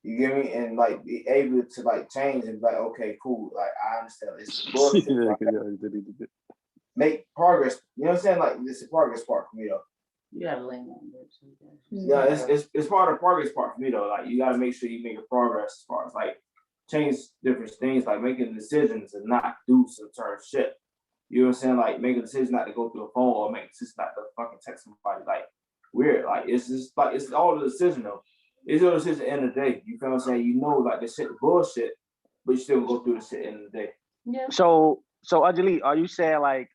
You get me? And like be able to like change and be like, okay, cool. Like I understand it's bullshit. Like, make progress. You know what I'm saying? Like it's a progress part for me though. You gotta lay on this. Yeah, it's part of the progress part for me though. Like you gotta make sure you make a progress as far as like change different things, like making decisions and not do some certain shit. You know what I'm saying? Like make a decision not to go through a phone or make a decision not to fucking text somebody. Like weird. Like it's just like it's all the decision though. It's your decision at the end of the day. You feel what I'm saying? You know like this shit is bullshit, but you still go through the shit at the end of the day. Yeah. So Anjali, are you saying like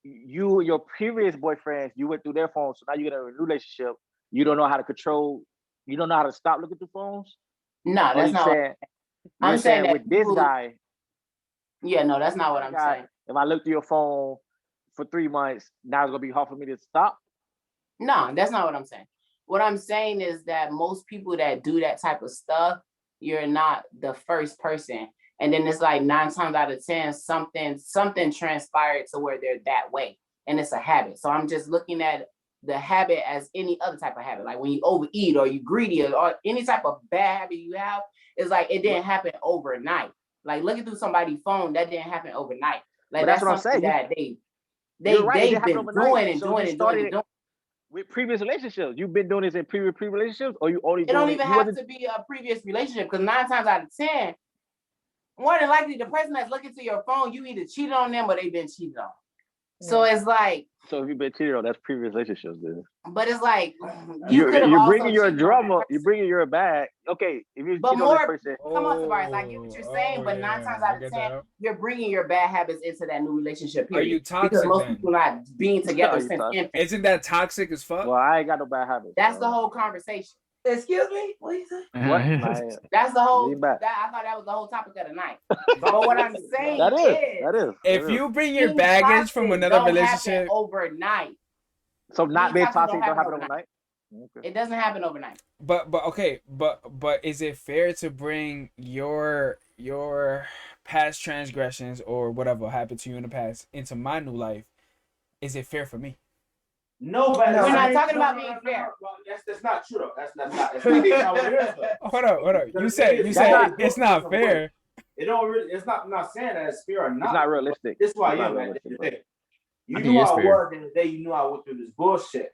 your previous boyfriends, you went through their phones, so now you're in a relationship, you don't know how to control, you don't know how to stop looking through phones? No, that's not. I'm saying that with this guy. Yeah, no, that's not what I'm saying. If I look through your phone for 3 months, now it's gonna be hard for me to stop. No, that's not what I'm saying. What I'm saying is that most people that do that type of stuff, you're not the first person. And then it's like 9 times out of 10, something transpired to where they're that way. And it's a habit. So I'm just looking at the habit as any other type of habit. Like when you overeat or you greedy or any type of bad habit you have, it's like it didn't happen overnight. Like looking through somebody's phone, that didn't happen overnight. Like that's what I'm saying. That they've been doing. With previous relationships, you've been doing this in previous relationships, or you only? It don't even have to be a previous relationship because 9 times out of 10, more than likely the person that's looking to your phone, you either cheated on them or they've been cheated on. Yeah. So it's like. So if you've been cheated on, that's previous relationships, then. But it's like you're bringing your drama, you're bringing your bag. Okay, if you cheat on this person, come on, Tavares, I get what you're saying, but 9 times out of 10, you're bringing your bad habits into that new relationship. Period. Are you toxic? Because most people not being together since infant. Isn't that toxic as fuck? Well, I ain't got no bad habits. That's the whole conversation. Excuse me? What you say? What? That's the whole. I thought that was the whole topic of the night. But what I'm saying is, if you bring your baggage from another relationship overnight, so not being toxic don't happen overnight. Okay. It doesn't happen overnight. But okay, but is it fair to bring your past transgressions or whatever happened to you in the past into my new life? Is it fair for me? No, but we're not talking about being fair. That's not true though. That's not what it is though. Hold on. You said it's not fair. It don't really. It's not. I'm not saying that it's fair or not. It's not realistic. This is why I am at the end of the day. You knew I was in the day. You knew I went through this bullshit,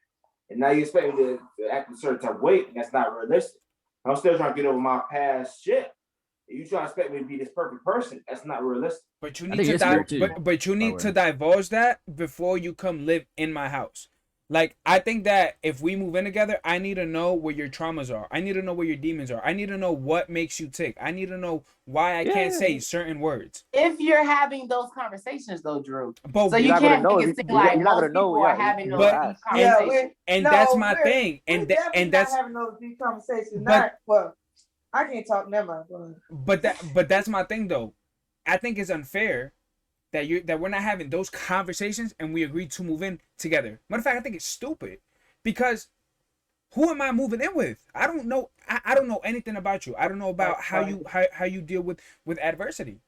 and now you expect me to act a certain type of way, and that's not realistic. I'm still trying to get over my past shit. You trying to expect me to be this perfect person? That's not realistic. But you need to divulge that before you come live in my house. Like, I think that if we move in together, I need to know where your traumas are. I need to know where your demons are. I need to know what makes you tick. I need to know why I can't say certain words. If you're having those conversations, though, Drew, but so you can't make it seem like most people are having those conversations. And that's my thing. And that's not having those deep conversations. I can't talk. Never mind. But that's my thing, though. I think it's unfair that we're not having those conversations and we agree to move in together. Matter of fact, I think it's stupid because who am I moving in with? I don't know. I don't know anything about you. I don't know about how you deal with adversity.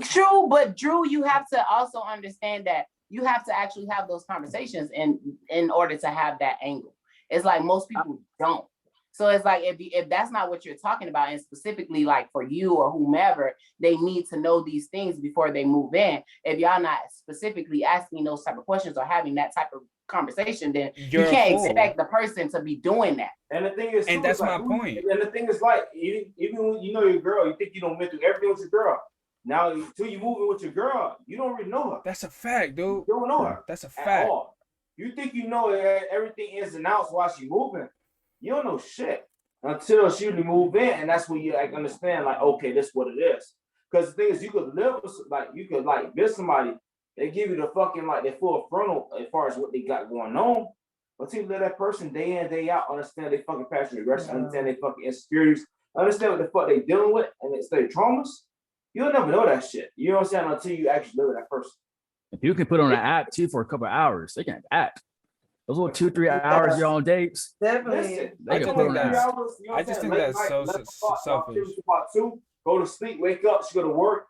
True, but Drew, you have to also understand that you have to actually have those conversations in order to have that angle. It's like most people don't. So it's like if that's not what you're talking about, and specifically like for you or whomever, they need to know these things before they move in. If y'all not specifically asking those type of questions or having that type of conversation, then You're you a can't fool. expect the person to be doing that. And the thing is, And that's my point. And the thing is, like, even when you know your girl, you think you don't went through everything with your girl. Now, until you move in with your girl, you don't really know her. That's a fact, dude. You don't know her. That's a At fact. all. You think you know everything ins and outs while she moving. You don't know shit until she really move in, and that's when you like understand, like, okay, this is what it is. Because the thing is, you could live with, like, you could like visit somebody, they give you the fucking like their full frontal as far as what they got going on. Until you let that person day in, day out understand their fucking passion, aggression, understand their fucking insecurities, understand what the fuck they dealing with, and it's their traumas. You'll never know that shit. You know what I'm saying? Until you actually live with that person. If you can put on an app too for a couple of hours, they can act. Those little 2-3 hours you're on dates. Definitely. Listen, They can put on that. I just think that's so selfish. Go to sleep, wake up, she go to work.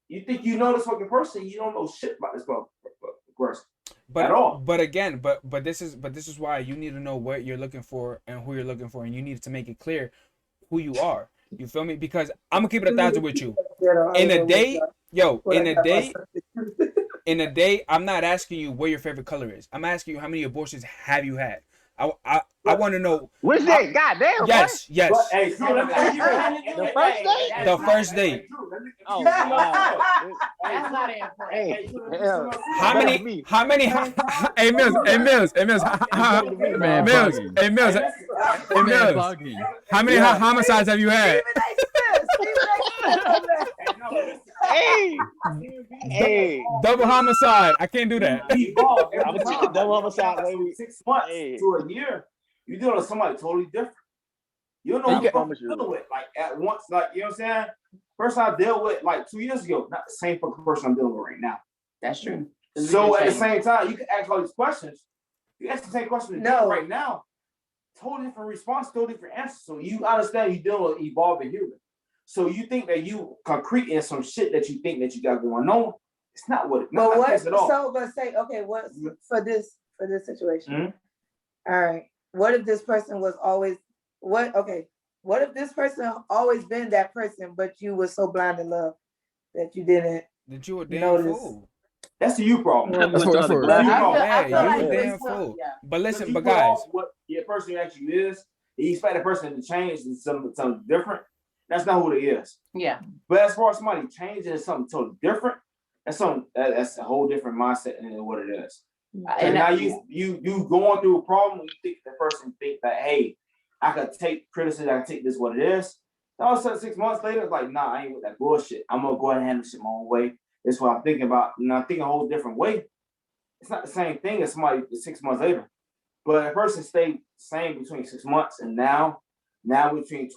You think you know this fucking person? You don't know shit about this person. But at all. But again, but this is why you need to know what you're looking for and who you're looking for, and you need to make it clear who you are. You feel me? Because I'm gonna keep it 1,000 with you. In a day, in a day, I'm not asking you what your favorite color is. I'm asking you how many abortions have you had. I want to know. Which day? Goddamn. Yes, yes. But, hey, the first date? The first date. Oh, wow. That's not important. How many? Hey Mills. How many homicides have you had? Hey. Double homicide. I can't do that. I'm a double homicide, baby. 6 months to a year. You dealing with somebody totally different. You don't know who you're dealing with. Like at once, like, you know what I'm saying? Person I dealt with like 2 years ago, not the same fucking person I'm dealing with right now. That's true. So at the same time, you can ask all these questions. You ask the same question right now. Totally different response, totally different answer. So you understand you're dealing with evolving human. So you think that you concrete in some shit that you think that you got going on. It's not what it is. But what? So, but say, okay, what for this situation? Mm-hmm. All right. What if this person was always what? Okay. What if this person always been that person, but you were so blind in love that you didn't? That you a damn notice. Fool. That's the you problem. That's what you a damn like fool. yeah. But listen, but guys, what your person actually is, you expect that person to change into something different. That's not who it is. Yeah. But as far as somebody changing into something totally different, that's a whole different mindset than what it is. And now you going through a problem, you think the person think that, hey, I could take criticism, I can take this what it is. All of a sudden 6 months later, it's like, nah, I ain't with that bullshit. I'm gonna go ahead and handle shit my own way. That's what I'm thinking about. And I'm thinking a whole different way. It's not the same thing as somebody 6 months later. But a person stayed same between 6 months and now between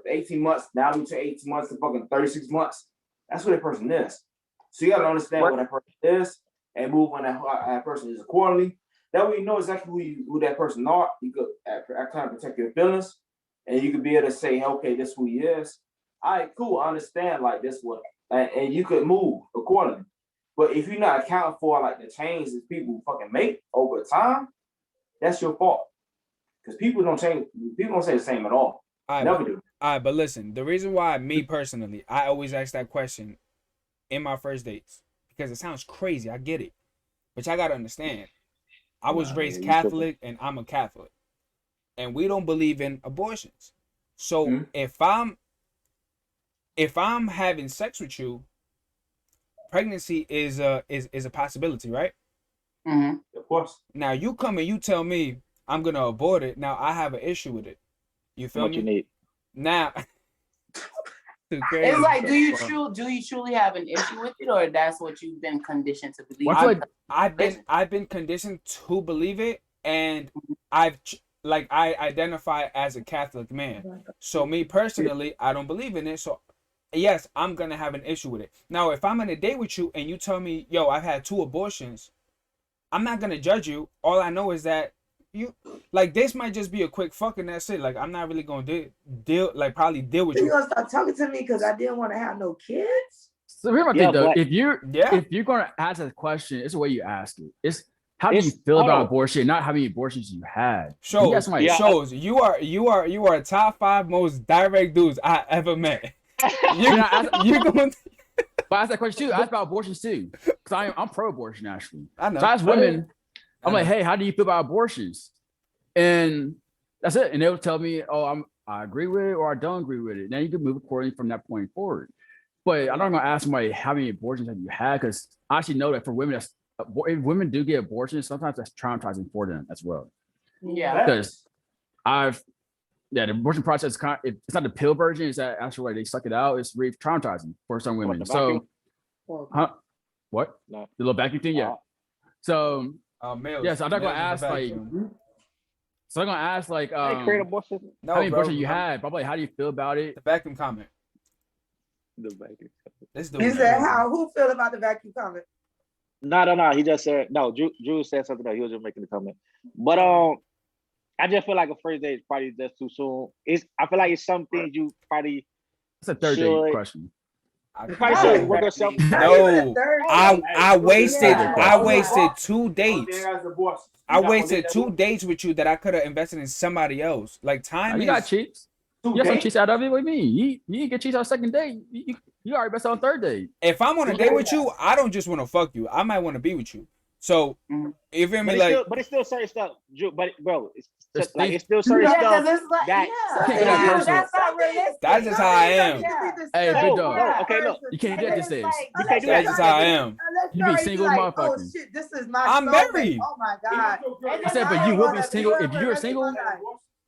18 months, now between 18 months to fucking 36 months. That's what that person is. So you gotta understand what that person is and move on that person is accordingly. That way you know exactly who that person are. You could kind of protect your feelings, and you could be able to say, okay, this is who he is. All right, cool. I understand like this one, and you could move accordingly. But if you're not accounting for like the change that people fucking make over time, that's your fault. Because people don't change. People don't say the same at all. Never do. All right, but listen, the reason why me personally, I always ask that question in my first dates because it sounds crazy. I get it, but y'all gotta understand. I was raised Catholic, and I'm a Catholic, and we don't believe in abortions. So if I'm having sex with you, pregnancy is a possibility, right? Mm-hmm. Of course. Now you come and you tell me I'm gonna abort it. Now I have an issue with it. You feel me? What you need? Now it's like, do you truly have an issue with it, or that's what you've been conditioned to believe? I've been conditioned to believe it, and I identify as a Catholic man. So me personally, I don't believe in it. So yes, I'm gonna have an issue with it. Now, if I'm on a date with you and you tell me, yo, I've had 2 abortions, I'm not gonna judge you. All I know is that you like this might just be a quick fucking that's it. Like I'm not really gonna deal with you. You gonna stop talking to me because I didn't want to have no kids? So here's my thing though. If you're gonna ask that question, it's the way you ask it. It's how do you feel about abortion, not how many abortions you had. Shows you are a top 5 most direct dudes I ever met. You're going. But I ask that question too. I ask about abortions too, because I'm pro-abortion actually. I know. So I ask women, I'm like, hey, how do you feel about abortions? And that's it. And they'll tell me, oh, I agree with it or I don't agree with it. Now you can move accordingly from that point forward. But I'm not gonna ask somebody how many abortions have you had, because I actually know that for women, if women do get abortions, sometimes that's traumatizing for them as well. Yeah. Because the abortion process it's not the pill version, it's that actual way they suck it out. It's really traumatizing for some women. So what? No. The little vacuum thing, yeah. So males. yeah, so I'm not gonna ask like. So I'm gonna ask like, how many abortions you had? Probably, how do you feel about it? The vacuum comment. The vacuum. You said how? Who feel about the vacuum comment? No. He just said no. Drew said something that he was just making the comment. But I just feel like a first date is probably just too soon. I feel like it's some things you probably. It's a third date question. No, I wasted 2 dates. I wasted 2 dates with you that I could have invested in somebody else. Like time. You got cheats. You got some cheats out of it with me. You didn't get cheats on second date. You already best on third date. If I'm on a date with you, I don't just want to fuck you. I might want to be with you. So you feel me? But it's still certain stuff, Drew. But bro, it's still certain stuff. That's just how I am. Hey, big dog. Okay, look. You can't do that these days. That's just how I am. You be single, motherfucker. Oh shit, this is my. I'm married. Oh my god. I said, but you will be single if you're single.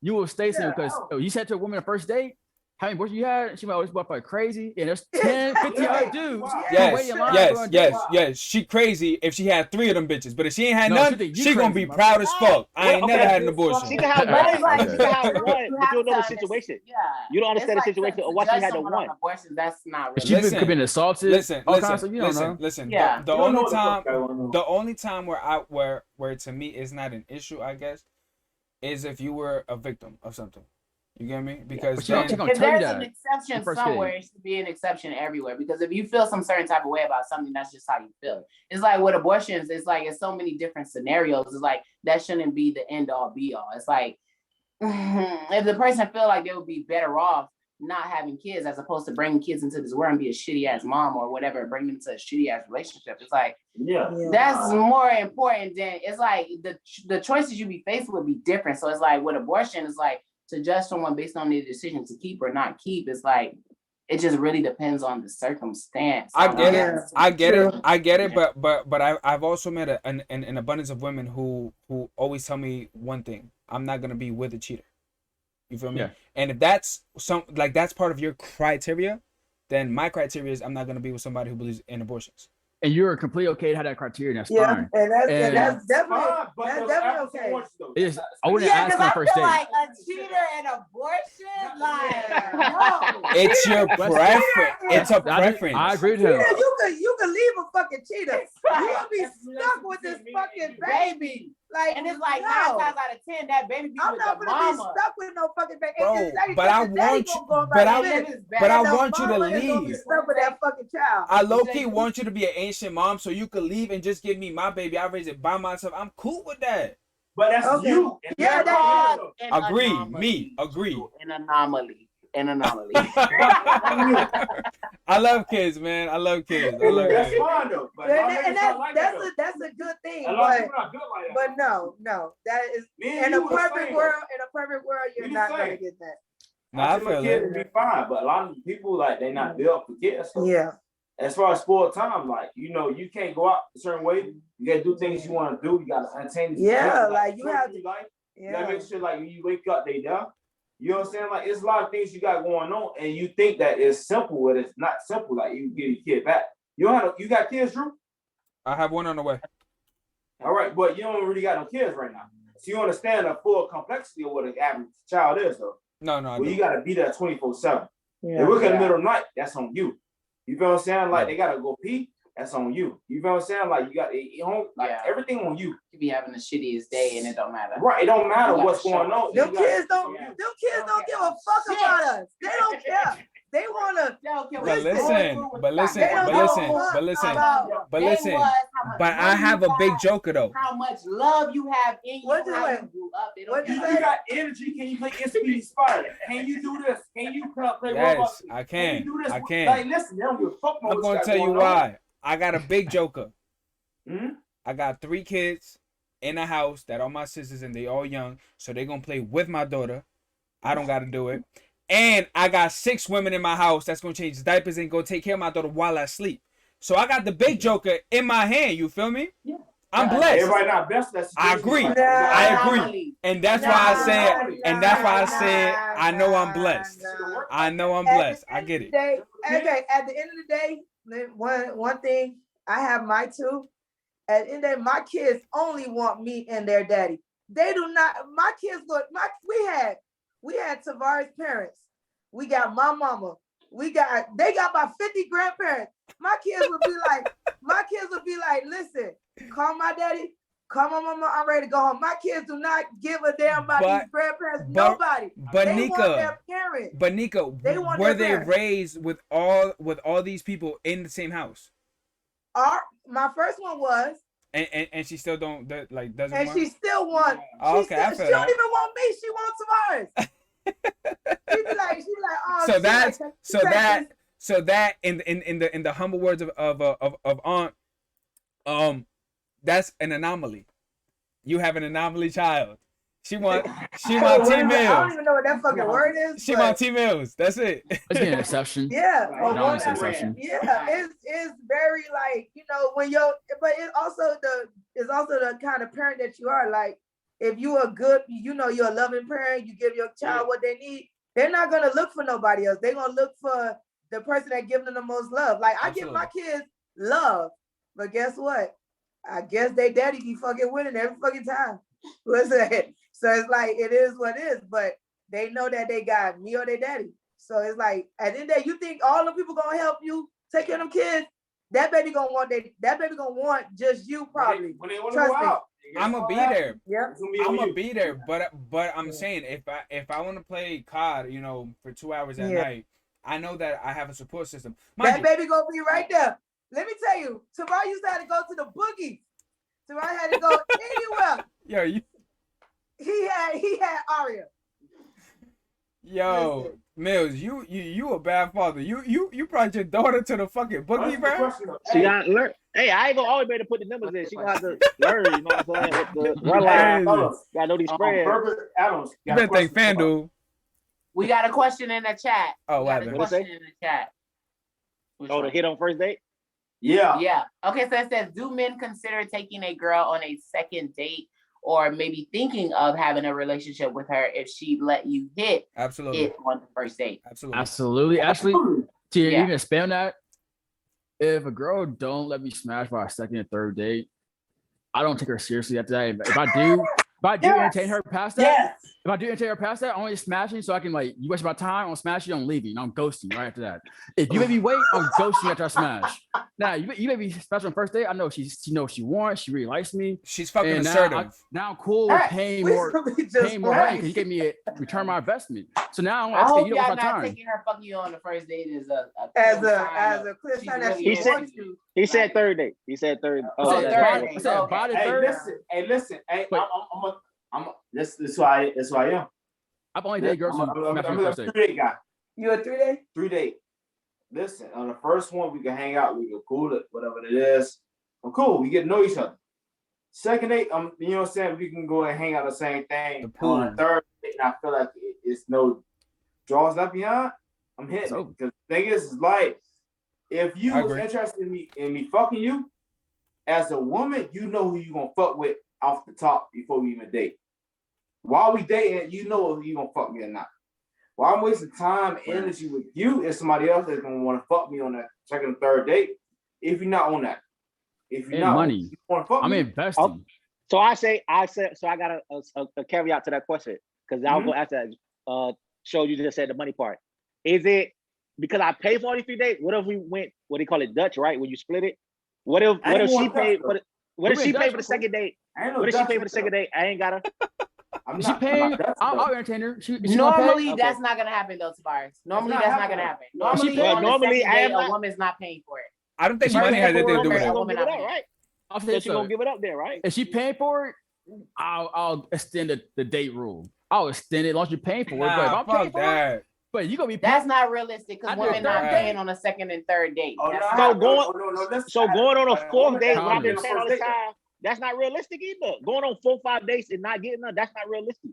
You will stay single because you said to a woman on the first date, how many abortions you had? She might always walk like crazy, and there's 10, 50 other dudes. Yes. She crazy if she had 3 of them bitches, but if she ain't had none, she gonna be proud as fuck. I ain't never had an abortion. She can have one, but you don't know the situation. You don't understand the situation or what she had to want. That's not really. She could have been assaulted. Listen. Yeah. The only time where to me is not an issue, I guess, is if you were a victim of something. You get me? Because if there's an exception somewhere, it should be an exception everywhere. Because if you feel some certain type of way about something, that's just how you feel. It's like with abortions, it's like it's so many different scenarios. It's like that shouldn't be the end all be all. It's like if the person feel like they would be better off not having kids as opposed to bringing kids into this world and be a shitty ass mom or whatever, bring them to a shitty ass relationship. It's like that's more important than it's like the choices you be faced with be different. So it's like with abortion, it's like to judge someone based on their decision to keep or not keep, it's like it just really depends on the circumstance. I get it, but I've also met an abundance of women who always tell me one thing: I'm not gonna be with a cheater. You feel me? Yeah. And if that's that's part of your criteria, then my criteria is I'm not gonna be with somebody who believes in abortions. And you're completely okay to have that criteria, that's fine. And that's definitely okay. I wouldn't ask on the first date. Like a cheater and abortion, like no. It's your preference. It's a preference. I agree with him. You can leave a fucking cheater. You gonna be stuck with this fucking baby. Like, and it's like 9 times out of 10, that baby be I'm with not the gonna mama. be stuck with no fucking baby. Bro, but I want you to leave. Stuck with that fucking child. I low key want you to be an ancient mom, so you could leave and just give me my baby. I raise it by myself. I'm cool with that. But that's you. Yeah, that's agree. Me agree. An anomaly. I love kids, man. I love kids. That's fine though. And that's a good thing. But no, that is in a perfect world. In a perfect world, you're not gonna get that. Nah, I feel it. Be fine, but a lot of people like they not built for kids. So yeah. As far as sport time, like you can't go out a certain way. You gotta do things you want to do. You gotta maintain. Yeah, like you have to. You gotta make sure like when you wake up, they there. You know what I'm saying? Like it's a lot of things you got going on, and you think that it's simple, but it's not simple. Like you get your kid back. You got kids, Drew? I have one on the way. All right, but you don't really got no kids right now, so you understand the full complexity of what an average child is, though. No. Well, you gotta be there 24/7. They work in the middle of the night. That's on you. You feel what I'm saying? Like they gotta go pee. That's on you. You feel what I'm saying? Like you got everything on you. You be having the shittiest day and it don't matter. Right, it don't matter what's going on. Them kids don't give a fuck about us. They don't care. They wanna. But I have a big joker though. How much love you have in you? What you got energy? Can you play Speed Inspired? Can you do this? Can you play Roblox? Yes, I can. I can. Like, listen, they don't give a fuck. I'm gonna tell you why. I got a big joker. I got 3 kids. in a house that all my sisters and they all young, so they gonna play with my daughter. I don't gotta do it. And I got 6 women in my house that's gonna change diapers and go take care of my daughter while I sleep. So I got the big joker in my hand. You feel me? Yeah. I'm blessed. Everybody not best. That's I agree. like, I agree. And that's why I said. And that's why I said. I know I'm blessed. I know I'm blessed. I get it. Okay. At the end of the day, one thing I have my 2. At the end of the day, my kids only want me and their daddy. They do not. My kids look. We had Tavares' parents. We got my mama. They got about 50 grandparents. My kids would be like, listen, call my daddy, call my mama, I'm ready to go home. My kids do not give a damn about these grandparents. Nobody. But they Nika, want their parents. But Nika, were they raised with all these people in the same house? My first one was. And she still doesn't and want? She still wants. Oh, okay, she don't even want me. She wants Tavares. she be like, oh. So that in the humble words of Aunt, that's an anomaly. You have an anomaly child. She want T Mills. I don't even know what that fucking word is. She want T Mills. That's it. It's an exception. Yeah. It's an exception. Yeah. It's very like, when but it's also the kind of parent that you are. Like, if you are good, you're a loving parent, you give your child what they need, they're not gonna look for nobody else. They're gonna look for the person that gives them the most love. Like, I give my kids love, but guess what? I guess they daddy be fucking winning every fucking time. So it's like, it is what it is, but they know that they got me or their daddy. So it's like, at the end of the day, you think all the people gonna help you take care of them kids? That baby gonna want just you, probably. Trust me. I'm gonna be there. Yeah, I'm gonna be there. But I'm saying, if I want to play COD, for 2 hours at night, I know that I have a support system. That baby gonna be right there. Let me tell you, Tavares used to have to go to the boogie. Tavares had to go anywhere. Yo, he had Aria. Yo, listen. Mills, you a bad father. You brought your daughter to the fucking boogie, bro. She got learn. Hey, I ain't gonna always be able to put the numbers in. She gonna have to learn. You know what I'm saying? With the run line. Gotta know these spreads. Adams. You better think FanDuel. We got a question in the chat. Oh, what happened? Question in the chat. To hit on first date? Yeah. Yeah. Okay, so it says, do men consider taking a girl on a second date or maybe thinking of having a relationship with her if she let you hit it on the first date? Absolutely. Actually, to even expand that, if a girl don't let me smash by a second or third date, I don't take her seriously after that. If I do entertain her past that, I'm only smashing so I can you waste my time, I'm smashing, I'm leaving, I'm ghosting right after that. If you make me wait, I'm ghosting after I smash. Now you may be special on first date. I know she knows what she wants, she really likes me. She's fucking assertive. Now I'm cool with paying more money because you gave me a return my investment. So now I'm hope y'all not taking her fucking you on the first date as a clear sign that she wants you. He said third date. He said third. Listen. Hey, this is who I am. I've only dated girls. I'm a 3-date guy. You a 3-date? 3-date. Listen, on the first one, we can hang out, we can cool it, whatever it is. I'm cool. We get to know each other. Second date, you know what I'm saying? We can go and hang out the same thing. On the third date, and I feel like it's no draws left behind. I'm hitting it. Because the thing is like, if you was interested in me fucking you, as a woman, you know who you gonna fuck with off the top before we even date. While we dating, you know if you gonna fuck me or not. While I'm wasting time and energy with you and somebody else that's gonna want to fuck me on that second or third date, if you're not on that. If you're not money, you want to fuck I'm me, investing. So I got a caveat to that question because I was gonna ask that. Show you just said the money part. Is it because I pay for all these 3 dates? What if we went, what do you call it, Dutch, right? When you split it? What if she paid for the what if she paid for the second date? What if she paid for the second date? I ain't gotta. She paying? I'll entertain her. Normally, that's not gonna happen though, Tavares. Normally, that's not gonna happen. Normally, a woman's not paying for it. I don't think money has anything to do with it. Right? She's gonna give it up there, right? If she paying for it, I'll extend the date rule. I'll extend it as long as you're paying for it. But if I'm paying for it, but you gonna be that's not realistic because women not paying on a second and third date. So going on a fourth date when I've been paying all the time. That's not realistic either. Going on 4-5 dates and not getting none, that's not realistic.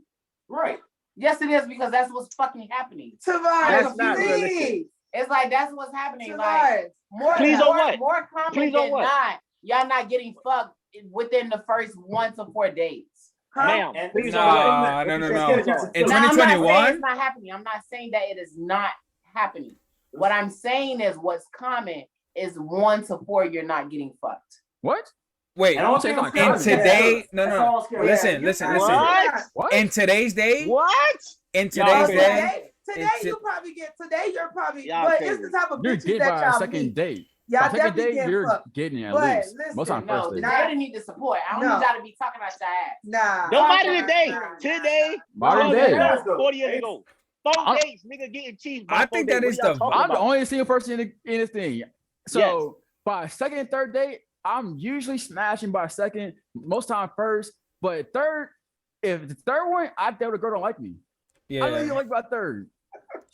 Right. Yes, it is, because that's what's fucking happening. That's not realistic. It's like that's what's happening. Tavares. Like more common than not, y'all not getting fucked within the first 1 to 4 dates. Ma'am, No. please In Now, 2021? I'm not saying it's not happening. I'm not saying that it is not happening. What I'm saying is what's common is 1 to 4 you're not getting fucked. What? Wait, And all in scales today, count. That's no. all scales. Listen. What? In today's day, What? in today's day, Today you're probably, Y'all but crazy. it's the type of You're bitches getting that by a y'all second meet. date. Y'all By second definitely date, get you're fucked. getting at But least. Most listen, time first No, date. they need the support. I don't need y'all to be talking out your ass. Nah. Nobody today. Today. Modern 12 years day. ago, 40 years ago. 4 dates, nigga getting cheese. I think that is the I'm the only single person in this thing. So Yes. by second and third date, I'm usually smashing by second, most time first. But third, if the third one, I doubt the girl don't like me. yeah. I know you like by third.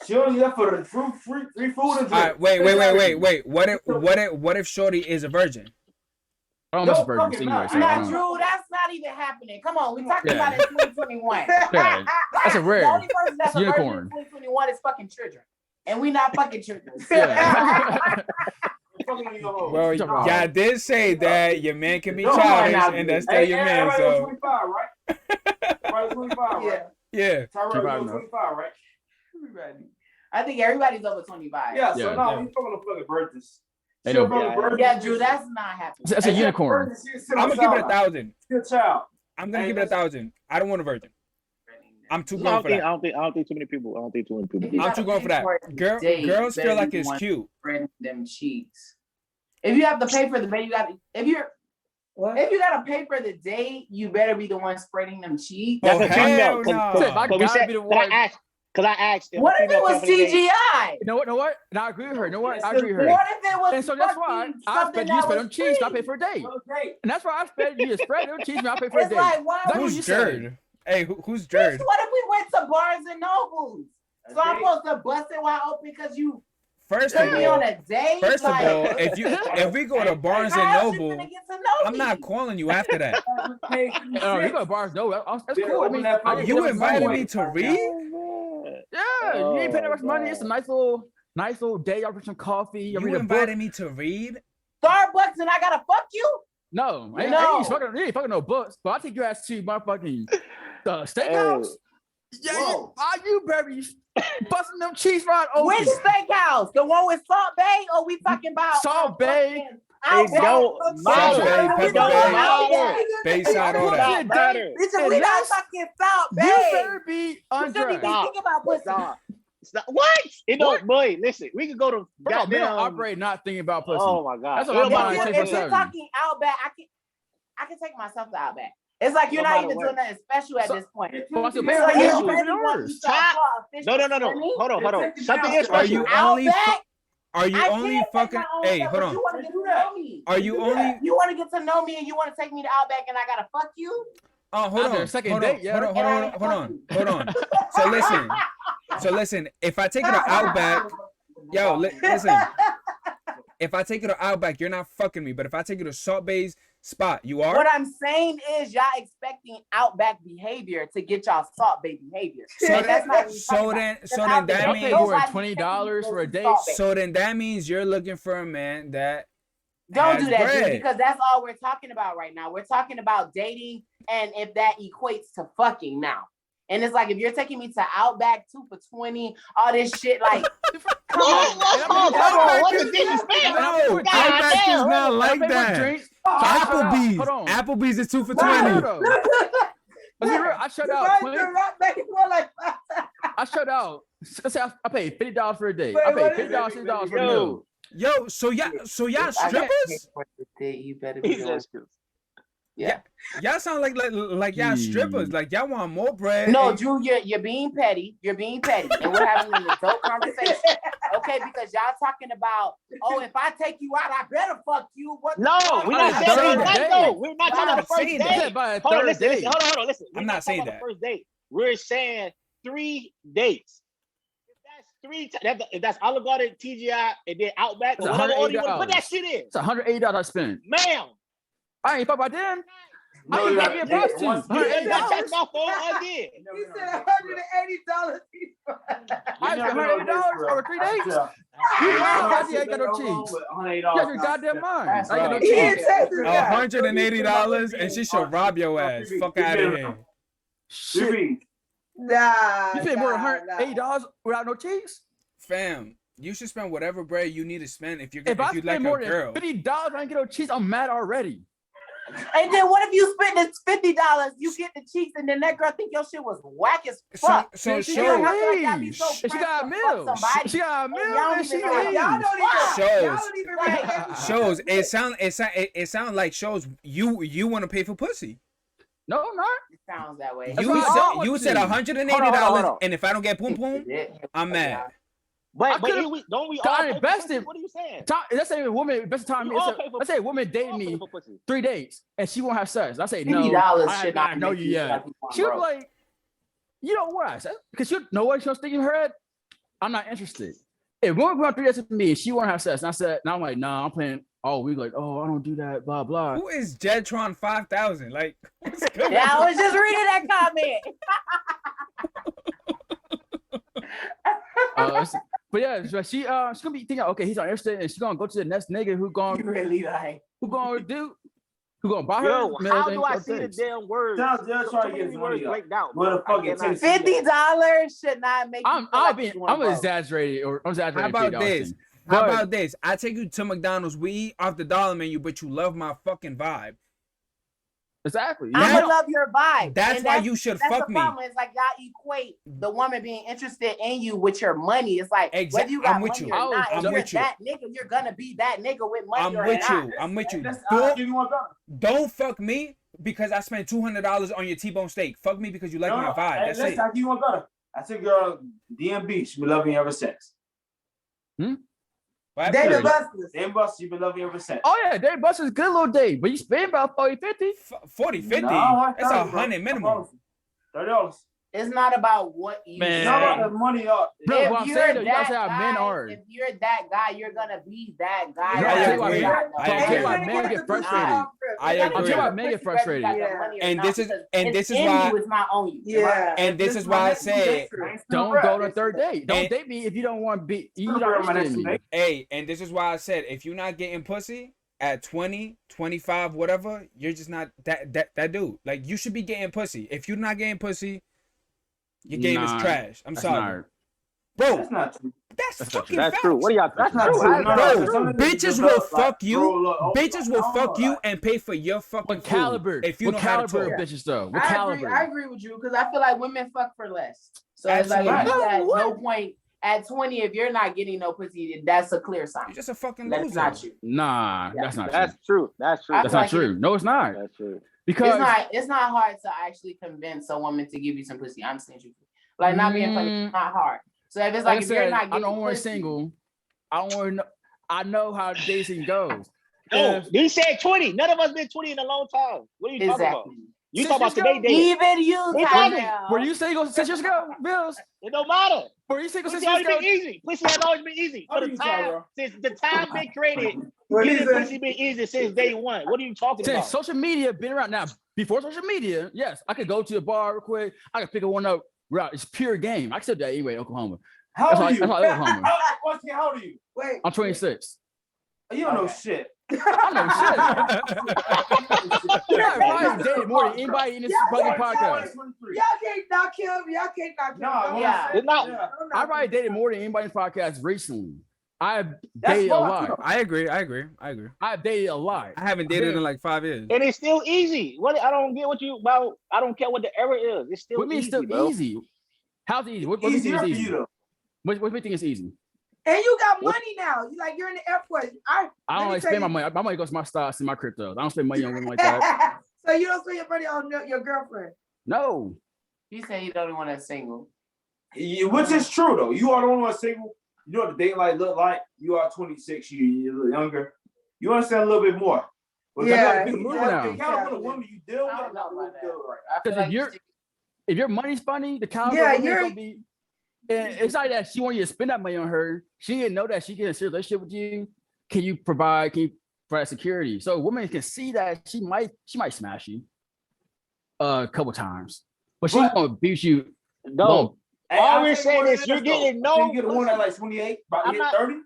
She only left for the free food and All drink. right, wait. What if Shorty is a virgin? I don't miss a virgin anyway. So I Now, don't know. Drew, that's not even happening. Come on, we talking Yeah. about it in 2021. Yeah, that's a rare. The only person that's a virgin in Unicorn. 2021 is fucking children. And we not fucking children. Yeah. Well, y'all did say that your man can be Don't childish, mind and that's still your man. Everybody So 25, right? Everybody 25, right? yeah. Tyrell 25, right? Everybody. I think everybody's over 25. Yeah, so Yeah. no, he's fucking the fucking virgins. Ain't no- Yeah, Drew, that's not happening. That's a unicorn. I'm gonna give it 1,000. Good child. I'm gonna give it 1,000. I don't want a virgin. I'm too I grown don't for think. that. I don't think too many people. I'm too grown for that. Girls feel like it's cute. Spreading them cheeks. If you have to pay for the date, if you gotta pay for the date, you better be the one spreading them cheeks. Oh, That's a hell female. I no. gotta be the one. Because I asked. What if it was TGI? You know what? No, I agree with her. You know what? I agree with her. What if it was And so that's why I something expect you to that spread was them cheese, I free? pay for a date. Okay. And that's why I expect you to spread them cheese, and I pay for a It's date. like, why That's would what Who's you said. Jerd? Hey, who's Bitch, Jerd? what if we went to Barnes and Nobles? So I'm supposed to bust it wide open because you First took of me on all, a date? if we go to Barnes and how else you Noble, gonna get to know I'm me? not calling you after that. You go to bars, no, that's Yeah, cool. I open mean, that I fucking get You that much invited money. me to read? Yeah, you ain't paying that much money. It's a nice little day. Y'all drink some coffee. You read You a book. invited me to read? Starbucks and I gotta fuck you? No, I No. ain't fucking no books, but I take your ass to my fucking steakhouse. Yeah, Whoa. you berries busting them cheese fries open. Which steakhouse? The one with Salt Bay, or we talking about Salt Bay? It don't Salt Bay, matter. Pepper It don't Bay. matter. Bayside, all It that. don't matter. Bitch, we not fucking Salt Bay. You better be You shouldn't even undressed. be thinking about pussy. Stop. What? It don't, boy. Listen, we can go to Bro, we don't goddamn. operate not thinking about pussy. Oh my god. That's It what don't I'm matter buying. what If it you're is. talking Outback, I can take myself to Outback. It's like you're No not matter even what. doing nothing special at this point. Well, I still It's pay like for you yours. really want me to Top. call official No. Slimmy? Hold on. Something is Are special. you only Outback? Are you I only can't take fucking my own Hey, stuff, hold but on. You want to get to know me. Are you only You want to get to know me and you want to take me to Outback and I gotta fuck you? Oh, hold After on. a second Hold date, on. yeah. Hold on. So listen. If I take it to Outback, yo, listen. If I take it to Outback, you're not fucking me. But if I take it to Salt Bay's spot, you are. What I'm saying is y'all expecting Outback behavior to get y'all Salt Bay behavior. So And that's not what we so talking then about. so That's then Outback. that I'll means pay more than Nobody's $20 for a taking date. Salt Bay. so then that means you're looking for a man that Don't has do that, bread. dude, because that's all we're talking about right now. We're talking about dating and if that equates to fucking now. And it's like if you're taking me to Outback 2 for $20, all this shit, like, come on. What is disrespect? No, Outback is not like that. Drinks. Applebee's. Hold on. Applebee's is 2 for Hold 20. on. Let's be real. I shut out. Right, 20. the rock back and forth like I shut out. Let's say I paid $50 for a date. Wait, I what paid is $50, it? $60 for a meal. Yo, so y'all strippers? You better be doing. Yeah. Y'all sound like y'all strippers. Like y'all want more bread. No, and- Drew, you're being petty. You're being petty. And we're having an adult conversation. Okay, because y'all talking about, oh, if I take you out, I better fuck you. What the No, fuck? we're not I'm saying not that saying though. that. We're not I'm talking about not the first saying date. that. Yeah, by a Hold on, third listen. date. Hold on, listen. We're I'm not talking saying about that. the first date. We're saying 3 dates. If that's if that's Olive Garden, TGI, and then Outback, It's or whatever order you want to $180. put that shit in, It's $180 I spent. ma'am. I ain't fuck about them. No, I ain't you're fucking not. a prostitute. You got $180. checked my phone again. He said $180. I spent $180 over 3 days. You lying about you ain't got no cheeks. You got your goddamn mind. I ain't got no He in cheeks. Texas, guy. $180 and she should rob your ass. Fuck out of here. Shit. Nah. You spend more than $180 without no cheeks? Fam, you should spend whatever bread you need to spend if If I you spend like more a than girl. $50, I ain't get no cheeks. I'm mad already. And then what if you spend this $50, you get the cheeks, and then that girl think your shit was whack as fuck? So She shows, got I feel like y'all be so She fresh got to a fuck meal. somebody. She got a meal Y'all don't and she even know. leaves. Y'all don't even Right. shows. It sound like shows you want to pay for pussy. No, I'm not. It sounds that way. That's what I You said want $180, Hold on. and if I don't get poom poom, I'm mad. But could've- don't we I all pay for invested. pussy? What are you saying? Let's say a woman best time. We all pay for Let's say a woman dated all pay me for pussy. 3 days and she won't have sex. I say no. $50 I should have not know make you you yet. like you want, She was bro. like, you know what I said? Because you know what she was thinking in her head. I'm not interested. If woman go on 3 days with me and she won't have sex, and I said, now I'm like, nah, I'm playing all week. Like, oh, I don't do that. Blah blah. Who is Jedtron 5000? Like, what's going Yeah, I on? was just reading that comment. But yeah, so she's gonna be thinking, okay, he's not interested, and she's gonna go to the next nigga who You gonna really like. buy her. Yo, meal how things, do I other see the things. damn words? Just trying to So get many his words money up. blanked out. What the I fuck it cannot- takes. $50 should not make you feel like you doing I'm both. exaggerating, or I'm exaggerating. How about $50 this? thing. How But- about this? I take you to McDonald's. We eat off the dollar menu, but you love my fucking vibe. Exactly. I'm That- gonna love your vibe. That's And why you should that's fuck the me. problem. It's like y'all equate the woman being interested in you with your money. It's like whether you I'm got with money you. or not, I'm if you're with you. that nigga, you're gonna be that nigga with money I'm or with not. you. I'm with you. I'll give you one better. Don't fuck me because I spent $200 on your T-bone steak. Fuck me because you like my vibe. Hey, That's listen, it. I'll give you one better. I took girl DMB. She been loving me ever since. What David happened? Busters. Damn bus, she been loving me ever since. Oh yeah, Dave Buster's a good little day, but you spend about 40, 50. 40, 50. No, That's $100 minimum. $30. It's not about what you Man. It's say. not about the money up. Bro, If what I'm you're saying though, you gotta that say how men guy, are. if you're that guy, you're gonna be that guy. No, I I'm agree. telling you I agree. why men get frustrated. I I'm agree. talking about men get frustrated. And this is in why. you, it's not on you. Yeah. And this is why I said, Don't go to the third date. Don't And- date me if you don't want to be. You Screw not her, man, interested in me. that's hey, and this is why I said, if you're not getting pussy at 20, 25, whatever, you're just not that dude. Like, you should be getting pussy. If you're not getting pussy, your game is Nah, trash. I'm That's sorry. not- Bro, That's not true. that's That's not fucking That's facts. true. What are y'all? That's not true. true. No, Bro, some niggas bitches just will love, like, fuck you. bro, look, Bitches will I don't fuck know, you like- and pay for your fucking What caliber? food if you What know how to caliber talk. of bitches though? What I caliber? agree with you because I feel like women fuck for less. So it's like Absolutely. at no point at 20, if you're not getting no pussy, that's a clear sign. You're just a fucking That's loser. not you. Nah, Yeah. that's not That's true. true. That's true. I That's feel not like true. No, it's not. That's true. Because It's not hard to actually convince a woman to give you some pussy. I'm saying you like not being funny. It's not hard. So if it's like I like if you're said, not I getting don't want pussy, single. I don't want to know. I know how dating goes. No, If- you said 20. None of us been 20 in a long time. What are you talking about? exactly. You Six talking about years today dating? Even you, Exactly. Tyrell. Were you single 6 years ago, Bills? It don't matter. Were you single 6 Pussy years always ago? been easy. Pussy has always been easy. What For are the you talking time, about? since the time been created, What getting is it? pussy been easy since day one. What are you talking Since about? social media been around now, before social media, yes, I could go to a bar real quick. I could pick one up. It's pure game. I can still do that anyway, Oklahoma. How That's old why- are you? that's why I live at home. How old are you? Wait. I'm 26. You don't know Okay. shit. I know shit. You got probably dated more than anybody in this fucking podcast. Y'all can't knock him. Y'all can't knock him. No, Yeah. It's not. I probably dated more than anybody in this podcast recently. I've That's dated a smart, lot. too. I agree. I've dated a lot. I haven't dated in like 5 years. And it's still easy. What I don't get what you about. I don't care what the error is. It's still What means easy, still bro. easy? How's it easy? What do you think Easier is for easy? you though. What do you think is easy? And you got money now. You like you're in the airport. I Let don't me like tell spend my you- money. My money goes to my stocks and my cryptos. I don't spend money on women like that. So you don't spend your money on your girlfriend. No. He said he don't want a single. Which is true though. You are the only one single. You know what the dating life look like. You are 26. You're a little younger. You understand a little bit more. But Yeah, you he gotta does. count on the woman you deal I with. don't know not the woman about you deal with right. I feel Because like if your money's funny, the caliber Yeah, of woman you're- gonna be. And it's not that she want you to spend that money on her. She didn't know that she get a serious relationship with you. Can you provide for that security. So women can see that she might smash you a couple times, but she But- gonna beat you. No. Hey, All I'll we're tell you saying what it is you're though. getting Until no you get a woman at like 28, about to I'm hit not- 30,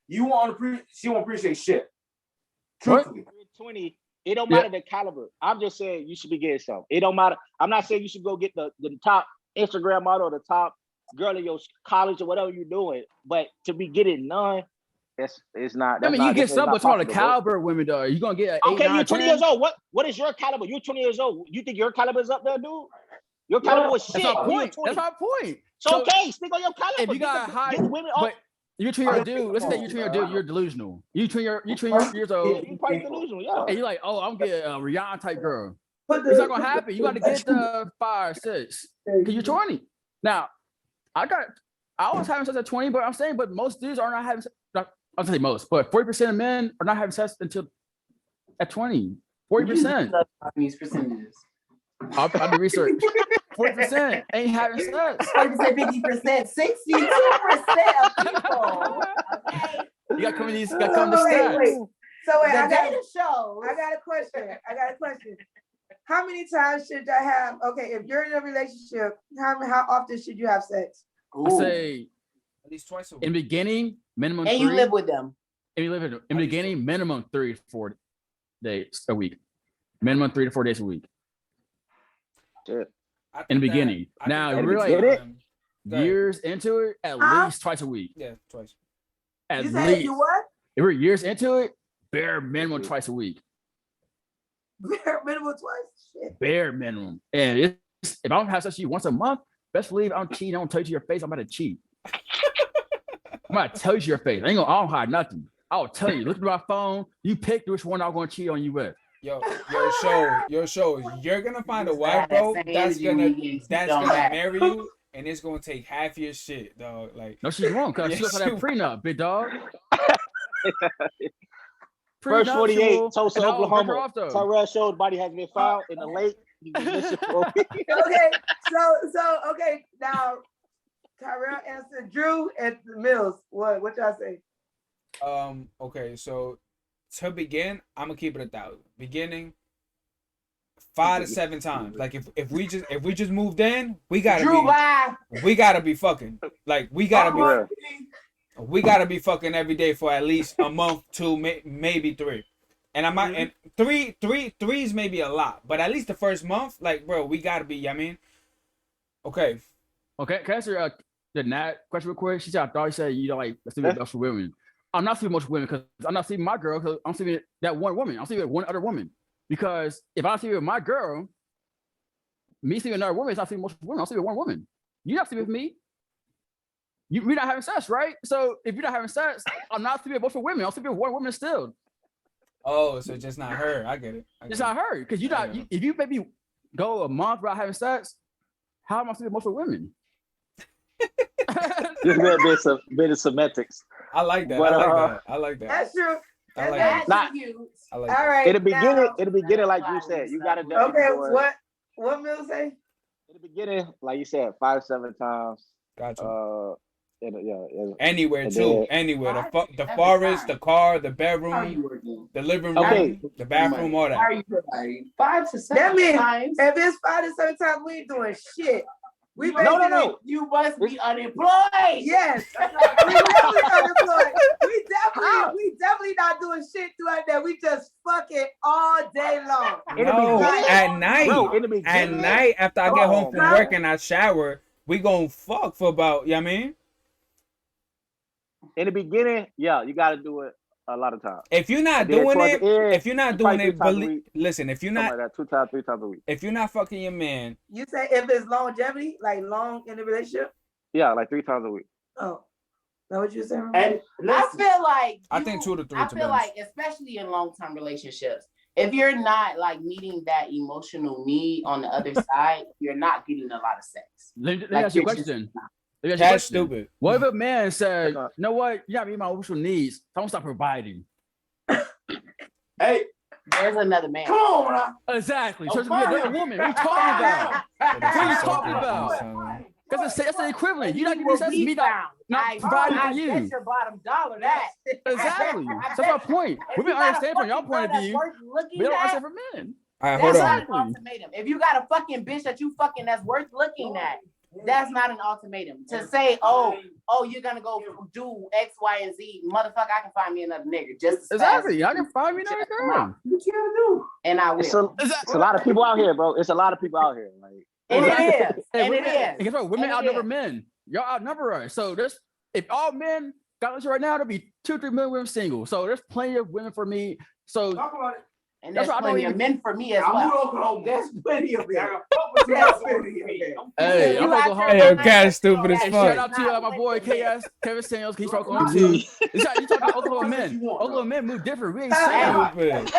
you won't she won't appreciate shit. What? Truthfully. 20. It don't matter the caliber. I'm just saying you should be getting some. It don't matter. I'm not saying you should go get the top Instagram model or the top girl in your college or whatever you're doing, but to be getting none, it's not. I mean, you get some, but talking about the caliber of women, though, you're gonna get 8, okay, 9, you're 20 10. years old. What is your caliber? You're 20 years old. You think your caliber is up there, dude? Your caliber was shit. That's my when you were point. 20. That's my point. So okay, speak on your caliber. If you got high, get women but you're 20 year dude. Let's say Come you're on, 20 year bro. dude. You're delusional. You 20 years old, You're quite delusional, yeah. and you're like, oh, I'm getting a Rihanna type girl. Put It's not gonna happen. You got to get the 5, 6 because you're 20. Now, I was having sex at 20, but I'm saying, but most dudes are not having. I'll say most, but 40% of men are not having sex until at 20. 40%. These percentages. I'll do research. 40% ain't having sex. 40%, 50%, 62% of people. Okay. You got to come in these. Got to come to stats. Wait. So wait, The I got data shows. a question. How many times should I have? Okay, if you're in a relationship, how often should you have sex? I say At least twice a week. in the beginning, minimum And 3. you live with them. And you live in the beginning, minimum 3 to 4 days a week. Minimum 3 to 4 days a week. Shit. In the beginning. Now, we're like years into it, at least twice a week. Yeah, twice. At You said least. you what? If we're years into it, bare minimum twice a week. Bare minimum twice. Shit. Bare minimum. And if I don't have sex with you once a month, best believe I'm cheating. I don't tell you to your face. I'm about to cheat. I'm about to tell you to your face. I don't hide nothing. I'll tell you. Look at my phone. You pick which one I'm going to cheat on you with. Your show. You're gonna find a wife, bro. That's gonna marry you, and it's gonna take half your shit, dog. Like no, she won't, cause she looks like that prenup, big dog. First 48, Tulsa, Oklahoma. Tyrell showed body has been found in the lake. Okay, so okay, now Tyrell answered Drew and Mills. What y'all say? Okay, so to begin, I'm gonna keep it 1,000. Beginning 5 to 7 times. Like if we just moved in, we gotta be fucking. Like we gotta be fucking every day for at least a month, 2, maybe 3. And I might and three's maybe a lot, but at least the first month, like bro, we gotta be. I mean, okay. Okay, can I answer the Nat question real quick? She said, I thought you said you don't like sleeping with women. I'm not sleeping with most women because I'm not sleeping with my girl because I'm sleeping with that one woman. I'm sleeping with one other woman. Because if I'm sleeping with my girl, me sleeping with another woman is not sleeping with most women. I'm sleeping with one woman. You're not sleeping with me. We're not having sex, right? So if you're not having sex, I'm not sleeping with both women. I'm sleeping with one woman still. Oh, so just not her. I get it. It's not her. Because you're not, if you maybe go a month without having sex, how am I sleeping with most women? There's a bit of semantics. I like that. I like that. That's true. I like That's that. cute. I like All that. right. In the beginning, like you said, you gotta Okay, what Mills say? In the beginning, like you said, 5 to 7 times. Gotcha. Anywhere too. Anywhere. The forest, the car, the bedroom, the living room, the bathroom, all that. How are you 5 to 7 That means times? if it's 5 to 7 times, we ain't doing shit. No. You must be unemployed. Yes. We definitely unemployed. We definitely not doing shit throughout that. We just fucking all day long. No, at night. At night, after I get home from work and I shower, we gonna fuck for about, you know what I mean? In the beginning, yeah, you gotta do it a lot of times. If you're not doing it, listen, if you're not like 2 times, 3 times a week. If you're not fucking your man, you say if it's longevity, like long in the relationship? Yeah, like 3 times a week. Oh. That what you're saying? And I feel like I think 2 to 3. I feel like, especially in long-term relationships, if you're not like meeting that emotional need on the other side, you're not getting a lot of sex. Let me ask you a question. That's stupid. What if a man said, you know what, you gotta meet my emotional needs, so I'm gonna stop providing? Hey, there's another man. Come on, exactly. So there's another woman. What are you talking about? What are you talking about? Because that's the equivalent. You're not You giving will sex to be me, found. not providing for I you. bet your bottom dollar that. Exactly. I That's my bet- point. If Women you got a understand from your fucking point of girl that's view. worth looking We don't at, understand for men. All right, hold that's on. not an ultimatum. If you got a fucking bitch that you fucking that's worth looking at, that's not an ultimatum. To say, oh, you're gonna go do X, Y, and Z, motherfucker, I can find me another nigga just as Exactly. fast. I can find me another girl. You can do, and I will. It's a lot of people out here, bro. It's a lot of people out here. Like, And Exactly. it is. And And women, it is. and guess what? Women And it outnumber is. men. Y'all outnumber us. So there's if all men got this right now, there'll be 2-3 million women single. So there's plenty of women for me. So Talk about it. And That's there's why I don't plenty of even- men for me as I moved well. to Oklahoma. There's plenty of it. That's plenty of it. hey, I'm You out Oklahoma. there Hey, yo, lying, Cash but you stupid know as that Hey, shout shit out is to not my boy women. KS Kevin Samuels. He's from Oklahoma too. You talking about Oklahoma men? Oklahoma men move different. We ain't saying. Stupid.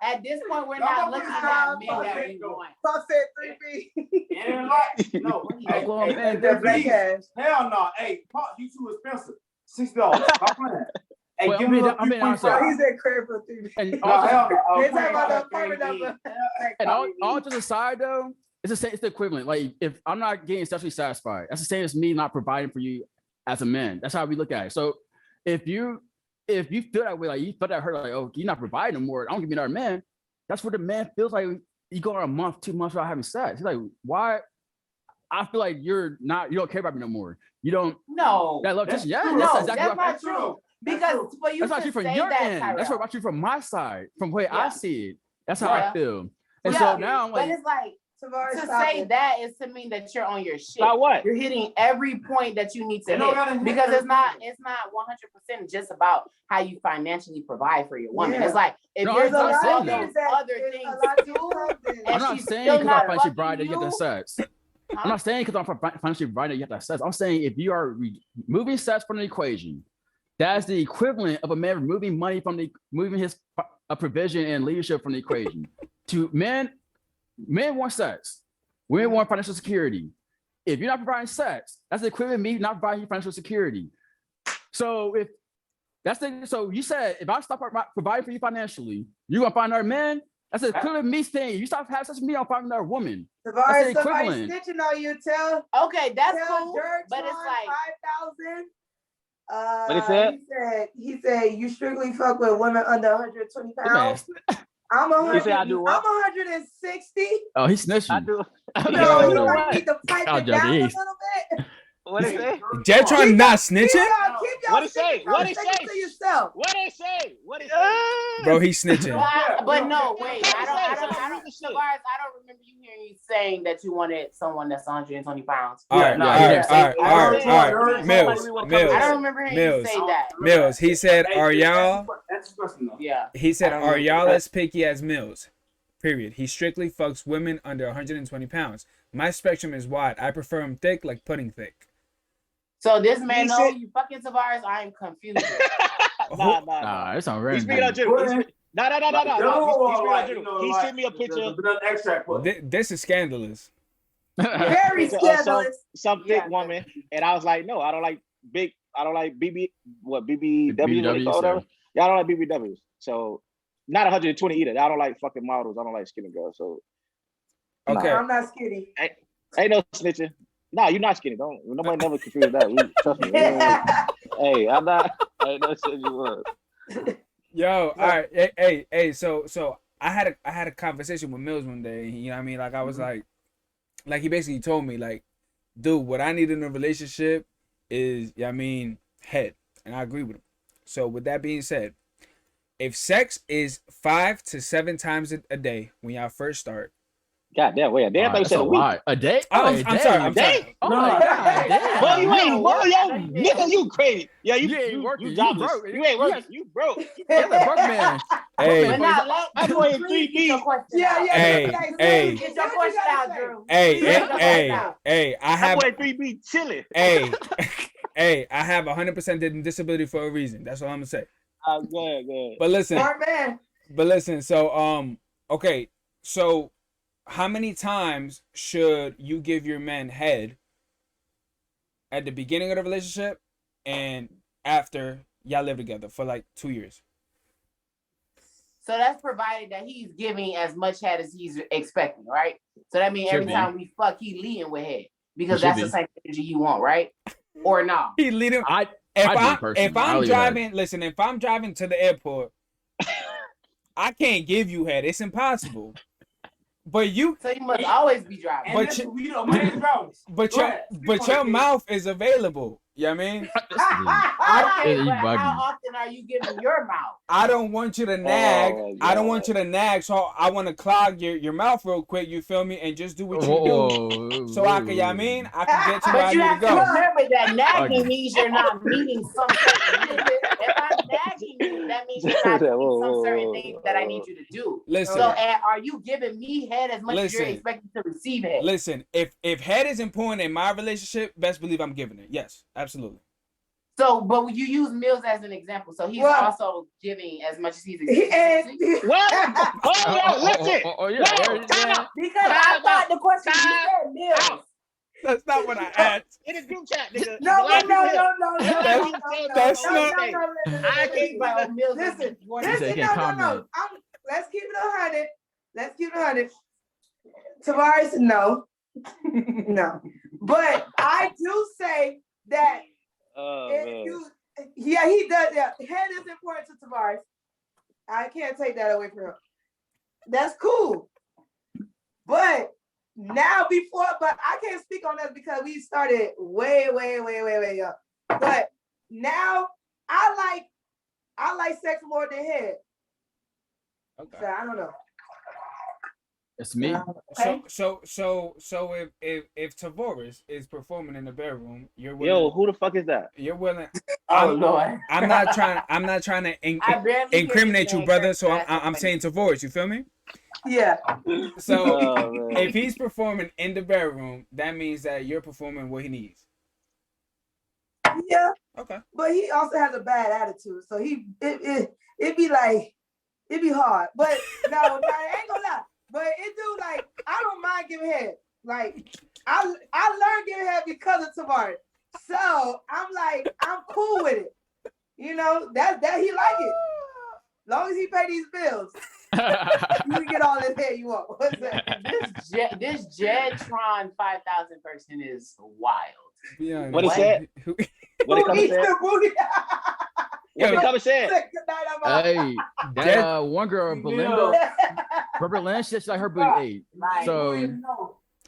At this point, we're not looking at men that we want. I said 3B. And like, no, Oklahoma men That black different. cash. hell no. Hey, Pop, you too expensive. $60. Stop playing. Hey, Well, give I'm me being- a I'm being honest, Oh, he's at crib for 3B. And No, all just, hell no. They talking about the apartment number. and all just aside though, it's the same. It's the equivalent. Like if I'm not getting sexually satisfied, that's the same as me not providing for you as a man. That's how we look at it. So if you feel that way, like you feel that hurt, like oh you're not providing more, I don't give you another man. That's what the man feels like. You go on a month, 2 months without having sex. He's like, why? I feel like you don't care about me no more. You don't. No, That love just yeah. no, That's that's exactly what I not true. Because for you That's not to true from say your that, end. That's what Tyrell. about you from my side, from the way I Yeah. see it. That's how I Yeah. feel. And Yeah, so now I'm but like, it's like Tavares, to stop say it. that is to mean that you're on your shit. about what? You're hitting every point that you need to They don't gotta hit hit because every it's not 100% just about how you financially provide for your woman. Yeah. It's like if No, you're I'm doing not all saying that. those other There's things a lot of too, something. and I'm not she's saying still because not I'm financially provided you fucking get the sex. Huh? I'm not saying because I'm financially provided you get that sex. I'm saying if you are removing sex from the equation, that's the equivalent of a man removing money from moving his provision and leadership from the equation. To men want sex. Women want financial security. If you're not providing sex, that's the equivalent of me not providing you financial security. So if that's the so you said if I stop providing for you financially, you're gonna find another man. That's the equivalent of me saying you stop having sex with me, I'll find another woman. Tavares, That's the somebody equivalent. snitching on you. Tell Okay, that's tell cool, George but it's like 5,000. What he said? He said you strictly fuck with women under 120 Man, pounds. I'm He said I do what? I'm 160. oh, he's snitching. I do. No, Yo. you might need to pipe Oh, it down a Jody. little bit. What did he say? Jetron not Keep snitching? y'all What'd he say? secret What'd he conversations say? to yourself. What did he say? What did he say? Bro, he's snitching. but no, wait, I don't, Shit. Tavares, I don't remember you hearing you saying that you wanted someone that's 120 pounds. All right, no, all yeah. right. Mills, I don't Mills, remember hearing Mills. you say that. Mills. He said, "Are y'all?" That's disgusting though. Yeah. He said, I don't "Are know. y'all as picky as Mills?" Period. He strictly fucks women under 120 pounds. My spectrum is wide. I prefer him thick, like pudding thick. So this man He know said- you fucking Tavares. I am confused. Nah. It's on He's random. speaking on general. No. He's speaking on general. He sent me a picture. The vanilla extract. This is scandalous. Very Picture of some scandalous. thick woman, and I was like, no, I don't like big. I don't like BBWs or whatever. Yeah, I don't like BBWs. So not 120 either. I don't like fucking models. I don't like skinny girls. So Okay. I'm not skinny. ain't no snitching. No, you're not skinny. Don't nobody never confuse that. Trust me. Hey, I'm not. Ain't no shit you was. Yo, all right. Hey. So I had a conversation with Mills one day. You know what I mean? Like I was like he basically told me like, dude, what I need in a relationship is, head, and I agree with him. So with that being said, if sex is 5 to 7 times a day when y'all first start. God damn, wait, damn, thought you said a week. A day? I'm sorry. Oh my God, damn. Boy, you ain't working, yo, nigga, you crazy. Yeah, You ain't working. You jobless. You broke. You ain't working. You broke. Yeah, the broke man. Hey, But now let I'm going 3B. get your question Yeah, out. yeah. Hey, Guys, hey. Get your question out, Drew. hey, Get your question out. I I'm have going 3B chilling. I have 100% disability for a reason. That's all I'm gonna say. Good. But listen, Smart man. So okay, so how many times should you give your men head at the beginning of the relationship and after y'all live together for like 2 years? So that's provided that he's giving as much head as he's expecting, right? So that means every time we fuck, he leading with head because that's the same energy you want, right? Or not? He leading. If I'm driving, listen. If I'm driving to the airport, I can't give you head. It's impossible. But you. So you must always be driving. But your mouth is available. You know what I mean? Okay, but how often are you giving your mouth? I don't want you to nag. I don't want you to nag. So I want to clog your mouth real quick. You feel me? And just do what you do. So I can, you know what I mean? I can get to where I need to go. But you have to remember that nagging means you're not meeting some certain things. If I'm nagging you, that means you're not doing some certain things that I need you to do. Listen. So are you giving me head as much as you're expecting to receive head? Listen, if head is important in my relationship, best believe I'm giving it. Yes, absolutely. So, but you use Mills as an example. So he's also giving as much as he's expecting. What? Listen. Because I thought the question you said Mills. That's not what I asked. In a group chat, nigga. No. That's not. I can't. Listen. No. Let's keep it 100. Let's keep it 100. Tavares, no. No. But I do say that he does. Yeah, head is important to Tavares. I can't take that away from him. That's cool. But now but I can't speak on that because we started way young. But now I like sex more than head. Okay. So I don't know. It's me. Okay. So if Tavares is performing in the bedroom, you're willing. Yo, who the fuck is that? You're willing. Lord. I'm not trying to incriminate you, brother. So I'm saying Tavares. You feel me? Yeah. So if he's performing in the bedroom, that means that you're performing what he needs. Yeah. Okay. But he also has a bad attitude, so it'd be hard. But no, I ain't gonna lie. But it do I don't mind giving head. Like I learned giving head because of Tavares. So I'm cool with it. You know, that he like it. Long as he pay these bills. You can get all this head you want. What's that? This Jedtron 5000 person is wild. Yeah, what he said? What he said? What the cover said? Hey, that one girl, Belinda, Belinda, she's like her booty 8. So,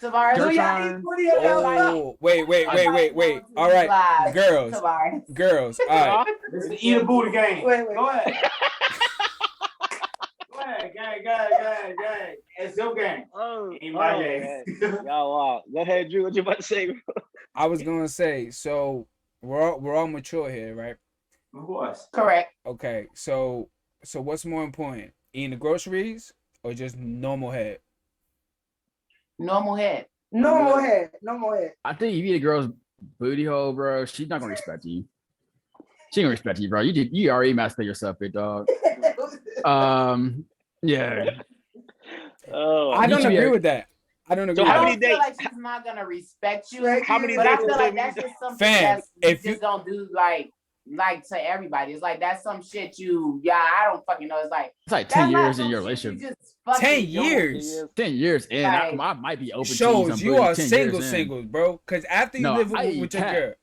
Tavares, wait. All right, girls. All right. This is the eat a booty game. Wait. Go ahead. Go ahead, gang. It's your game. Ain't my game. Y'all, go ahead, Drew. What you about to say, bro? I was gonna say, so we're all mature here, right? Of course. Correct. Okay, so what's more important, eating the groceries or just normal head? Normal head. Normal head. I think if you eat a girl's booty hole, bro, she's not gonna respect you. She ain't gonna respect you, bro. You already mastered yourself, big dog. Yeah. I don't agree with that. I don't agree. So how I many don't feel dates? like she's not gonna respect you. How many but I dates? feel like that's just something that you just don't do like to everybody. It's like that's some shit I don't fucking know. It's like 10 years in your relationship. 10 years. 10 years in. Like, I might be open shows to you are single, bro. Because after you live with your girl,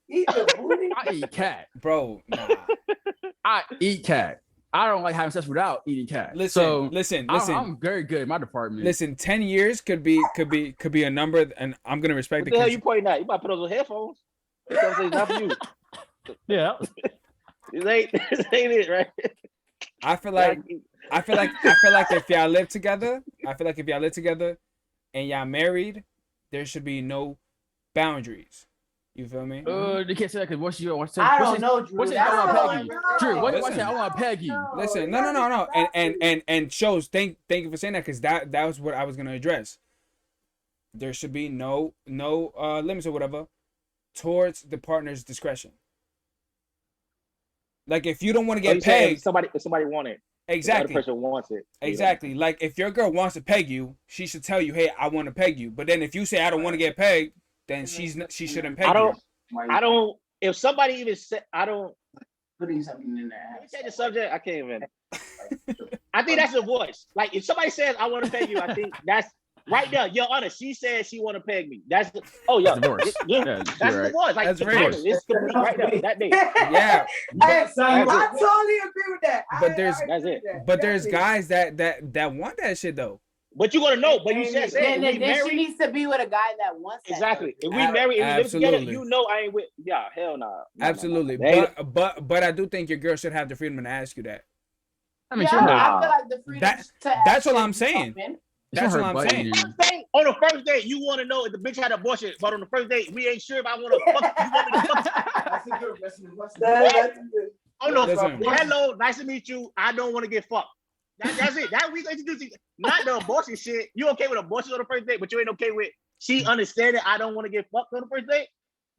I eat cat, bro. Nah. I eat cat. I don't like having sex without eating cat. Listen. I'm very good in my department. Listen, 10 years could be a number, and I'm gonna respect what the hell you pointing at? You might put those on headphones. It's not for you. Yeah. This ain't it, right? I feel like if y'all live together, and y'all married, there should be no boundaries. You feel me? They can't say that because once you I don't know, Drew. What's I want to peg you. Listen, no. And shows, thank you for saying that, because that was what I was gonna address. There should be no limits or whatever towards the partner's discretion. Like if you don't want to get pegged, if somebody want it. Exactly. The other person wants it. Exactly. Yeah. Like if your girl wants to peg you, she should tell you, "Hey, I want to peg you." But then if you say, "I don't want to get pegged," then she shouldn't peg you. I don't. If somebody even said, I don't. Putting something in there. Let me change the subject. I can't even. I think that's divorce. Like if somebody says I want to peg you, I think that's right there. Your Honor, she said she want to peg me. That's That's divorce. Yeah, that's right. divorce. Like That's divorce. rape. It's complete right there. That day. Yeah. Hey, That's I it. totally agree with that. But there's- I agree That's with it. that. But there's Definitely. guys that want that shit though. But you gonna know. But you said Then, if we then she married. needs to be with a guy that wants that. Exactly. If we Ab- marry, if we live together, absolutely. you know I ain't with. Yeah, hell nah. Absolutely. They ain't- But I do think your girl should have the freedom to ask you that. I mean, Yeah, she hurt. I feel like the freedom That- to ask that's what should I'm be saying. open. That's what I'm saying. On the first date, you want to know if the bitch had an abortion, but on the first date, we ain't sure if I want to fuck. You want me to fuck? That's a good question. That's good. Oh no, Listen. hello, nice to meet you. I don't want to get fucked. That's it. That we introduce you. Not the abortion shit. You okay with abortion on the first date, but you ain't okay with she understanding I don't want to get fucked on the first date.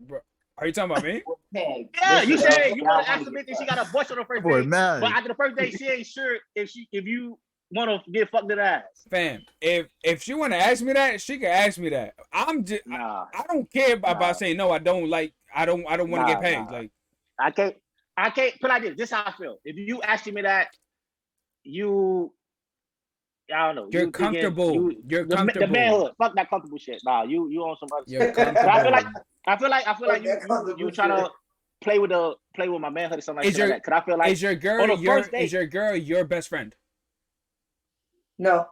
Bro, are you talking about me? Peg. Yeah, you Listen, said you want to I ask the bitch if she got an abortion on the first Boy, date, man. but after the first date, she ain't sure if you want to get fucked in the ass. Fam, if she want to ask me that, she can ask me that. I'm just Nah, I don't care about Nah. saying no. I don't want to Nah, get paid. nah. Like I can't put like this. This is how I feel. If you asking me that, I don't know. you're you thinking comfortable. You're the comfortable. manhood. Fuck that comfortable shit. Nah, you on some other You're shit. comfortable. I feel like that you trying to play with my manhood or something like that. Cause I feel like Is your on girl the your first date- is your girl your best friend? No.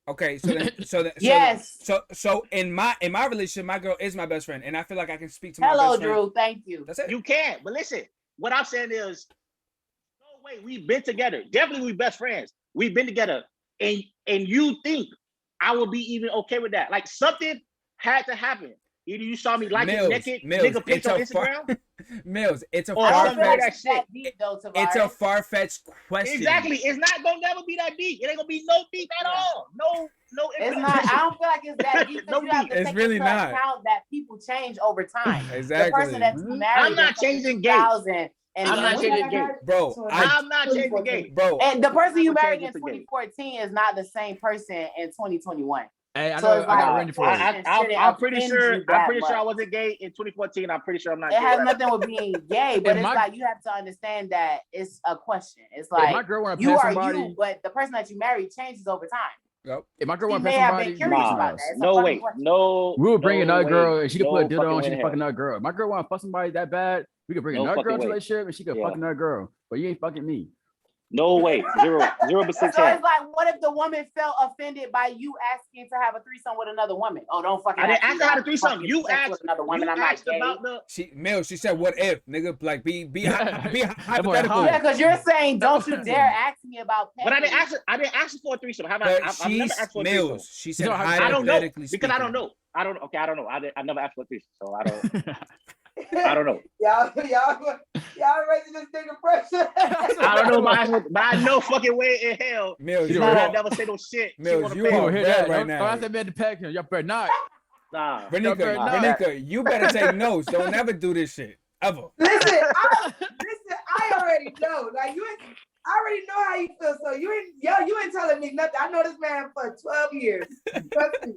Okay, so Yes. so in my relationship, my girl is my best friend, and I feel like I can speak to my Hello, best friend. Drew. Thank you. That's it. you can. But listen, what I'm saying is, no way. We've been together. Definitely, we best friends. We've been together, and you think I would be even okay with that? Like something had to happen. Either you saw me liking naked nigga pics on Instagram. Mills, it's a Or I far don't feel something like that it's fetched. that shit. deep though, Tavares. It's a far fetched question. Exactly. It's not gonna never be that deep. It ain't gonna be no deep at all. No It's infinite not. shit. I don't feel like it's that deep because No you have to It's take really into not. account that people change over time. Exactly. The person that's married, I'm not changing gay. 2000, and I'm not changing gay. Bro, I'm not changing gay. bro. And the person you I'm married in changing to gay. 2014 is not the same person in 2021. Hey, I So know. it's I got like- ready for it. I'm pretty offend sure. you I'm that pretty sure I much. wasn't gay in 2014. I'm pretty sure I'm not. It gay has right nothing with being gay, but If it's my- like you have to understand that it's a question. It's If my like girl want to you pet are somebody, you, but the person that you marry changes over time. Yep. if my girl She want to may pet have somebody, been curious Nah, about that. It's a no fucking way. question. No. we would bring no another way. girl and she could No put a dildo fucking on. way She in could fuck hell. another girl. If my girl want to fuck somebody that bad, we could bring No another girl fucking to a way. relationship and she could Yeah. fuck another girl. But you ain't fucking me. No way. 0% So chance. it's like, what if the woman felt offended by you asking to have a threesome with another woman? Oh, don't fucking. I didn't ask ask me her how to have threesome. fucking You sex with asked. another woman. You I'm not asked gay. about the. She said, "What if, nigga? Like, be boy hypothetical." hot. Yeah, because you're saying, don't you dare ask me about. But I didn't pegging. ask. I didn't ask her for a threesome. Have But I've never asked for a threesome. Mills. She said know how- I don't know hypothetically because I don't speaking. know. I don't. Okay, I don't know. I never asked for a threesome, so I don't. I don't know. Y'all raising this nigga pressure. I don't know about asking, but I know fucking way in hell. Mills, You you know I what? are, never say no shit. She Mills, wanna you pay are me. hear red that? right Don't now. ask that man to pack him. Y'all better not. Nah. Renika, you better take notes. Don't never do this shit ever. Listen, I already know. Like I already know how you feel. So you ain't telling me nothing. I know this man for 12 years. Trust me.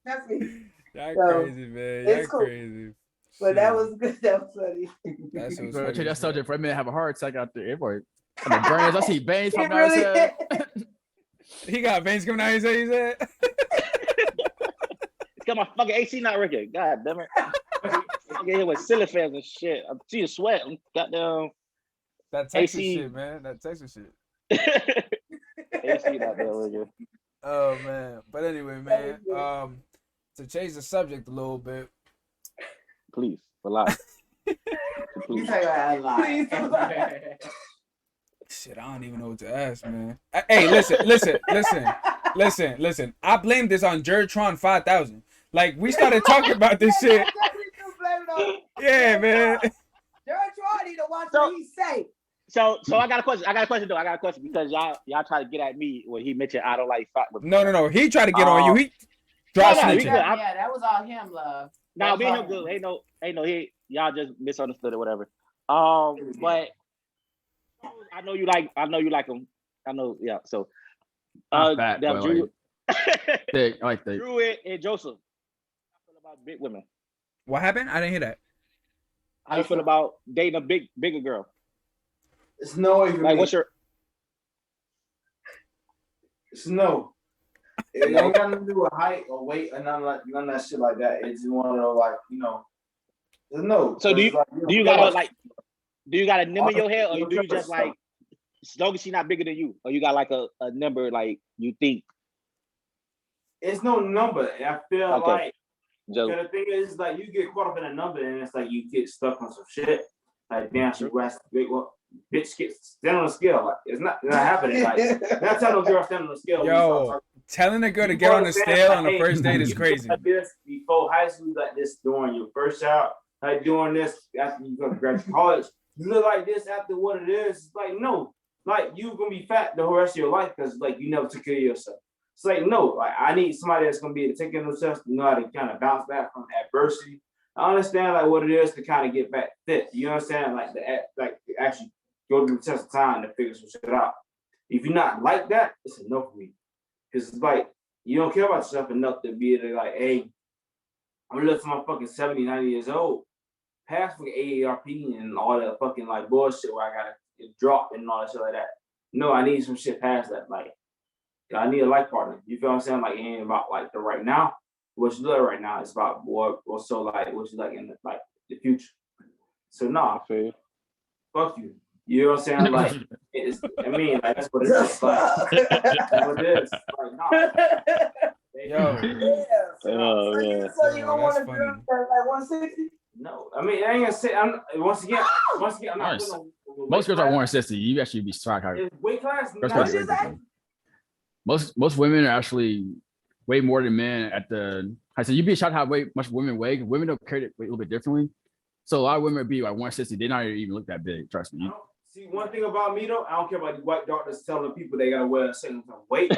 Trust me. Y'all So, crazy, man. it's Y'all cool. crazy. But that was good. That was funny. That's what's Bro, funny. change that subject for a minute. Have a heart attack out there. Boy, the brains. I see veins He popping out his really head. He got veins coming out his head. He said. It's got my fucking AC not working. God damn it. I'm here with silly fans and shit. I'm seeing you sweat. I'm goddamn. That Texas AC. shit, man. That Texas shit. AC not there working. Oh man. But anyway, man. To change the subject a little bit. Please, relax. You Please. say that a lot. Please. Shit, I don't even know what to ask, man. Hey, listen. I blame this on Jertron 5000. Like, we started talking about this shit. Yeah, man. Jared need to watch what he say. So I got a question. I got a question because y'all try to get at me when he mentioned I don't like fat women. No. He tried to get on you. He dry No, we snitching. good. Yeah, that was all him, love. Nah, That me was and him all good. Ain't no he. Y'all just misunderstood or whatever. But I know you like him. I know, yeah. So I'm fat, them boy, Drew, Thick. I like thick. Drew and Joseph. How you feel about big women? What happened? I didn't hear that. How you feel about dating a bigger girl? It's no way for Like, me. what's your It's no. It ain't got nothing to do with height or weight or none of that shit like that. It's just one of those like, you know, there's no. So do you gotta like do you got a number in your head, or do you just like as long as she's not bigger than you, or you got like a number like you think? It's no number. I feel like the thing is like you get caught up in a number and it's like you get stuck on some shit. Like damn, she was big. Well, bitch, get stand on the scale. Like it's not happening. Like not telling a girl stand on the scale. Yo, telling a girl to get on the scale on the first date is crazy. Like this before high school, like this during your first job, like doing this after you go to graduate college. You look like this after what it is. It's like no, like you gonna be fat the whole rest of your life because like you never took care of yourself. It's like no, like I need somebody that's gonna be able to take care of themselves, to know how to kind of bounce back from adversity. I understand like what it is to kind of get back fit. You know what I'm saying? Like actually go through the test of time to figure some shit out. If you're not like that, it's enough for me. Because it's like you don't care about yourself enough to be able to like, hey, I'm gonna live to my fucking 70, 90 years old. Past fucking AARP and all that fucking like bullshit where I gotta drop and all that shit like that. No, I need some shit past that. Like I need a life partner. You feel what I'm saying? Like it ain't about like the right now. What you like right now is about what also like what you like in the future. So I feel fuck you. You know what I'm saying? Like it's like that's what it is. Like that's what it is. Like Yo. So you don't want to do like 160? No, I mean I ain't gonna say. Once again, I'm not. Most girls are 160. You actually be shocked how weight class. Most women are actually way more than men at the. I said you'd be shocked how much women weigh. Women don't carry it a little bit differently. So a lot of women would be like 160. They're not even look that big. Trust me. See, one thing about me though, I don't care about the white doctors telling people they gotta wear a certain weight.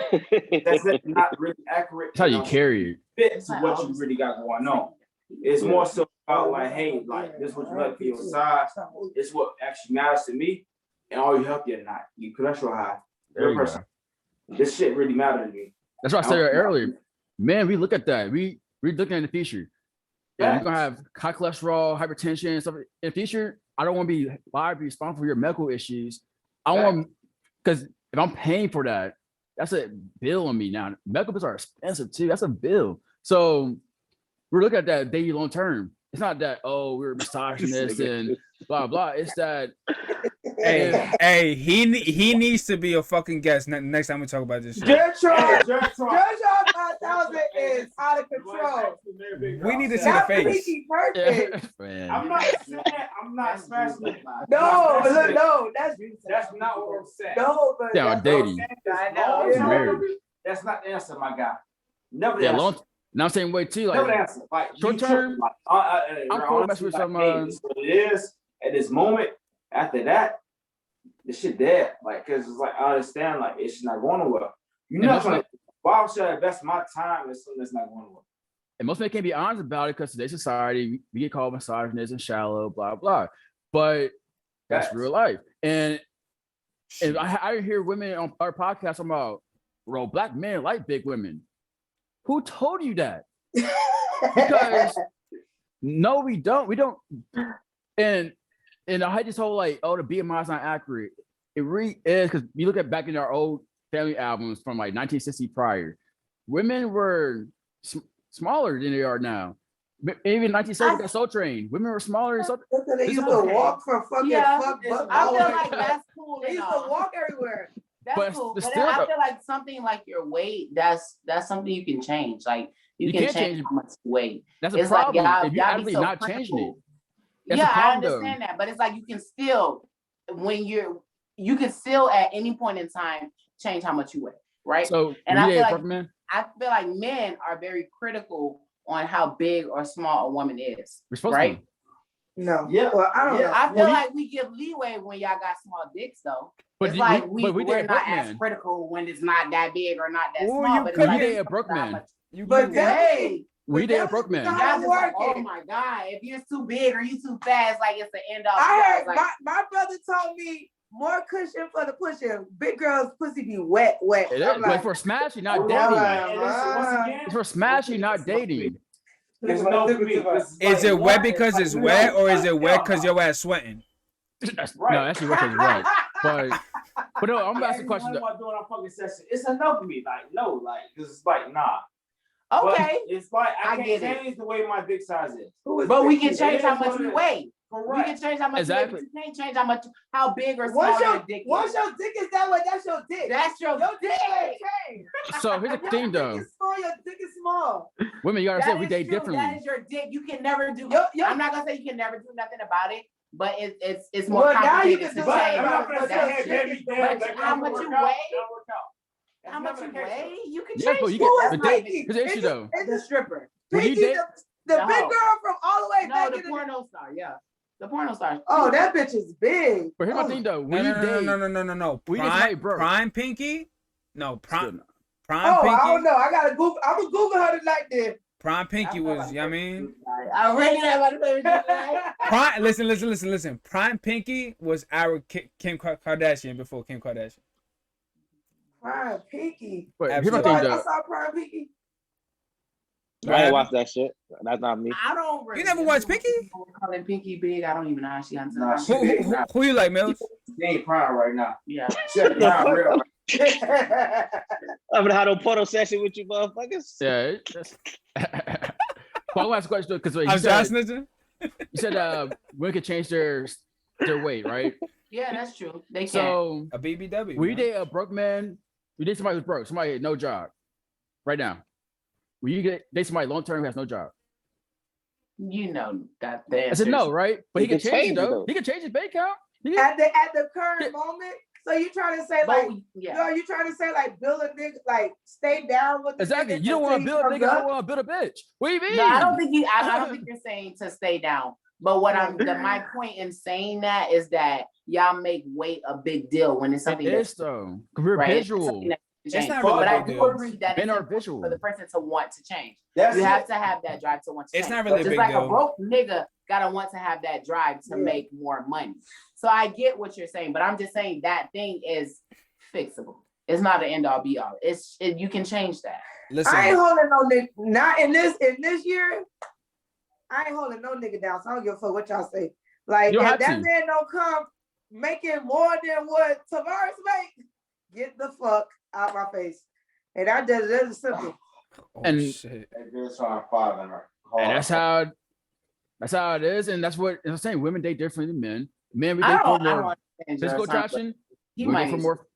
That's not really accurate. That's how you carry it. Fit to what you really got going on. It's more so about like, hey, like this is what you like for your size. It's what actually matters to me, and are you healthy or not? Your cholesterol high. There you go. This shit really matters to me. That's what I said earlier. Man, we look at that. We're looking at the future. Yeah, you're gonna have high cholesterol, hypertension, and stuff in the future. I don't want to be responsible for your medical issues. I want, because if I'm paying for that, that's a bill on me now. Medical bills are expensive too. That's a bill. So we're looking at that daily long term. It's not that, oh, we're massaging this and blah blah. It's that hey, he needs to be a fucking guest next time we talk about this shit. Gertrude 5000 is out of control. We need to see the face. Yeah. I'm not smashing it. No, that's not what I'm saying. No, but yeah, dating. I know. That's not the answer, my guy. Never the answer. Now same way too. Like never the answer. Like short term, I'm cool messing with some. This is what it is at this moment. After that, this shit dead. Like, cause it's like I understand. Like, it's not going nowhere. You're not gonna. Why should I invest my time in something that's not going nowhere? And most men can't be honest about it because today's society, we get called misogynists and shallow, blah blah. But that's real life. And I hear women on our podcast talking about, bro, black men like big women. Who told you that? Because no, we don't. We don't. And I had this whole like, oh, the BMI is not accurate. It really is, because you look at back in our old family albums from like 1960 prior, women were smaller than they are now. Even 1970 got Soul Train. Women were smaller. So they used to walk for fucking fuck. I feel like that's cool. They used to walk everywhere. That's cool. But still, I feel like something like your weight, that's something you can change. Like you can change how much weight. That's a problem. If you're actually not changing it. Yeah, I understand that, but it's like you can still, you can still at any point in time change how much you weigh, right? So, and I feel like men are very critical on how big or small a woman is, right? No, yeah, well, I don't know. I feel like we give leeway when y'all got small dicks, though. But it's like we're not as critical when it's not that big or not that small. But it's like a broke man. But hey. We did a broke man. Like, oh my God, if you're too big or you too fast, like it's the end of. I heard my brother told me more cushion for the pushing. Big girls' pussy be wet. It is, but for smashing, not dating. It's for smashing, not dating. Is it wet because it's wet, or is it wet because your ass sweating? No, actually wet because it's wet. But But no, I'm asking a question. What am I doing on fucking session? It's a no for me. Like, no, like, because it's like, nah. Okay. But it's like, I get can't change the way my dick size is. But we can change how much we weigh. Correct. We can change how much Exactly. we weigh, but you can't change how big or small your dick is. Once your dick is that way, that's your dick. That's your dick ain't changed. So here's the thing, though. Your dick is small. Your dick is small. Women, you gotta say we is date true. differently. That is your dick. You can never do. Yo. I'm not gonna say you can never do nothing about it, but it's more Well, now you complicated can to do change. it. I'm not gonna say, hey, baby, damn, But how much you weigh? How much you weigh? You can change. But you Who get is the Pinky? here's the issue though. It's the stripper. When you Pinky, date- the No. big girl from all the way No, back the in the porno star. Yeah, the porno star. Oh, that bitch is big. But here's my thing though. When No, you no, date, no. We get somebody Prime, broke. prime Pinky? No, Still prime not. prime Oh, Pinky. I don't know. I gotta Google. I'm gonna Google her tonight then. Prime Pinky was, you know what I mean? I really know about the Prime, listen. Prime Pinky was our Kim Kardashian before Kim Kardashian. Prime Pinky. But here's my Absolutely. thing I though. saw Prime Pinky. I ain't watch that shit. That's not me. I don't. You never watched Pinky? Calling Pinky big. I don't even know how she got into Nah, that. she- Who you like, Mills? She ain't prime right now. Yeah. She ain't prime real. I'm gonna have no porno session with you motherfuckers. Yeah. Well, I'll ask a question because you I'm Josh said Snitcher. women can change their weight, right? Yeah, that's true. They can. So A BBW. when you man. date a broke man, you date somebody who's broke, somebody had no job, right now. When you date somebody long term who has no job, You know that the I said no, right? But he can change it though. though. He can change his bank account. at the current moment. So you trying to say like, yeah. yo, you trying to say like build a nigga, like stay down with the Exactly. nigga You don't want to until build a he nigga. I comes don't up? want to build a bitch. What do you mean? No, I don't think you. I don't think you're saying to stay down. But what my point in saying that is that y'all make weight a big deal when it's something It is that's though. 'Cause we're right. It's visual. something that can It's change. not But really I a big do deal. agree that Men it's are important visual. for the person to want to change. That's You it. have to have that drive to want to change. It's not really a Just big like deal. a broke nigga gotta want to have that drive to make more money. So I get what you're saying, but I'm just saying that thing is fixable. It's not an end all be all. You can change that. Listen, I ain't holding no nigga. Not in this year. I ain't holding no nigga down. So I don't give a fuck what y'all say. Like You don't if have that to. man don't come making more than what Tavares make, get the fuck out my face. And I just that's simple. oh, And- shit. That girl's trying to follow her. And that's how it is. And that's what I'm saying. Women date differently than men. Men we I date for don't more understand physical your son, but attraction. he Women might date for more.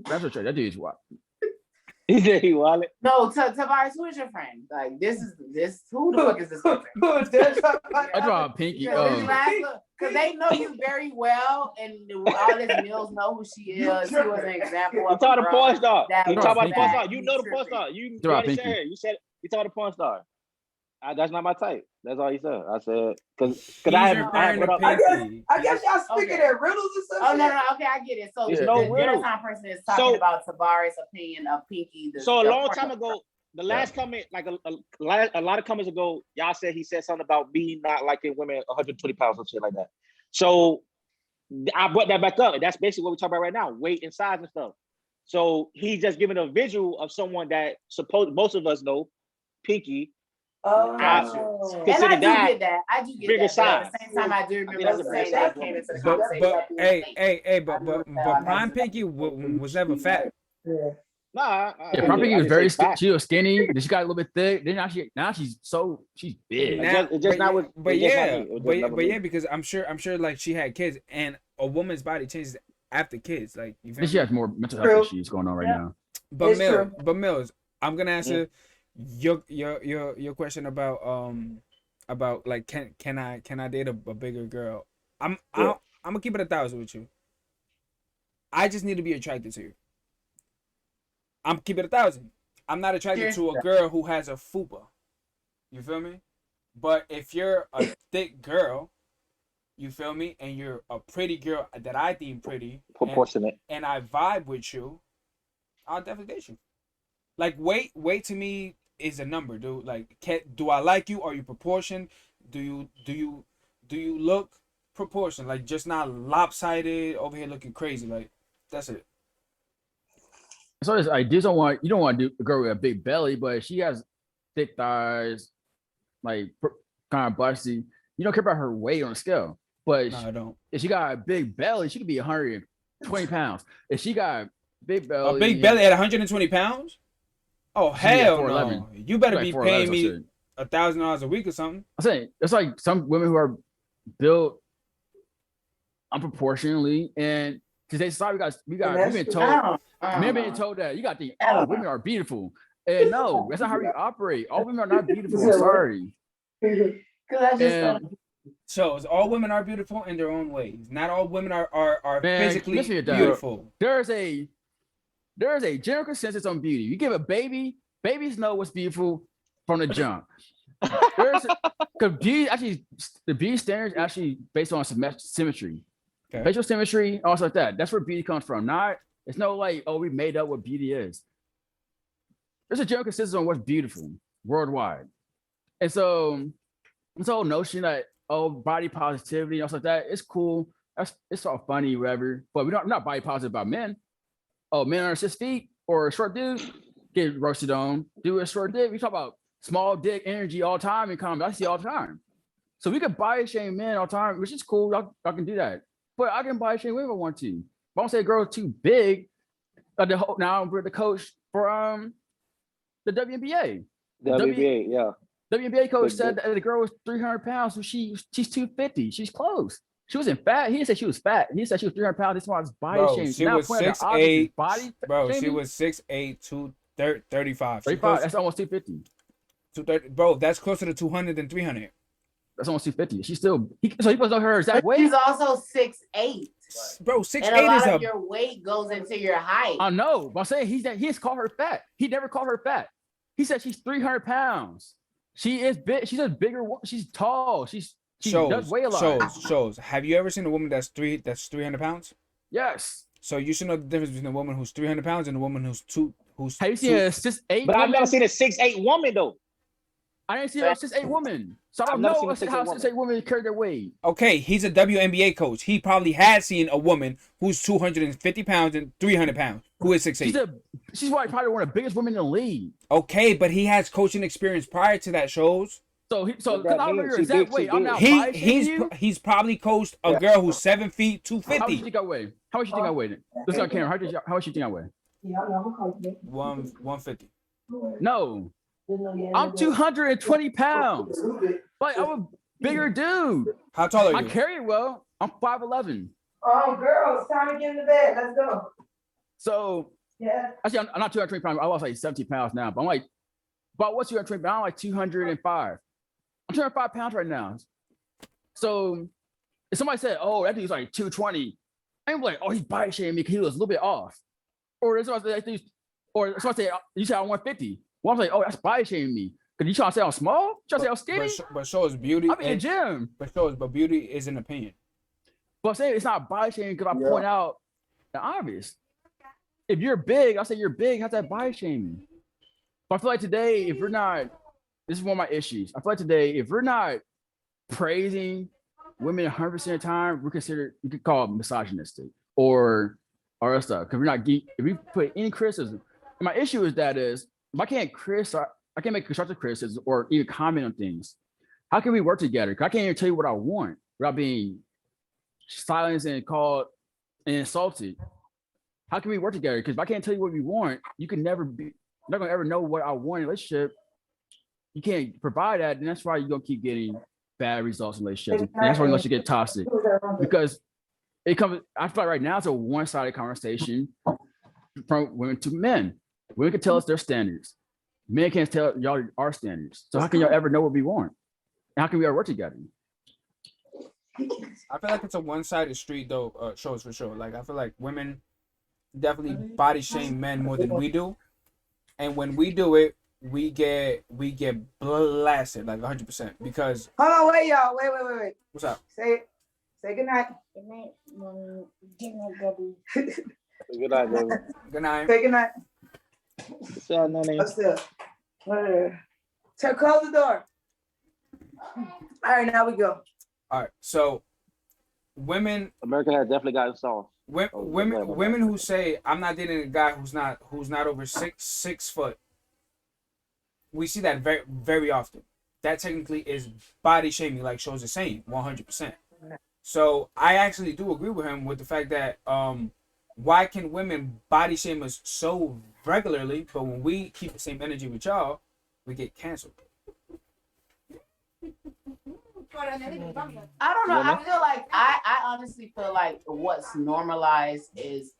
That's what that dude's what. He said he wallet. No, Tavares, who is your friend? Like this. Who the fuck is this person? I draw a pinky. Because they know you very well, and all his meals know who she is. She was an example You of talk a the girl porn star. that You was talk about the porn bad. star. You know the porn star. You Draw a already pinky. said it. You said you talk the porn star. That's not my type. That's all he said. I said because He's I have referring to what up. Pinky. I guess y'all speaking Okay. in riddles or Oh something. no, okay, I get it. So There's the no dinner riddle. time person is talking So- about Tavares' opinion of Pinky. So a the long porno time ago, the last comment, like a lot of comments ago, y'all said he said something about me not liking women 120 pounds or shit like that. So I brought that back up. And that's basically what we're talking about right now, weight and size and stuff. So he's just giving a visual of someone that most of us know, Pinky. Oh. And I Consider do that get that. I do get bigger that. But at size. the same time, I do remember that's you a saying big that size. came into the But conversation. but Prime Pinky was never fat. Nah. Yeah, Prime Pinky was very she was skinny. Then she got a little bit thick. Then now she's big. Now, It's just not what- but it's just not yeah, me. It was just never but me. yeah, because I'm sure like she had kids, and a woman's body changes after kids. Like you feel Then she me? has more mental health issues going on right now. But It's true. Mills, I'm gonna answer your question about like can I date a bigger girl? I'm gonna keep it 1,000 with you. I just need to be attracted to you. I'm keep it 1,000. I'm not attracted to a girl who has a fupa. You feel me? But if you're a thick girl, you feel me, and you're a pretty girl that I deem pretty, Proportionate. and I vibe with you, I'll definitely date you. Like weight to me is a number, dude. Like, do I like you? Are you proportioned? Do you look proportioned? Like, just not lopsided over here looking crazy. Like, that's it. So it's like you don't want to do a girl with a big belly, but if she has thick thighs, like kind of busty. You don't care about her weight on the scale, but No, I don't. if she got a big belly, she could be 100 20 pounds. If she got big A belly, big belly at 120 pounds? Oh, She be at hell 4'11". no. You better Like be 4'11" paying or me shit. $1,000 a week or something. I'm saying it's like some women who are built unproportionately, and today's society we've been told men being told that you got to think all women are beautiful. And no, that's not how we operate. All women are not beautiful. I'm sorry. Shows all women are beautiful in their own ways. Not all women are Man, physically listen to that. beautiful. There is a general consensus on beauty. You give a baby, babies know what's beautiful from the jump. Because beauty actually, the beauty standards actually based on symmetry, facial symmetry, also like that. That's where beauty comes from. It's no like, oh, we made up what beauty is. There's a general consensus on what's beautiful worldwide, and so this whole notion that body positivity and stuff like that, it's cool. It's all funny, whatever. But we're not body positive about men. Oh, men are 6 feet or a short dude get roasted on. Do a short dick. We talk about small dick energy all the time in comments. I see all the time. So we could body shame men all the time, which is cool. Y'all can do that. But I can body shame women if I want to. If I want to say a girl's too big, now we're the coach for the WNBA. WNBA, yeah. WNBA coach said that the girl was 300 pounds, so she's 250. She's close. She wasn't fat. He didn't say she was fat. He said she was 300 pounds. This was body shaming. She was 6'8". Bro, she was 6'8", 235. 35. That's almost 250. 230. Bro, that's closer to 200 than 300. That's almost 250. She's still. So he was on her exact weight. She's also 6'8". Bro, 6'8" and a lot is of your weight goes into your height. I know, but I'm saying he has called her fat. He never called her fat. He said she's 300 pounds. She is big. She's a bigger. She's tall. She does weigh a lot. Shows. Have you ever seen a woman that's 300 pounds? Yes. So you should know the difference between a woman who's 300 pounds and a woman who's Have you seen a 6'8"? But I've never seen a 6'8" woman though. I didn't see a 6'8" woman. So I don't know how 6'8" women carry their weight. Okay, he's a WNBA coach. He probably has seen a woman who's 250 pounds and 300 pounds who is 6'8". She's probably one of the biggest women in the league. Okay, but he has coaching experience prior to that, shows. So because I don't know your exact weight, I'm not biasing he's probably coached a girl who's 7 feet, 250. How much you think I weigh? How much you think I weigh? Let's go on camera. How much you think I weigh? 150. No. I'm 220 pounds. Like, I'm a bigger dude. How tall are you? I carry it well. I'm 5'11". Oh, girls, time to get in the bed. Let's go. So, yeah. Actually, I'm not 220 pounds. I lost like 17 pounds now. But I'm like, about what's 220 pounds? I'm like 205. I'm 205 pounds right now. So, if somebody said, oh, that dude's like 220, I'm like, oh, he's body shaming me because he was a little bit off. Or somebody say, you said I'm 150. Well, I'm like, oh, that's body shaming me. Because you trying to say I'm small? You trying to say I'm skinny? But shows beauty. I'm in the gym. But beauty is an opinion. But I'm saying it's not body shaming because I point out the obvious. If you're big, I say you're big. How's that body shaming? But I feel like today, if we're not, this is one of my issues. I feel like today, if we're not praising women 100% of the time, we could call it misogynistic or other stuff. Because if we put any criticism, and my issue is if I can't make constructive criticism or even comment on things, how can we work together? Because I can't even tell you what I want without being silenced and called and insulted. How can we work together? Because if I can't tell you what we want, you can not gonna ever know what I want in a relationship. You can't provide that, and that's why you're gonna keep getting bad results in relationships. And that's why you get toxic. Because I feel like right now it's a one-sided conversation from women to men. Women can tell us their standards. Men can't tell y'all our standards. So how can y'all ever know what we want? And how can we ever work together? I feel like it's a one-sided street though, shows for sure. Like I feel like women definitely body shame men more than we do. And when we do it, we get blasted like 100% because hold on, wait, y'all. Wait. What's up? Say good night. Good night, Debbie. Good night, Debbie. Good night. Say good night. What's up, Nene? What's up? So close the door. All right, now we go. All right, so women. America has definitely gotten soft. Women who say I'm not dating a guy who's not over six foot. We see that very, very often. That technically is body shaming, like shows is saying 100%. So I actually do agree with him with the fact that why can women body shame us so regularly, but when we keep the same energy with y'all, we get canceled? I don't know. I feel like I honestly feel like what's normalized is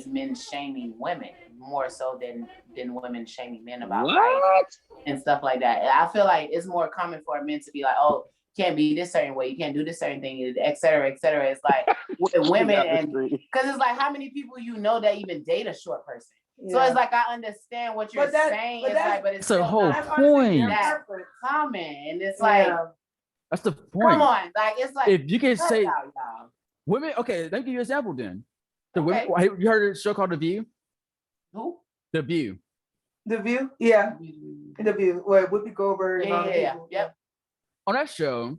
men shaming women more so than women shaming men about life and stuff like that. And I feel like it's more common for men to be like, oh, you can't be this certain way, you can't do this certain thing, et cetera, et cetera. It's like with women, and because it's like how many people you know that even date a short person. Yeah. So it's like I understand what you're saying. But it's the whole point. That's common, and it's like. That's the point. Come on, like it's like if you can say women, okay, let me give you an example then. Women, you heard a show called The View? Who? The View. The View? Yeah. The View. Where Whoopi Goldberg. Yep. On that show,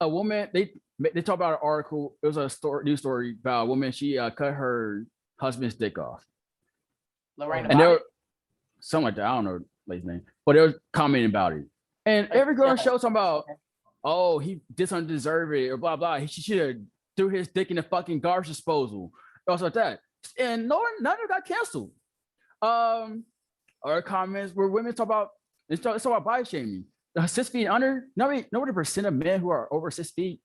a woman, they talk about an article. It was a news story about a woman. She cut her husband's dick off. Lorraine. And they were something like that. I don't know the lady's name, but they were commenting about it. And every girl on the show talking about, oh, he doesn't deserve it, or blah blah. He should have threw his dick in the fucking garbage disposal, or something like that. And none of them got canceled. Other comments where women talk about it's about body shaming. 6 feet under, know what the percent of men who are over 6 feet?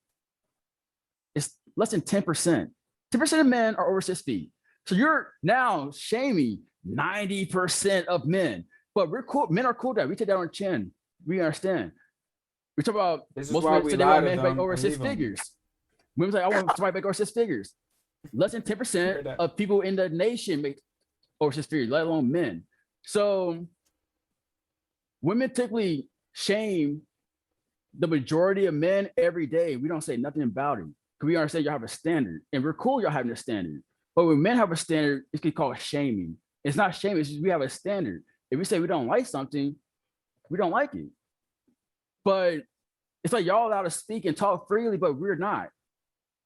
It's less than 10%. 10% of men are over 6 feet. So you're now shaming 90% of men. But we're cool. Men are cool that we take that on the chin. We understand. We talk about most men say they want men make over 6 figures. Women's like, I want somebody make over 6 figures. Less than 10% of people in the nation make over 6 figures, let alone men. So women typically shame the majority of men every day. We don't say nothing about it because we understand y'all have a standard, and we're cool y'all having a standard. But when men have a standard, it's called shaming. It's not shaming. It's just we have a standard. If we say we don't like something, we don't like it. But it's like y'all allowed to speak and talk freely, but we're not.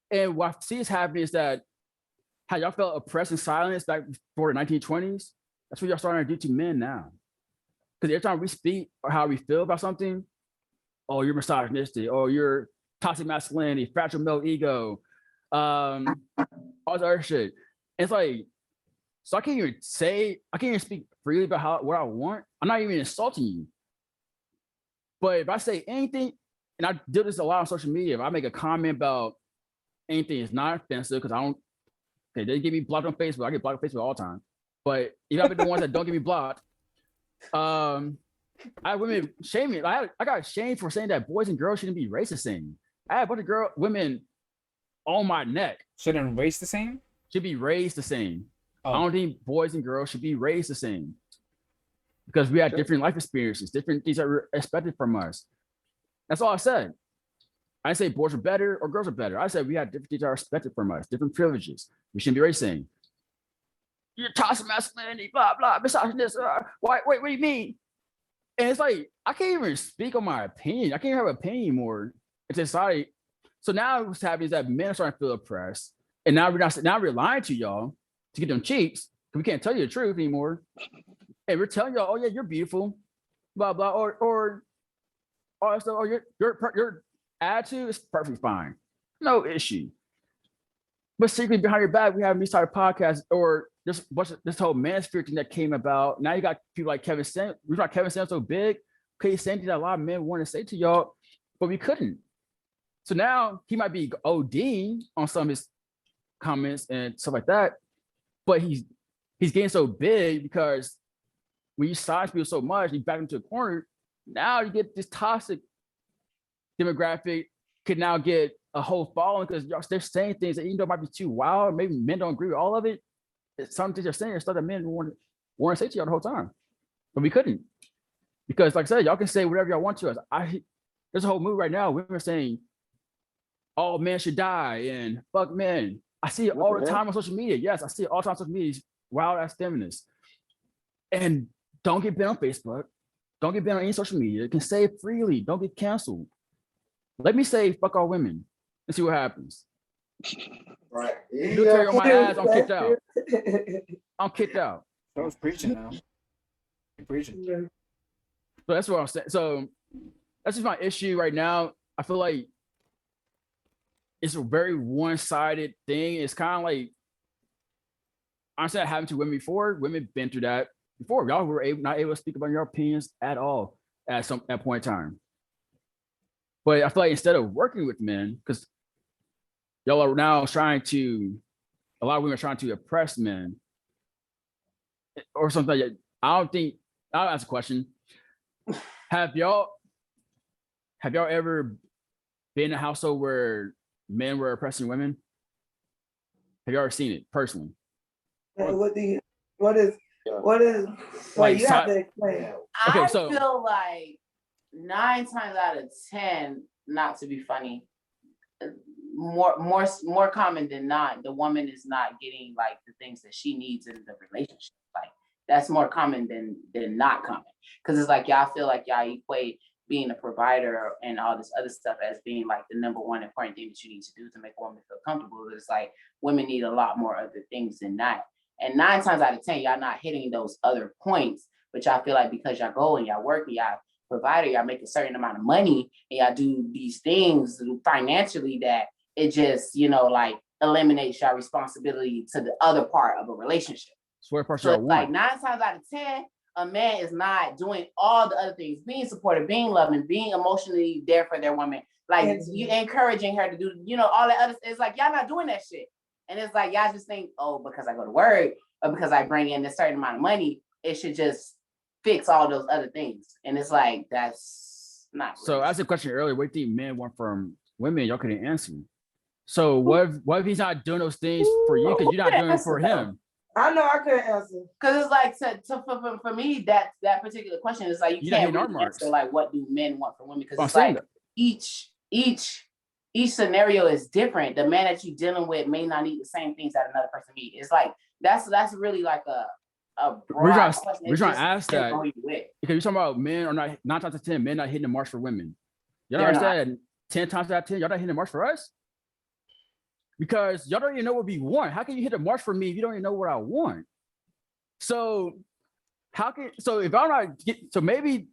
And what I see is happening is that how y'all felt oppressed and silenced back before the 1920s, that's what y'all starting to do to men now. Because every time we speak or how we feel about something, oh, you're misogynistic, oh, you're toxic masculinity, fragile male ego, all this other shit. And it's like, so I can't even speak freely about what I want. I'm not even insulting you. But if I say anything, and I do this a lot on social media, if I make a comment about anything, it's not offensive because I don't, okay, they get me blocked on Facebook. I get blocked on Facebook all the time. But even if I'm the ones that don't get me blocked, I have women shame me. I got shamed for saying that boys and girls shouldn't be raised the same. I have a bunch of women on my neck. Shouldn't raise the same? Should be raised the same. Oh. I don't think boys and girls should be raised the same because we have different life experiences, different things that are expected from us. That's all I said. I didn't say boys are better or girls are better. I said we have different things that are expected from us, different privileges. We shouldn't be raised the same. You're toxic masculinity, blah, blah, misogynist. What do you mean? And it's like, I can't even speak on my opinion. I can't have an opinion anymore in society. So now what's happening is that men are starting to feel oppressed. And now we're lying to y'all to get them cheeks. We can't tell you the truth anymore. And we're telling y'all, oh yeah, you're beautiful, blah, blah, or stuff, or your attitude is perfectly fine. No issue. But secretly behind your back, we have these type of podcasts or this whole manosphere thing that came about. Now you got people like Kevin Samuels. We thought Kevin Samuels so big, okay, saying things that a lot of men want to say to y'all, but we couldn't. So now he might be ODing on some of his comments and stuff like that, but he's getting so big because when you size people so much, you back them to a corner. Now you get this toxic demographic could now get a whole following because they're saying things that even though it might be too wild, maybe men don't agree with all of it. Some things they're saying is stuff that men want to say to y'all the whole time, but we couldn't because, like I said, y'all can say whatever y'all want to us. There's a whole move right now. Women are saying all men should die and fuck men. I see it all the time on social media. Yes, I see it all the time on social media. Wild ass feminists. And don't get banned on Facebook. Don't get banned on any social media. You can say it freely. Don't get canceled. Let me say fuck all women and see what happens. Right. You carry on my ass, I'm kicked out. I'm kicked out. I was preaching now. You're preaching. So that's what I'm saying. So that's just my issue right now. I feel like it's a very one-sided thing. It's kind of like I said having to women before. Women been through that before. Y'all were not able to speak about your opinions at all at that point in time. But I feel like instead of working with men, because y'all are now a lot of women are trying to oppress men or something like that. I'll ask a question. Have y'all ever been in a household where men were oppressing women? Have you ever seen it personally? What is Like, you have to explain. I feel like 9 times out of 10, not to be funny, more common than not, the woman is not getting like the things that she needs in the relationship. Like that's more common than not common. Because it's like y'all feel like y'all equate being a provider and all this other stuff as being like the number one important thing that you need to do to make a woman feel comfortable. But it's like women need a lot more other things than that. And 9 times out of 10, y'all not hitting those other points, but y'all feel like because y'all go and y'all work and y'all provider, y'all make a certain amount of money and y'all do these things financially that it just, like eliminates your responsibility to the other part of a relationship. So it's like 9 times out of 10, a man is not doing all the other things, being supportive, being loving, being emotionally there for their woman. Like you encouraging her to do, all that other stuff. It's like, y'all not doing that shit. And it's like, y'all just think, oh, because I go to work or because I bring in a certain amount of money, it should just fix all those other things. And it's like, that's not. So I asked a question earlier, what do you think men want from women? Y'all couldn't answer. So what if he's not doing those things for you because you're not doing it for him? I know I couldn't answer. Because it's like for me, that particular question is like you can't really answer like what do men want from women, because it's like each scenario is different. The man that you're dealing with may not need the same things that another person needs. It's like that's really like a broad question. We're trying to ask that because you're talking about men are not 9 times out of 10 men not hitting the marks for women. You don't understand? 10 times out of 10 y'all not hitting the marks for us because y'all don't even know what we want. How can you hit the marks for me if you don't even know what I want? So if I'm not so maybe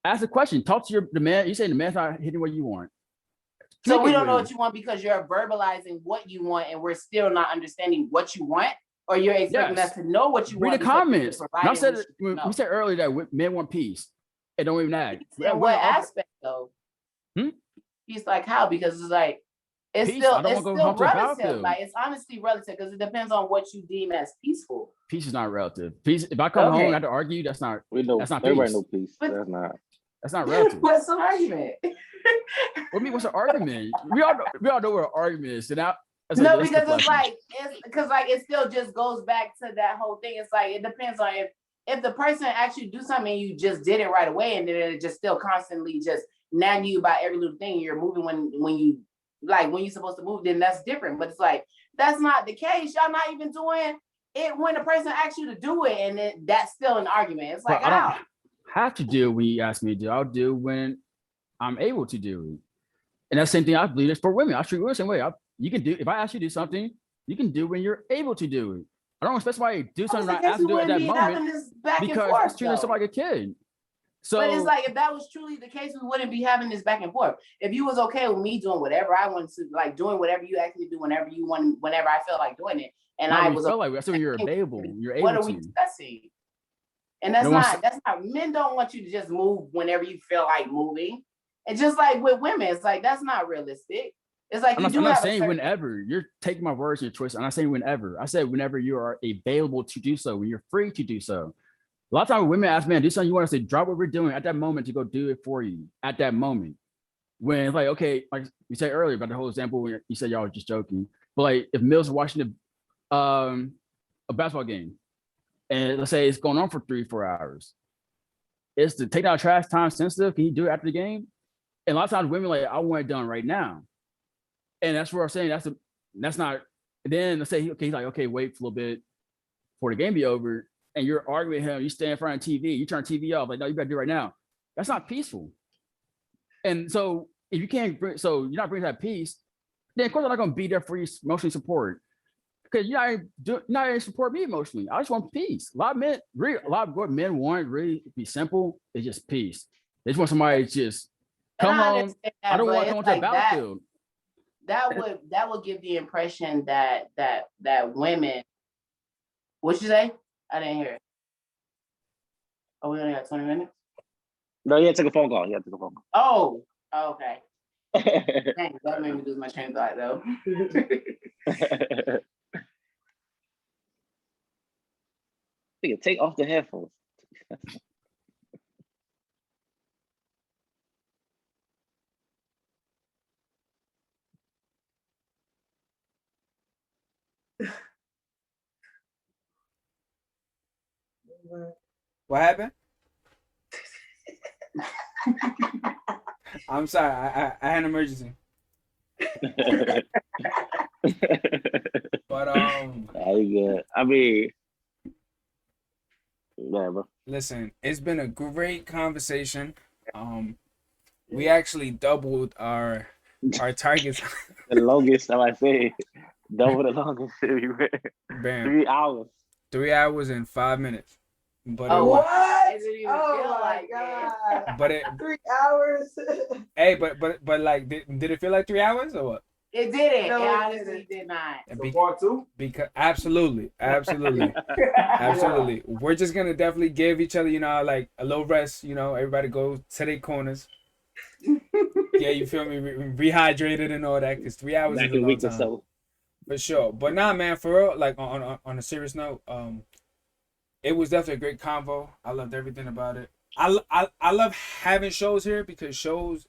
ask a question. Talk to the man. You saying the man's not hitting what you want. So we don't know what you want because you're verbalizing what you want and we're still not understanding what you want, or you're expecting us to know what you want. Read the comments. We said earlier that men want peace. It don't even act. In what aspect though? He's like, how? Because it's like it's peace, still relative. Like it's honestly relative because it depends on what you deem as peaceful. Peace is not relative. Peace. If I come home and I have to argue, that's not. That's not everybody peace. know peace. But that's not relative. What's the argument? What mean? What's the argument? We all know what an argument is. So now, no, because it still just goes back to that whole thing. It's like it depends on if the person actually do something and you just did it right away, and then it just still constantly just nagging you about every little thing. You're moving when you're supposed to move, then that's different. But it's like that's not the case. Y'all not even doing it when the person asks you to do it, and then that's still an argument. It's like, I don't have to do when you ask me to do. I'll do when I'm able to do it. And that's the same thing I believe is for women. I treat women the same way. You can do, if I ask you to do something, you can do when you're able to do it. I don't expect somebody to do something I have to do at that moment because it's treating somebody like a kid. So, but it's like if that was truly the case, we wouldn't be having this back and forth. If you was okay with me doing whatever I wanted to, like doing whatever you asked me to do whenever you want, whenever I felt like doing it, and I was felt like that's when you're available. You're able to. What are we discussing? And that's not. Men don't want you to just move whenever you feel like moving. And just like with women, it's like that's not realistic. It's like I'm not saying whenever. You're taking my words and your choice. I'm not saying whenever. I said whenever you are available to do so, when you're free to do so. A lot of times women ask, man, do something you want us to drop what we're doing at that moment to go do it for you at that moment. When it's like, okay, like you said earlier about the whole example when you said y'all were just joking. But like if Mills watching a basketball game and let's say it's going on for 3-4 hours, it's to take down trash time sensitive. Can you do it after the game? And a lot of times women like, I want it done right now. And that's what I'm saying. That's not, then let's say, okay, he's like, okay, wait for a little bit for the game to be over. And you're arguing with him, you stand in front of TV, you turn TV off, like, no, you better do it right now. That's not peaceful. And so if you can't bring, so you're not bringing that peace, then of course I'm not going to be there for you emotionally support. Because you're not going to support me emotionally. I just want peace. A lot of what men want really be simple, is just peace. They just want somebody to just come home. I don't want to come to the battlefield. That would give the impression that women What'd you say? I didn't hear it. Oh, we only got 20 minutes? No, yeah, took a phone call. Yeah, took a phone Oh, okay. call. Dang, that made me lose my train of thought, though. Nigga, take off the headphones. What happened? I'm sorry. I had an emergency. But good. I mean, whatever. listen, it's been a great conversation. We actually doubled our targets. The longest, I might say, double the longest. Bam. 3 hours. 3 hours and 5 minutes. But Oh, What? It didn't even Oh feel my like god. but it 3 hours. hey, but like did it feel like 3 hours or what? It didn't. No, it it honestly did not. So part two? Because absolutely. We're just gonna definitely give each other, like a little rest. Everybody go to their corners. Yeah, you feel me? Rehydrated and all that. Cause 3 hours Back is in a a long week or time. so. For sure. But nah, man, for real. Like on a serious note, it was definitely a great convo. I loved everything about it. I love having shows here because shows.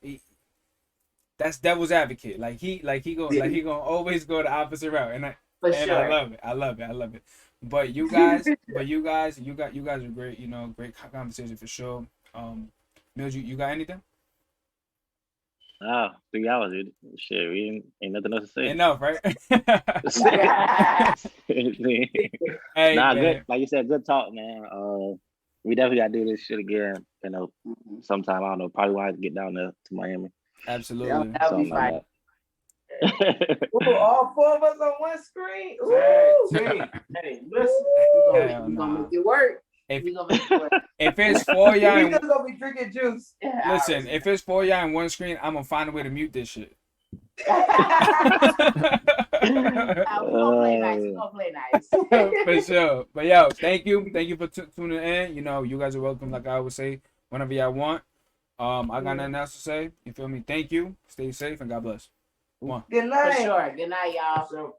That's devil's advocate. Like he gonna always go the opposite route, and Sure. I love it. But you guys are great. Great conversation for sure. Mills, you got anything? 3 hours, dude. Shit, we ain't nothing else to say. Enough, right? Hey, Nah, man. good. Like you said, good talk, man. We definitely gotta do this shit again. Sometime. I don't know. Probably want to get down there to Miami. Absolutely. That'll be fine. Ooh, all 4 of us on one screen. Ooh. Hey, listen. We're gonna make it work. If If it's 4 of y'all, We just gonna be drinking juice. listen. If it's 4 of y'all in one screen, I'm gonna find a way to mute this shit. We're gonna play nice. We're gonna play nice. For sure. But yo, thank you for tuning in. You guys are welcome. Like I always say, whenever y'all want. I got nothing else to say. You feel me? Thank you. Stay safe and God bless. Come on. Good night. For sure. Good night, y'all.